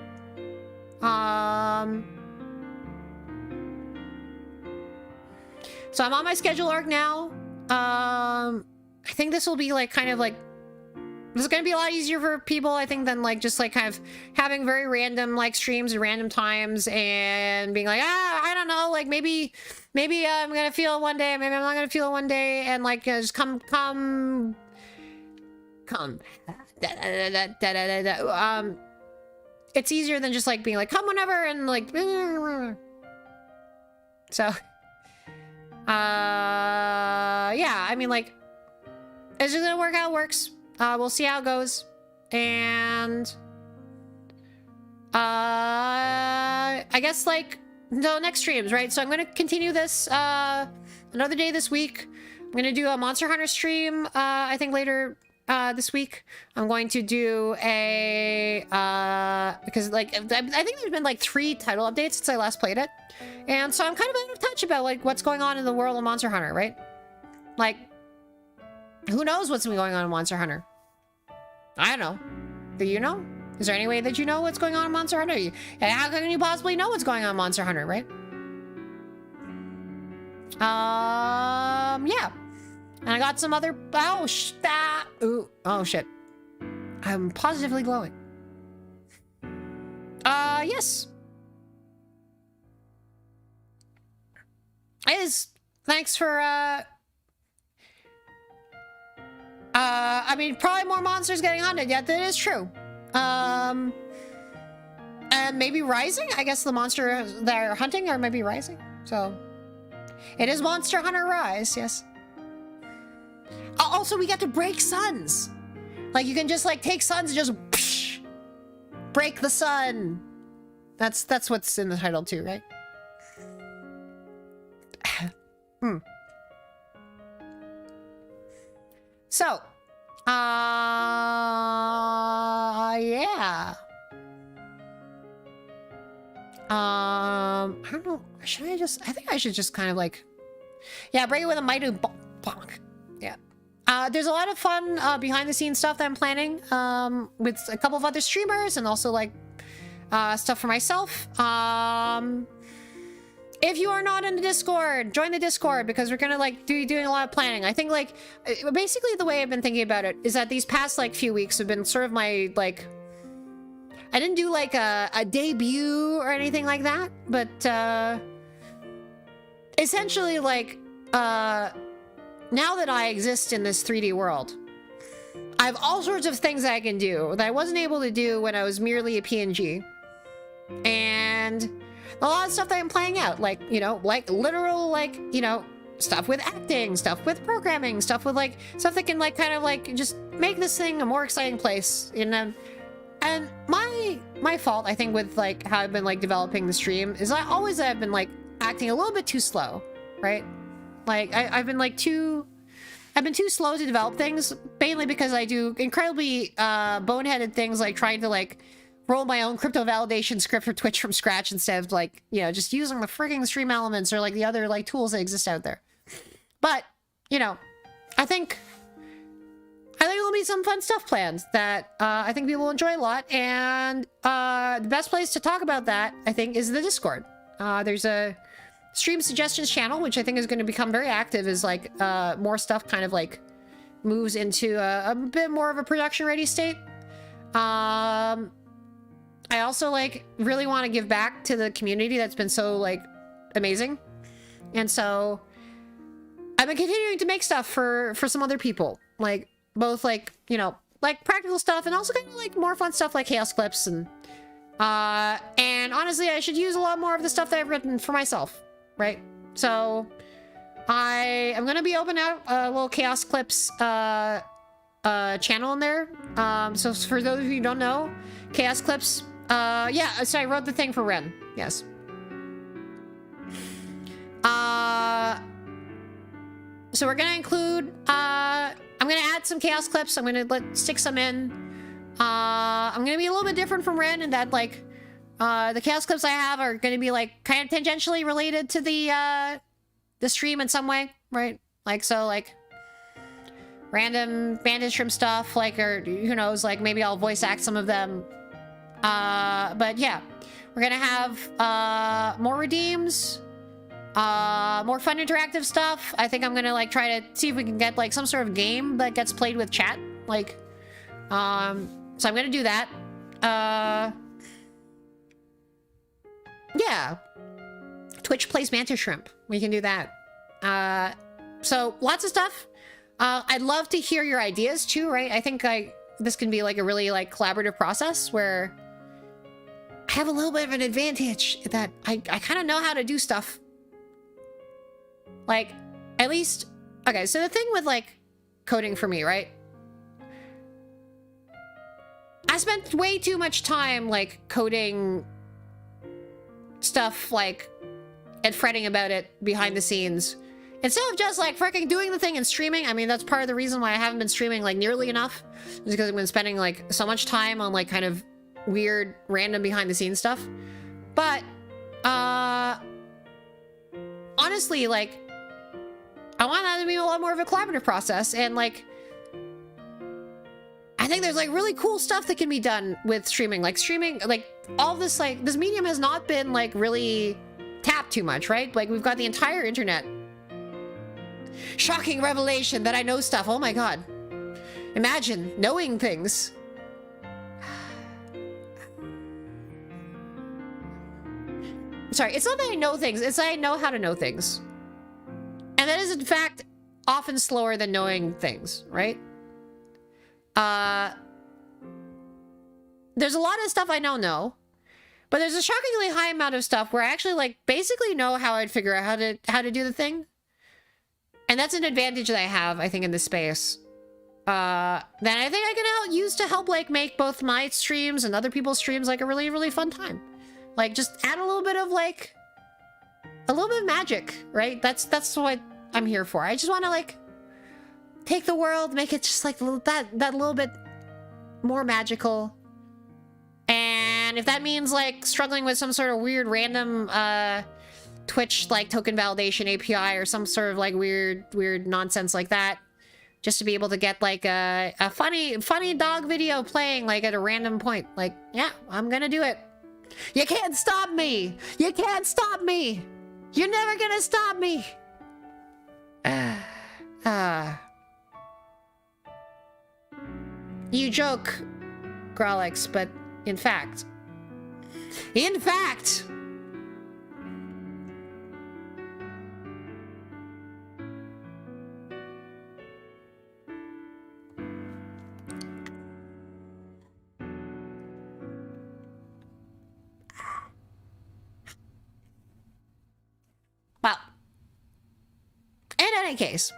So I'm on my schedule arc now. I think this will be like kind of like, this is gonna be a lot easier for people, I think, than like just like kind of having very random like streams at random times and being like, I don't know, like maybe I'm gonna feel it one day, maybe I'm not gonna feel it one day, and like just come. It's easier than just like being like come whenever and like so yeah, I mean, like, it's just gonna work how it works. We'll see how it goes. And I guess like the next streams, right? So I'm gonna continue this another day this week. I'm gonna do a Monster Hunter stream I think later this week. I'm going to do a because like I think there's been like 3 title updates since I last played it, and so I'm kind of out of touch about like what's going on in the world of Monster Hunter, right? Like, who knows what's been going on in Monster Hunter? I don't know. Do you know? Is there any way that you know what's going on in Monster Hunter? And how can you possibly know what's going on in Monster Hunter, right? Yeah. And I got some other... Oh, ooh. Oh, shit. I'm positively glowing. Yes. Thanks for, I mean, probably more monsters getting hunted. Yeah, that is true. And maybe rising? I guess the monster they're hunting are maybe rising. So, it is Monster Hunter Rise, yes. Also, we get to break suns. Like, you can just, like, take suns and just psh, break the sun. That's what's in the title, too, right? So, yeah. I don't know. Should I just... I think I should just kind of, like... Yeah, break it with a mighty bonk. Yeah. There's a lot of fun behind-the-scenes stuff that I'm planning with a couple of other streamers and also, like, stuff for myself. If you are not in the Discord, join the Discord because we're gonna, like, doing a lot of planning. I think, like, basically the way I've been thinking about it is that these past, like, few weeks have been sort of my, like... I didn't do, like, a debut or anything like that, but, essentially, like, now that I exist in this 3D world, I have all sorts of things that I can do that I wasn't able to do when I was merely a PNG. And a lot of stuff that I'm playing out, like, you know, like literal, like, you know, stuff with acting, stuff with programming, stuff with, like, stuff that can, like, kind of, like, just make this thing a more exciting place, you know? And my fault, I think, with, like, how I've been, like, developing the stream is I've been, like, acting a little bit too slow, right? Like, I've been, like, too slow to develop things, mainly because I do incredibly boneheaded things like trying to, like, roll my own crypto validation script for Twitch from scratch instead of, like, you know, just using the freaking stream elements or, like, the other, like, tools that exist out there. But, you know, I think there'll be some fun stuff planned that I think people will enjoy a lot, and the best place to talk about that, I think, is the Discord. There's a stream suggestions channel, which I think is going to become very active as, like, more stuff kind of, like, moves into a bit more of a production-ready state. I also, like, really want to give back to the community that's been so, like, amazing. And so I've been continuing to make stuff for some other people, like, both, like, you know, like, practical stuff and also kind of, like, more fun stuff like chaos clips and honestly, I should use a lot more of the stuff that I've written for myself, right? So I am going to be opening out a little chaos clips channel in there. So for those of you who don't know, chaos clips, yeah, so I wrote the thing for Ren, yes. So we're gonna include, I'm gonna add some chaos clips. I'm gonna stick some in. I'm gonna be a little bit different from Ren in that, like, the chaos clips I have are gonna be, like, kind of tangentially related to the stream in some way, right? Like, so, like, random bandage shrimp stuff, like, or who knows, like, maybe I'll voice act some of them. But yeah, we're gonna have, more redeems, more fun interactive stuff. I think I'm gonna, like, try to see if we can get, like, some sort of game that gets played with chat, like, so I'm gonna do that. Yeah. Twitch plays mantis shrimp. We can do that. So lots of stuff. I'd love to hear your ideas too, right? I think this can be like a really like collaborative process where I have a little bit of an advantage that I kind of know how to do stuff. Like, at least, okay, so the thing with like coding for me, right? I spent way too much time like coding stuff like and fretting about it behind the scenes instead of just like freaking doing the thing and streaming. I mean, that's part of the reason why I haven't been streaming like nearly enough, is because I've been spending like so much time on like kind of weird random behind the scenes stuff. But honestly, like, I want that to be a lot more of a collaborative process, and like I think there's like really cool stuff that can be done with streaming. Like streaming, like all this, like this medium has not been like really tapped too much, right? Like we've got the entire internet. Shocking revelation that I know stuff. Oh my god. Imagine knowing things. Sorry, it's not that I know things, it's that I know how to know things. And that is in fact often slower than knowing things, right? There's a lot of stuff I don't know, but there's a shockingly high amount of stuff where I actually like basically know how I'd figure out how to do the thing. And that's an advantage that I have, I think, in this space. That I think I can use to help like make both my streams and other people's streams like a really, really fun time. Like just add a little bit of like a little bit of magic, right? That's what I'm here for. I just want to like take the world, make it just like that little bit more magical. And if that means like struggling with some sort of weird random Twitch like token validation API or some sort of like weird nonsense like that, just to be able to get like a funny dog video playing like at a random point, like, yeah, I'm gonna do it. You can't stop me. You can't stop me. You're never gonna stop me. You joke, Grolix, but in fact, well, in any case,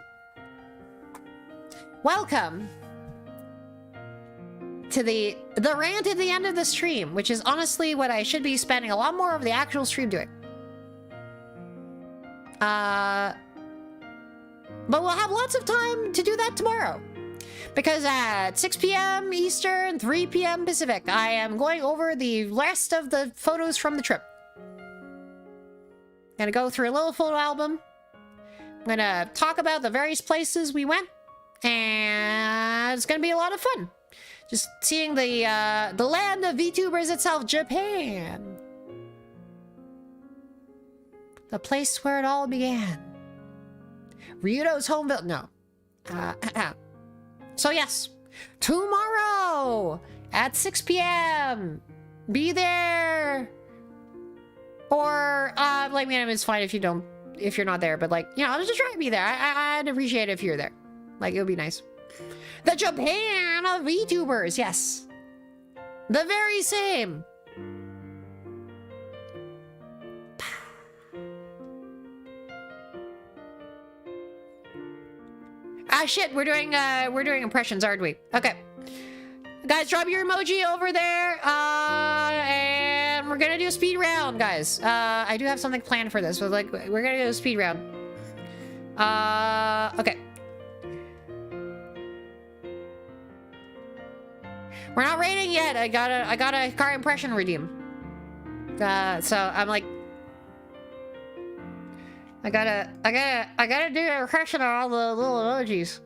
welcome to the rant at the end of the stream, which is honestly what I should be spending a lot more of the actual stream doing. But we'll have lots of time to do that tomorrow, because at 6 p.m. Eastern, 3 p.m. Pacific, I am going over the rest of the photos from the trip. Gonna go through a little photo album. I'm gonna talk about the various places we went, and it's gonna be a lot of fun. Just seeing the land of VTubers itself, Japan. The place where it all began. Ryudo's home village. No. So yes, tomorrow at 6 p.m. Be there. Or like, man, it's fine if you're not there, but like, you know, I'll just try to be there. I'd appreciate it if you're there. Like, it would be nice. The Japan of VTubers, yes. The very same. Ah, shit, we're doing impressions, aren't we? Okay. Guys, drop your emoji over there, and we're gonna do a speed round, guys. I do have something planned for this, but like, we're gonna do a speed round. Okay. We're not rating yet. I got a Hikari impression redeem. So I'm like, I gotta do an impression of all the little emojis.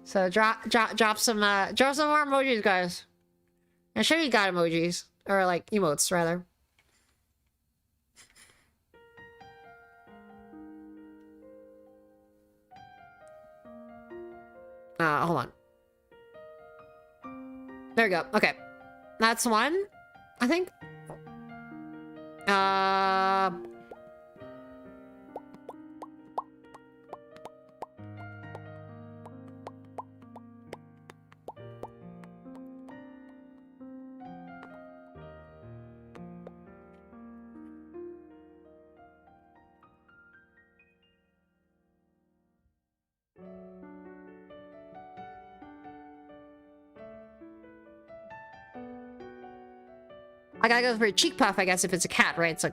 So drop some more emojis, guys. I'm sure you got emojis or like emotes rather. Hold on. There we go. Okay. That's one, I think. I gotta go for a cheek puff, I guess, if it's a cat, right? It's like...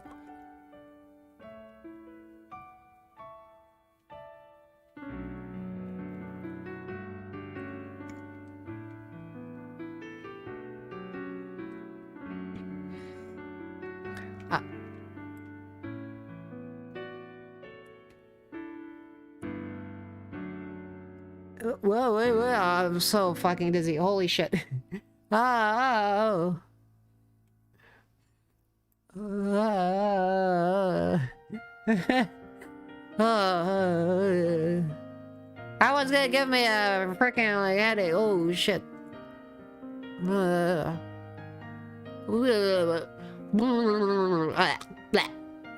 Whoa, wait, I'm so fucking dizzy. Holy shit. Oh. That one's gonna give me a freaking like headache. Oh shit.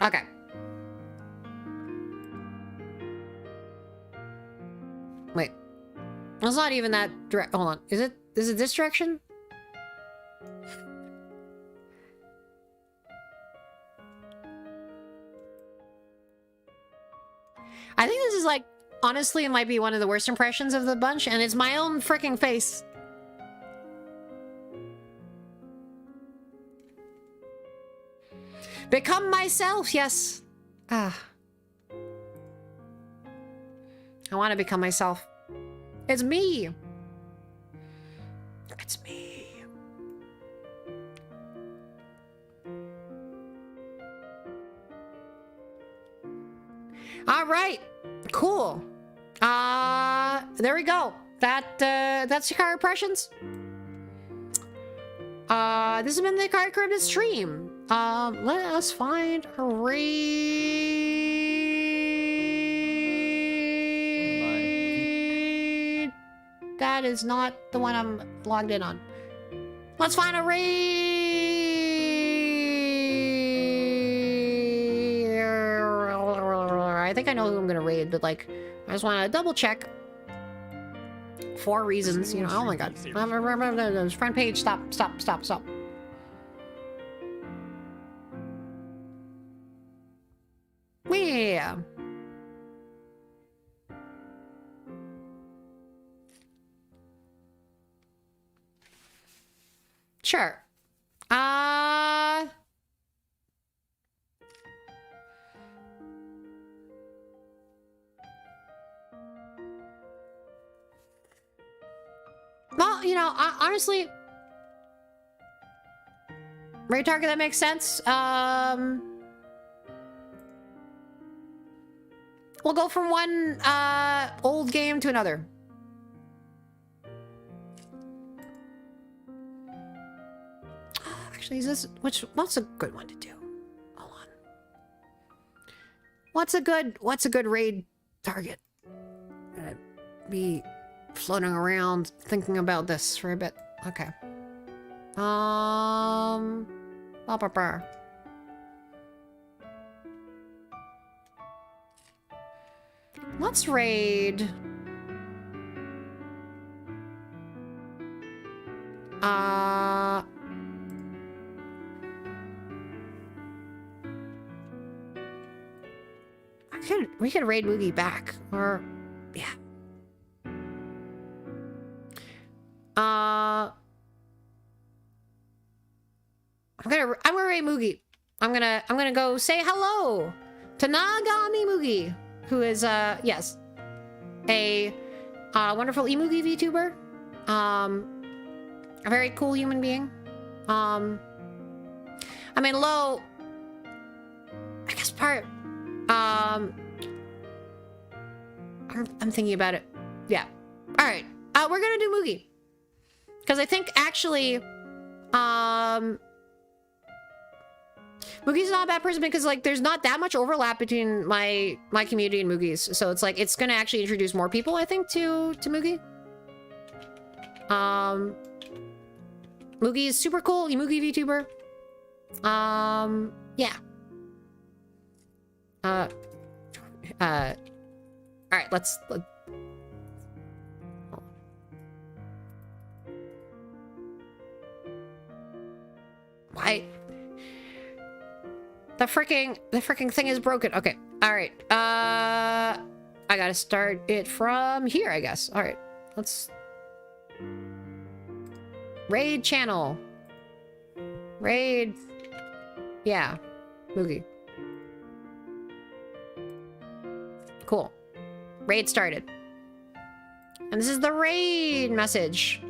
Okay. Wait. It's not even that direct. Hold on. Is it this direction? I think this is like, honestly, it might be one of the worst impressions of the bunch, and it's my own freaking face. Become myself, yes. I want to become myself. It's me. It's me. All right. Cool. There we go. That's Hikari impressions. This has been the KariChary stream. Let us find a raid. That is not the one I'm logged in on. Let's find a raid. I think I know who I'm gonna raid, but like, I just want to double check. 4 reasons, you know. Oh my god. Front page. Stop. Yeah. Sure. Well, you know, honestly, raid target, that makes sense. We'll go from one old game to another. Actually, is this what's a good one to do? Hold on. What's a good raid target? Be floating around thinking about this for a bit. Okay. Let's raid. We could raid Moogie back, or yeah. I'm gonna raid Moogie. I'm gonna go say hello Tanagami Mugi, who is, yes, a wonderful eMugi VTuber. A very cool human being. I mean, Lo, I guess part, I'm thinking about it. Yeah. All right. We're gonna do Mugi. Because I think, actually, Mugi's not a bad person because, like, there's not that much overlap between my community and Mugi's. So it's like, it's gonna actually introduce more people, I think, to Mugi. Mugi is super cool, eMugi VTuber. Yeah. Alright, let's... Why? The freaking thing is broken. Okay. Alright. I gotta start it from here, I guess. Alright. Let's... Raid channel. Raid. Yeah. Mugi. Cool. Raid started. And this is the raid message.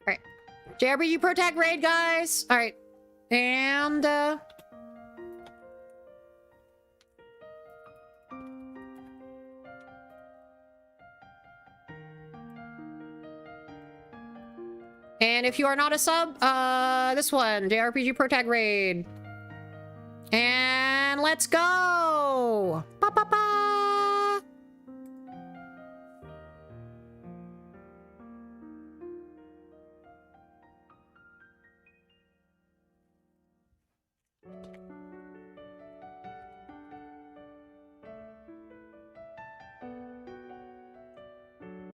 Alright. JRPG Pro Tag raid, guys! Alright. And, and if you are not a sub, this one, JRPG Pro Tag raid. And let's go!